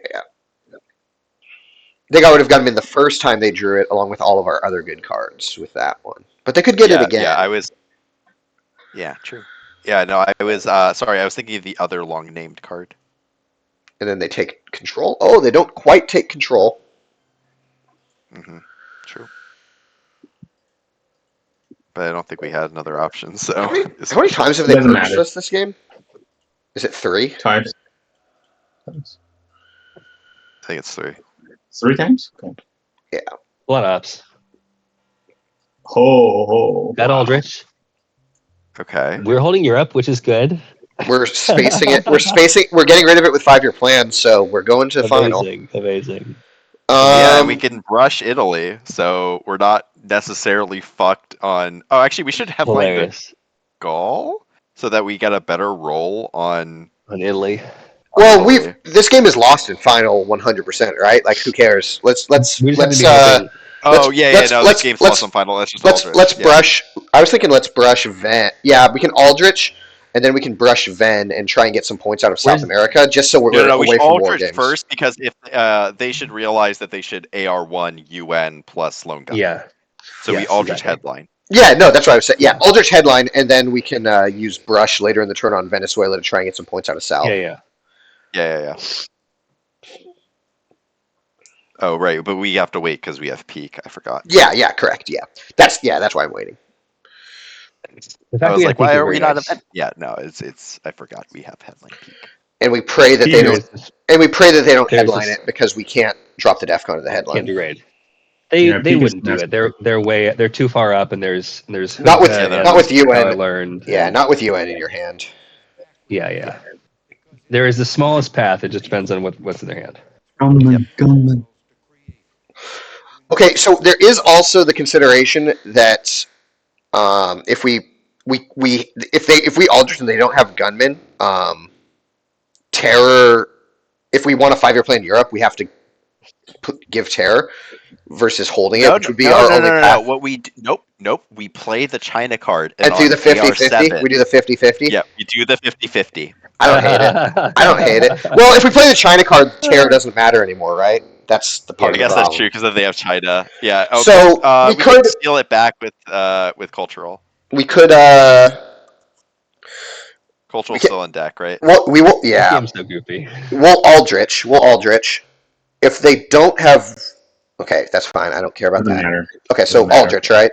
They got rid of Gunman the first time they drew it, along with all of our other good cards with that one. But they could get it again. Yeah, I was. Yeah, true. Yeah, no, I was. Sorry, I was thinking of the other long named card. And then they take control. Oh, they don't quite take control. Mm-hmm. True. But I don't think we had another option. So How many times have they Doesn't purchased matter. us this game? Is it 3? Times. I think it's 3. 3 times? Okay. A lot of ups. Ho. Got Aldrich. Okay. We're holding Europe, which is good. We're spacing it. We're getting rid of it with 5-year plans, so we're going to final. Amazing. Yeah, and we can brush Italy, so we're not necessarily fucked on. Oh, actually, we should have Hilarious. Gaul so that we get a better roll on. On Italy. Well, Italy. this game is lost in final 100%, right? Like, who cares? Let's We just have to let's be hoping. Oh yeah, let's- no, let's- this game's let's- lost on final. That's just let's Aldrich. let's Yeah. brush. I was thinking let's brush Ven. Yeah, we can Aldrich, and then we can brush Ven and try and get some points out of South Where's- America, just so we're No, we away should from war Aldrich games. first because if they should realize that they should AR1 UN plus Lone Gun. Yeah. So we Yes, Aldrich exactly. headline. Yeah, no, that's what I was saying. Yeah, Aldrich headline, and then we can use brush later in the turn on Venezuela to try and get some points out of South. Yeah. Yeah. Oh right, but we have to wait because we have peak. I forgot. Yeah, correct. Yeah, that's why I'm waiting. The I fact was we like, have why peak are is we very not nice. event? Yeah, no, it's. I forgot we have headline peak. And we pray that they Here don't. There's- And we pray that they don't There's headline this- it because we can't drop the DEF CON to the Can't headline. do raid. They Yeah, peak is wouldn't do nice. it. They're too far up, and there's Not with Hookah not and with UN. How I learned. Yeah, and- not with UN in your hand. Yeah. There is the smallest path. It just depends on what's in their hand. Gunman. Okay, so there is also the consideration that if we Aldrich and they don't have gunmen, terror. If we want a 5-year plan in Europe, we have to give terror versus holding it, which would be our only path. What we nope. We play the China card And do on the 50-50. AR7 We do the 50-50. Yeah, we do the 50-50. I don't hate it. I don't hate it. Well, if we play the China card, terror doesn't matter anymore, right? That's the part I of guess the that's problem. true because they have China. Yeah. Okay. So we we could could steal it back with cultural. Cultural's can- still on deck, right? well, we will. This Yeah, game's so goofy. we'll Aldrich. If they don't have, okay, that's fine. I don't care about Doesn't that. matter. Okay, so Doesn't matter. Aldrich, right?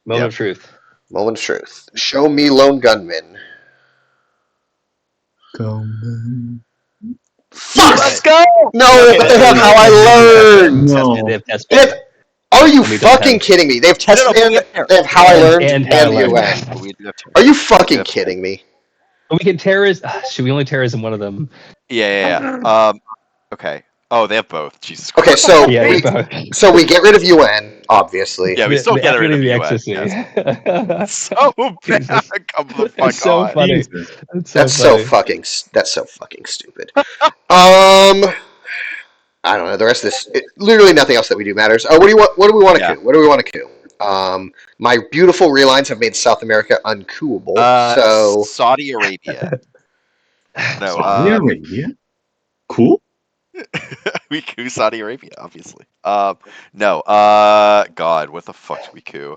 Moment of truth. Moment of truth. Show me lone gunman. Gunman. Fuck! Let's go! No, they have how I learned. No. They have test They have- Are you We don't fucking have- kidding me? They have test No, band. we have terror. They have how I learned And and, how I learned. UN. We do have terror. Are you We fucking have kidding me? We can terrorize. Should we only terrorism one of them? Yeah. Okay. Oh, they have both. Jesus Christ. Okay, so Yeah. we, both. so we get rid of UN, obviously. Yeah, we still get rid of the UN. ecstasy. Yes. So bad. Jesus. Come the fuck It's so on. funny. Jesus. That's so fucking stupid. I don't know. The rest of this, literally nothing else that we do matters. Oh, what do we want to Yeah. coup? What do we want to coup? My beautiful relines have made South America uncooable. So Saudi Arabia. No, Saudi Arabia? Cool. we coup Saudi Arabia, obviously. No, God, what the fuck did we coup?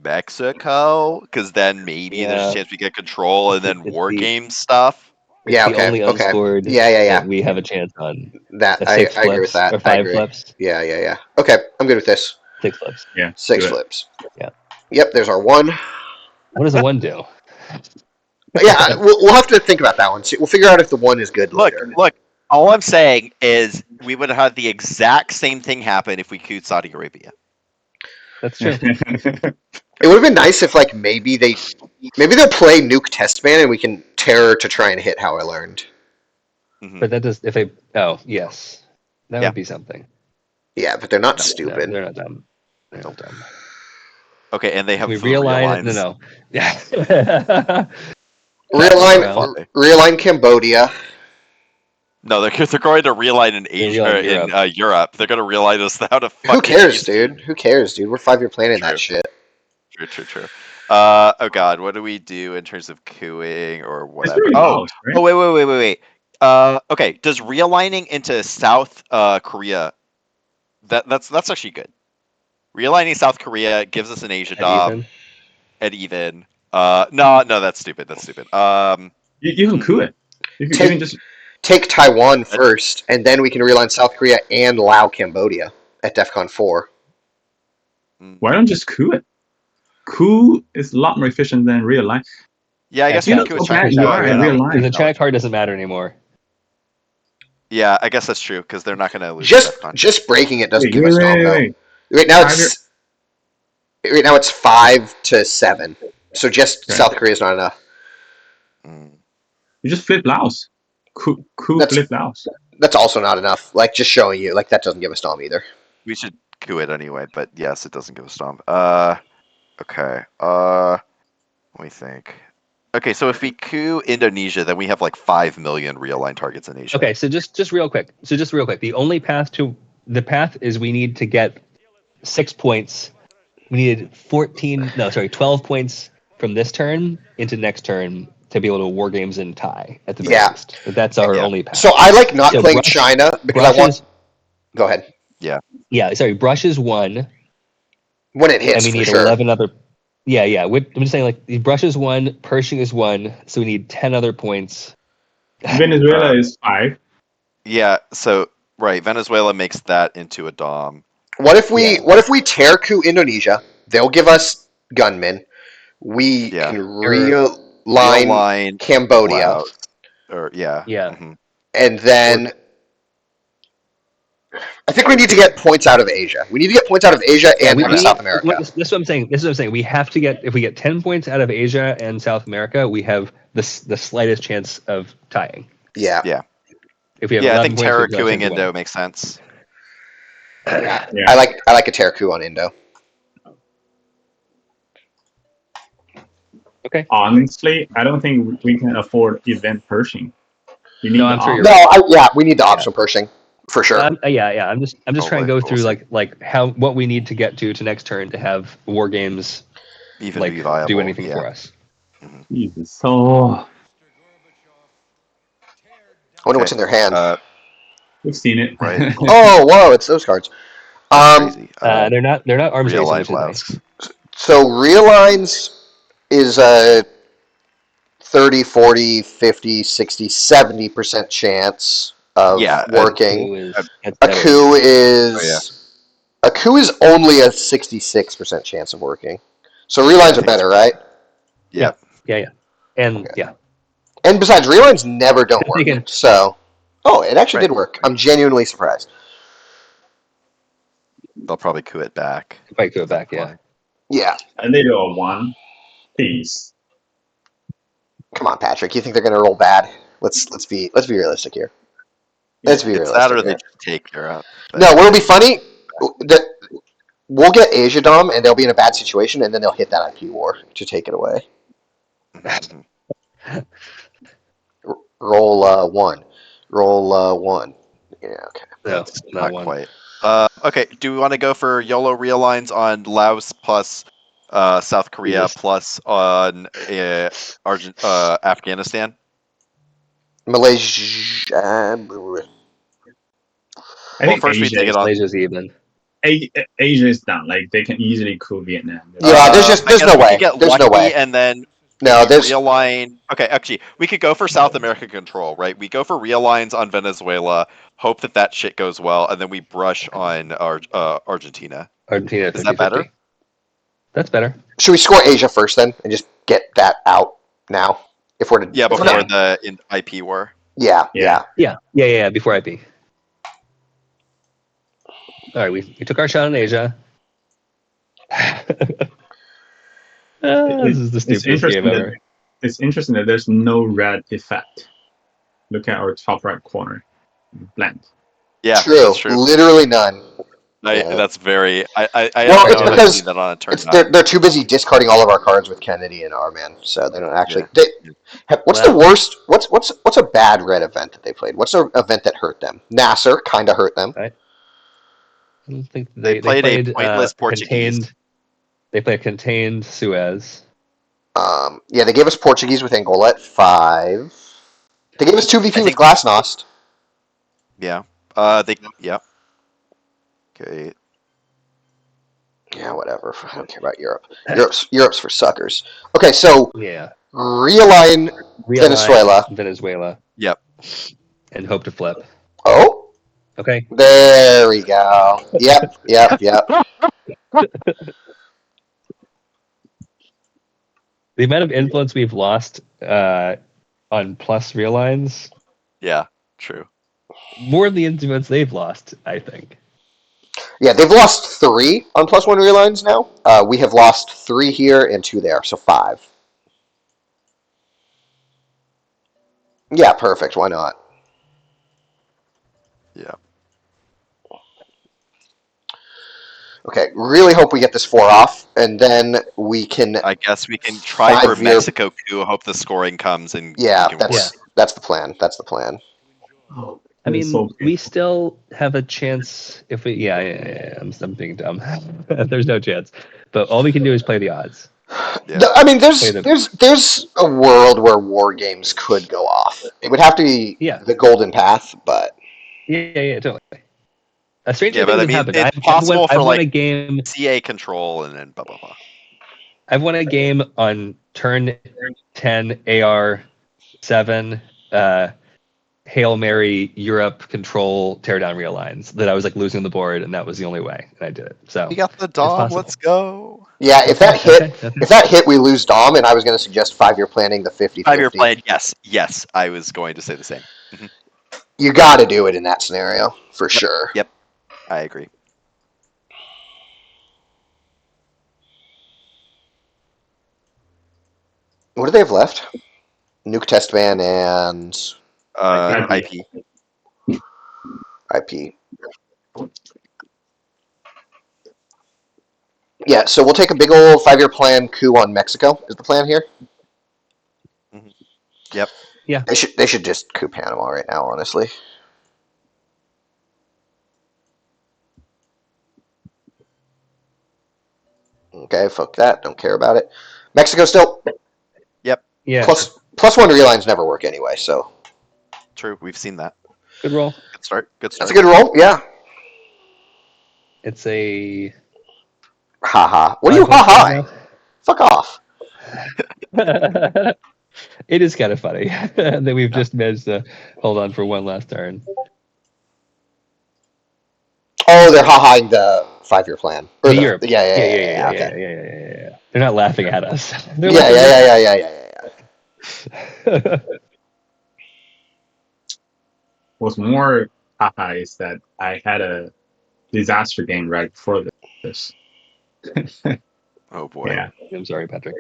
Mexico, because then maybe there's Yeah. a chance we get control, and then It's war the- game stuff. yeah, the okay, only okay, unscored yeah. that we have a chance on. That A I six agree flips with that. or I 5 agree. flips. Yeah. Okay, I'm good with this. 6 flips. Yeah. 6 do it. flips. Yeah. Yep. There's our one. What does a 1 do? Yeah, we'll have to think about that one. See, we'll figure out if the one is good later. Look. All I'm saying is we would have had the exact same thing happen if we cooed Saudi Arabia. That's true. It would have been nice if like maybe they'll play nuke test ban and we can terror to try and hit how I learned. Mhm. But that does if they. Oh yes, that Yeah. would be something. Yeah, but they're not No, stupid. they're not dumb. They're not dumb. Okay, and they have We food realign. realigns. No. Yeah. Realign Cambodia. No, they're going to realign in Asia or realign in Europe. They're going to realign us how to fucking. Who cares, dude? Who cares, dude? We're 5-year planning that shit. True. Oh God, what do we do in terms of cooing or It's whatever? pretty close, right? Oh, wait. Okay, does realigning into South Korea that's actually good. Realigning South Korea gives us an Asia At dom even. at even. No, that's stupid. That's stupid. You can coup it. You Take- can just Take Taiwan first, and then we can realign South Korea and Lao Cambodia at DEFCON 4. why don't just coup it? Coup is a lot more efficient than realign. Yeah, I guess You we know can how China. bad you are at Because realign. the China card doesn't matter anymore. Yeah, I guess that's true because they're not going to lose. Just breaking it doesn't Wait, give wait, us wait, Dom though. wait. Right now Five it's 5-7. So just Okay. South Korea is not enough. You just flip Laos. Coup That's- flip Laos. That's also not enough. Like just showing you, like that doesn't give us Dom either. We should coup it anyway, but yes, it doesn't give us Dom. Okay. Let me think. Okay, so if we coup Indonesia, then we have like 5 million realigned targets in Asia. Okay, so just real quick. The only path is we need to get 6 points. We needed 12 points from this turn into next turn to be able to war games and tie at the very Yeah. least. That's our Yeah. only path. So I like not So playing China because I want. Go ahead. Brush is 1, When it hits, and we for need sure. 11 other. Yeah. I'm just saying, like, the Brush is 1, Pershing is 1, so we need 10 other points. Venezuela is 5. Yeah, so right, Venezuela makes that into a Dom. What if we tear coup Indonesia? They'll give us gunmen. We Yeah. can realign Realign Cambodia, Laos. Or yeah. Yeah. Mhm. and then I think we need to get points out of Asia. We need to get points out of Asia and out of South America. This is what I'm saying. We have to get, if we get 10 points out of Asia and South America, we have the slightest chance of tying. Yeah. Yeah. If we have Yeah, I 11 think points, terror we have no cooing chance of Indo winning. makes sense. Yeah. Yeah. I like a tear coup on Indo. Okay. Honestly, I don't think we can afford event Pershing. You need No, the I'm sure you're op. right. We need the option Pershing for sure. I'm just trying to go Probably. through We'll like how what we need to get to next turn to have war games Even like be viable. do anything yeah. for us. Jesus. So I wonder what's in their hand. we've seen it. Right. Oh, whoa! It's those cards. That's crazy. They're not arms racing, Realigned which is nice. Laos. So realigns is a 30, 40, 50, 60, 70% chance of Yeah, working. That's A better. coup is Oh, yeah. a coup is only a 66% chance of working. So Yeah, I realigns are think better, it's- right? Yeah. And Okay. yeah. And besides, realigns never don't work. Again. So, it actually Right. did work. I'm genuinely surprised. They'll probably coup it back. If I go back, yeah. Yeah. And they do a 1. Please. Come on, Patrick. You think they're going to roll bad? Let's be realistic here. Let's be It's realistic that or they here. just take Europe. No, what'll be funny? That we'll get Asia Dom, and they'll be in a bad situation, and then they'll hit that IP war to take it away. Roll 1. Roll 1. Yeah. Okay. That's No, not one. quite. Okay, do we want to go for YOLO realigns on Laos plus South Korea Yes. plus on Afghanistan? Malaysia. I think first we Asia, take it on. Malaysia's even. Asia is down. Like they can easily coup Vietnam. Yeah, there's I guess no we way. could get There's no lucky way. and then No, there's realign. Okay, actually, we could go for South America control, right? We go for realigns on Venezuela, hope that shit goes well, and then we brush on Argentina. Argentina Is that 50-50. better? That's better. Should we score Asia first then, and just get that out now? If we're to Yeah, if we're before not- the IP war. yeah. Yeah. Before IP. All right, we took our shot in Asia. This is the stupidest game ever. It's interesting that there's no red effect. Look at our top right corner. Blank. Yeah, True. that's true. Literally none. Yeah. That's very. I Well, don't it's know if I've because seen that on a turn. they're too busy discarding all of our cards with Kennedy and R-Man, so they don't actually. Yeah. What's the worst? What's a bad red event that they played? What's an event that hurt them? Nasser kind of hurt them. I don't think They played a pointless Portuguese. They played contained Suez. Yeah, they gave us Portuguese with Angola at 5. They gave us 2 VP I with think- Glasnost. Yeah. Yeah. Okay. Yeah, whatever. I don't care about Europe. Europe's for suckers. Okay, so Yeah. realign Venezuela. Venezuela. Yep. And hope to flip. Oh, Okay. there we go. Yep. The amount of influence we've lost on plus realigns, Yeah. True. more than the influence they've lost, I think. Yeah, they've lost 3 on +1 realigns now. We have lost 3 here and 2 there, so 5. Yeah, perfect. Why not? Yeah. Okay, really hope we get this 4 off, and then we can. I guess we can try for 5-year Mexico coup. Hope the scoring comes and Yeah, we can work. that's the plan. That's the plan. Oh, I that is mean, so we painful. still have a chance if we. Yeah, I'm being dumb. There's no chance. But all we can do is play the odds. Yeah. I mean, there's Play the- there's a world where war games could go off. It would have to be Yeah. the golden path, but Yeah, totally. A stranger Yeah, thing but I has mean, happened. it's I've possible for won a like game. CA control and then blah blah blah. I've won a game on turn 10 AR7 Hail Mary Europe control teardown realigns that I was like losing the board, and that was the only way, and I did it. So We got the Dom. possible. Let's go. yeah, if that hit, Okay. if that hit, we lose Dom, and I was going to suggest 5-year planning the 50-50. 5-year plan. Yes. I was going to say the same. You got to do it in that scenario for sure. Yep. I agree. What do they have left? Nuke test ban and IP. IP. Yeah, so we'll take a big old 5-year plan coup on Mexico. Is the plan here? Yep. Yeah. They should just coup Panama right now, honestly. Okay, fuck that. Don't care about it. Mexico still Yeah. +1 relines never work anyway, so True. We've seen that. Good roll. Good start. Good start. that's a good roll. Yeah. It's a. Haha. What are you ha-haing? Fuck off. It is kind of funny that we've just managed to hold on for one last turn. Oh, they're ha-haing the 5-year plan. Or The Europe. Yeah, Yeah. They're not laughing at us. They're Yeah, laughing yeah. What's more haha is that I had a disaster game right before this. Oh boy. Yeah. I'm sorry, Patrick.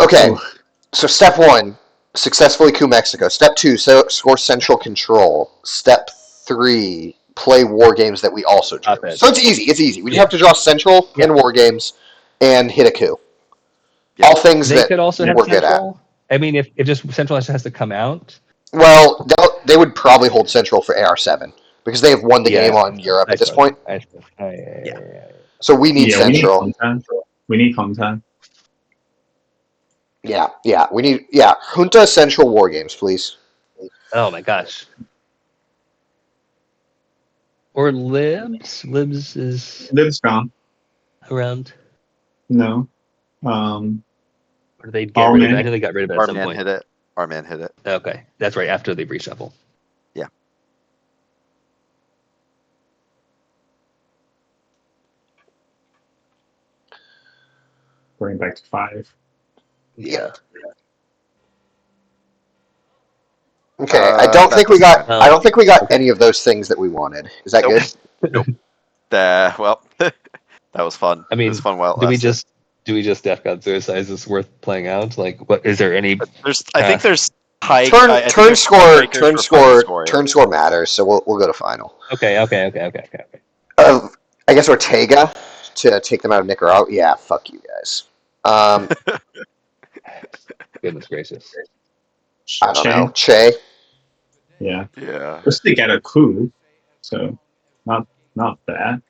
Okay, Ooh. so step 1, successfully coup Mexico. Step 2, score central control. Step 3, play war games that we also drew. Top edge. So it's easy. We just Yeah. have to draw central Yeah. and war games and hit a coup. Yeah. All things They that could also have we're good at. central. I mean, if just central has to come out. Well, they would probably hold central for AR7 because they have won the Yeah. game on Europe at this suppose. point. I suppose. Yeah. So we need Yeah, central. we need home time. Yeah. We need Junta Central War Games, please. Oh my gosh. Or Libs. Libs is Liv's gone. around. No. Or did they get rid of it? I know they got rid of it Our at some man point. hit it. Our man hit it. Okay, that's right. After they reshuffle. Yeah. Going back to 5. Yeah. Okay, I That don't think we doesn't got. matter. I don't think we got Okay. any of those things that we wanted. Is that Nope. good? Well, that was fun. I mean, it was fun while it do we lasted. just Def God Suicide? Is this worth playing out? Like, what is there any? I think there's high. I Turn think turn there's score tiebreakers turn for final score scoring. turn score matters. So we'll go to final. Okay. I guess Ortega to take them out of Nicaragua. Yeah, fuck you guys. Goodness gracious. I don't know. Che. Yeah. Yeah. Just to get a coup. So not bad.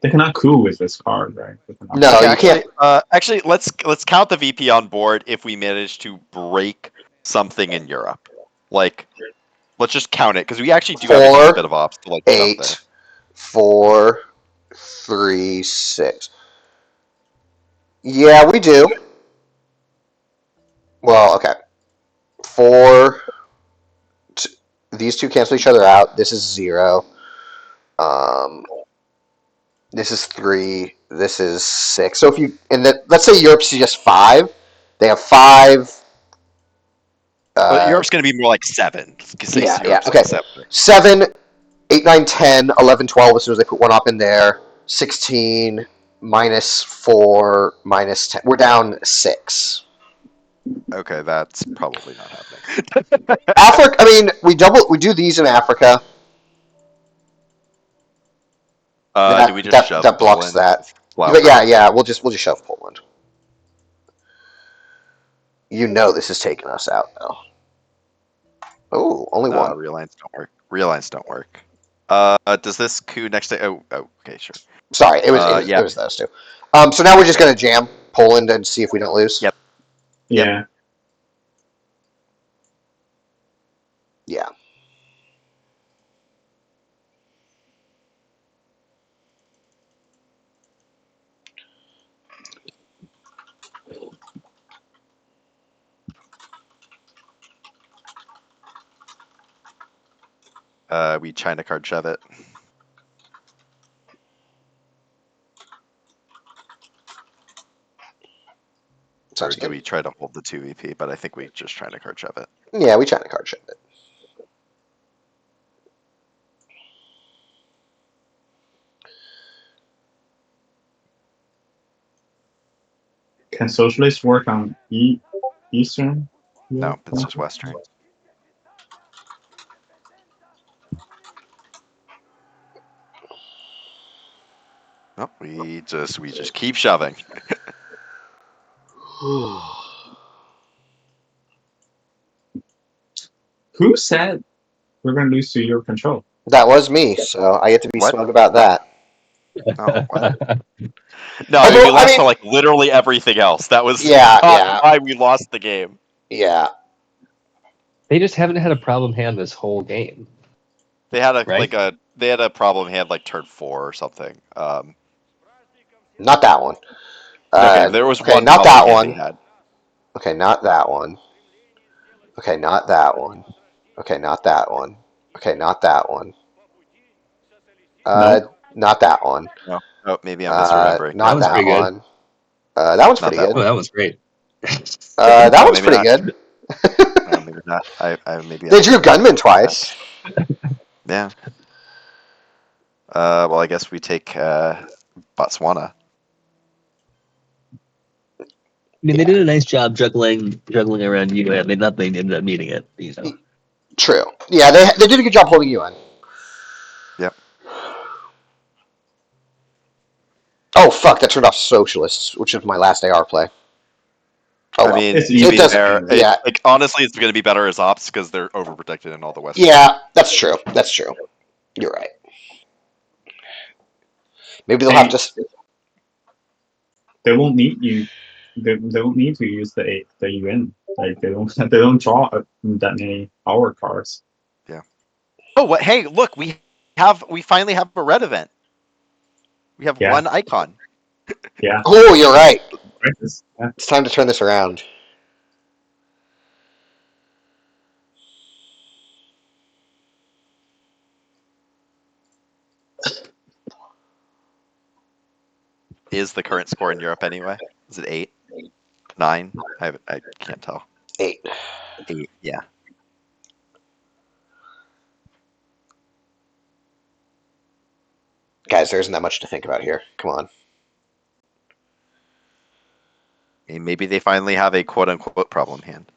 They They cannot coup with this card, right? They cannot No, coup. you can't. Actually, let's count the VP on board if we manage to break something in Europe. Like, let's just count it because we actually do have a decent 4, bit of ops to like stuff there. 8, 4, 3, 6. Yeah, we do. Well, okay. 4. These two cancel each other out. This is 0. This is 3. This is 6. So if you let's say Europe's just 5. They have 5. But Europe's going to be more like 7. Say Yeah, Europe's okay. like 7. 7, 8, 9, 10, 11, 12. As soon as they put one up in there. 16 minus 4 minus 10. We're down 6. Okay, that's probably not happening. Africa. I mean, we do these in Africa. Do we just shove that blocks Poland? that? Wow. But yeah. We'll just shove Poland. You know this is taking us out though. Oh, only one. Realigns don't work. Realigns don't work. Does this coup next day? Oh, okay, sure. Sorry, it was those two. So now we're just gonna jam Poland and see if we don't lose. Yep. Yeah. Yeah. We China card shove it. Or Sounds do good. we try to hold the 2 VP? But I think we just trying to card shove it. Yeah, we China card shove it. Can socialists work on Eastern? No, it's just Western. Nope, we just keep shoving. Who said we're going to lose to your control? That was me, so I get to be What? smug about that. Oh, what? No, Although, we lost I mean- to like literally everything else. That was Yeah, not yeah. why we lost the game. Yeah. They just haven't had a problem hand this whole game. They had Right? they had a problem hand like turn 4 or something. Not that one. Okay, there was okay, one not problem that hand one. they had. Okay, not that one. Okay, not that one. Okay, not that one. Okay, not that one. Not that one. No, oh, maybe I'm misremembering. Not was that pretty good. one. That one's Not pretty that good. Oh, that was great. That Oh, one's maybe pretty not. good. Maybe not. I maybe. They drew Gunman twice. Yeah. Well, I guess we take Botswana. I mean, they did a nice job juggling around UN. They ended up needing it. You know. True. Yeah, they did a good job holding you in. Yep. Oh fuck! That turned off Socialists, which is my last AR play. Oh, I well. mean, It's to easy. be doesn't- fair, yeah. like honestly, it's going to be better as ops because they're overprotected in all the West. Yeah, that's true. That's true. You're right. Maybe they'll have to. They won't need you. They don't need to use the UN. Like they don't draw that many power cards. Yeah. Oh, what? Hey, look, we finally have a red event. We have one icon. Yeah. Oh, you're right. Yeah. It's time to turn this around. Is the current score in Europe anyway? Is it 8, 9? I can't tell. 8. 8. Yeah. Guys, there isn't that much to think about here. Come on. Maybe they finally have a quote unquote problem hand.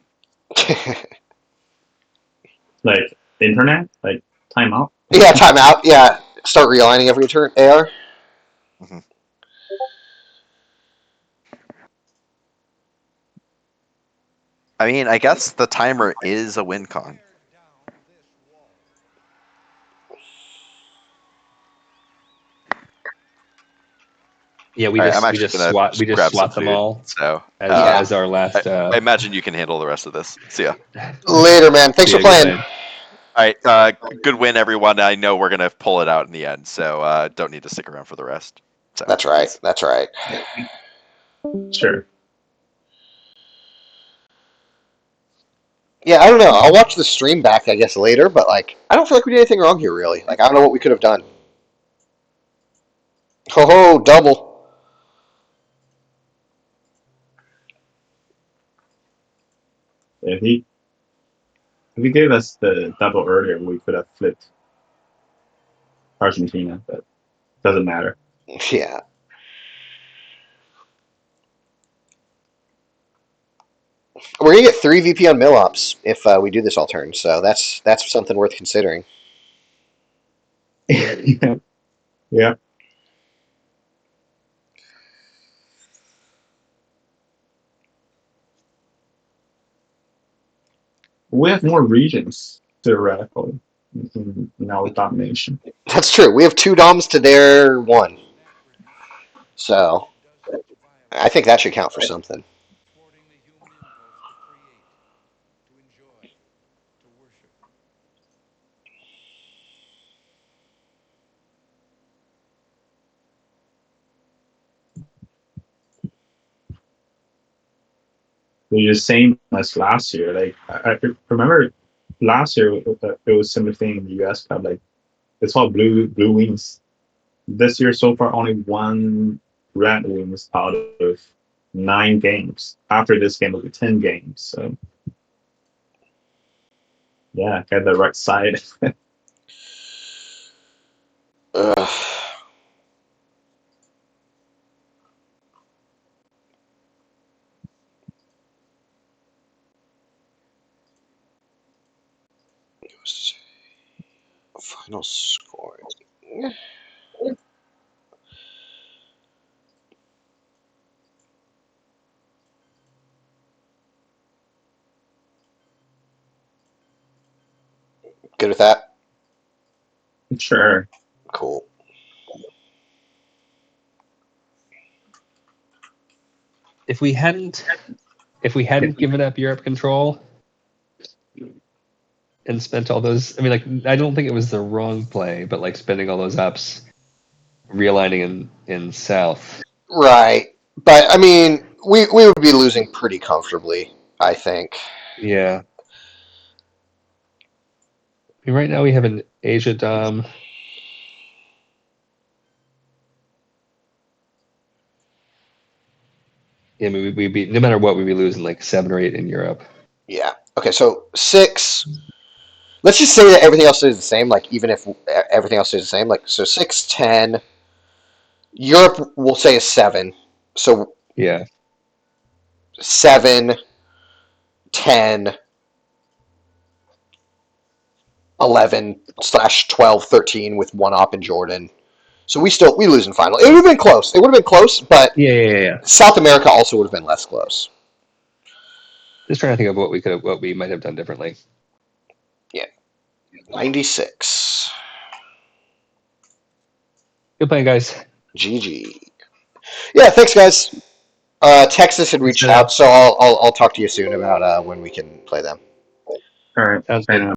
Like internet, like timeout. Yeah, timeout. Yeah, start realigning every turn. AR. Mhm. I mean, I guess the timer is a win con. Yeah, we All right, just I'm we actually just gonna swat we just grab some swat them food. all So as our last. I imagine you can handle the rest of this. See ya. Later, man. Thanks See for ya, good playing. All right, good win, everyone. I know we're gonna pull it out in the end, so don't need to stick around for the rest. So That's right. That's right. Sure. Yeah, I don't know. I'll watch the stream back, I guess, later. But like, I don't feel like we did anything wrong here, really. Like, I don't know what we could have done. Ho ho, double. If he gave us the double earlier, we could have flipped Argentina, but doesn't matter. Yeah. We're gonna get 3 VP on Millops if we do this all turn, so that's something worth considering. Yeah. We have more regions theoretically in our domination. That's true. We have 2 DOMs to their 1, so I think that should count for something. They're the same as last year. Like I remember last year it was similar thing in the US Cup. Like it's all blue wings. This year so far only 1 red wings out of 9 games. After this game it'll be 10 games. So yeah, get the right side. Ugh. Final score. Good with that? Sure. Cool. If we hadn't given up Europe control and spent all those, I mean, like, I don't think it was the wrong play, but like spending all those ups, realigning in South. Right. But I mean, we would be losing pretty comfortably, I think. Yeah. I mean, right now we have an Asia Dom. Yeah, I mean, we'd be, no matter what, we'd be losing like 7 or 8 in Europe. Yeah. Okay, so 6. Let's just say that everything else is the same, like even if everything else is the same, like so 6, 10. Europe we'll say is 7. So Yeah. 7, 10, 11 / 12, 13 with 1 op in Jordan. So we lose in final. It would have been close. It would have been close, but Yeah. South America also would have been less close. Just trying to think of what we might have done differently. Yeah. 96. Good playing, guys. GG. Yeah, thanks, guys. Texas had reached out, so I'll talk to you soon about when we can play them. All right. Sounds good.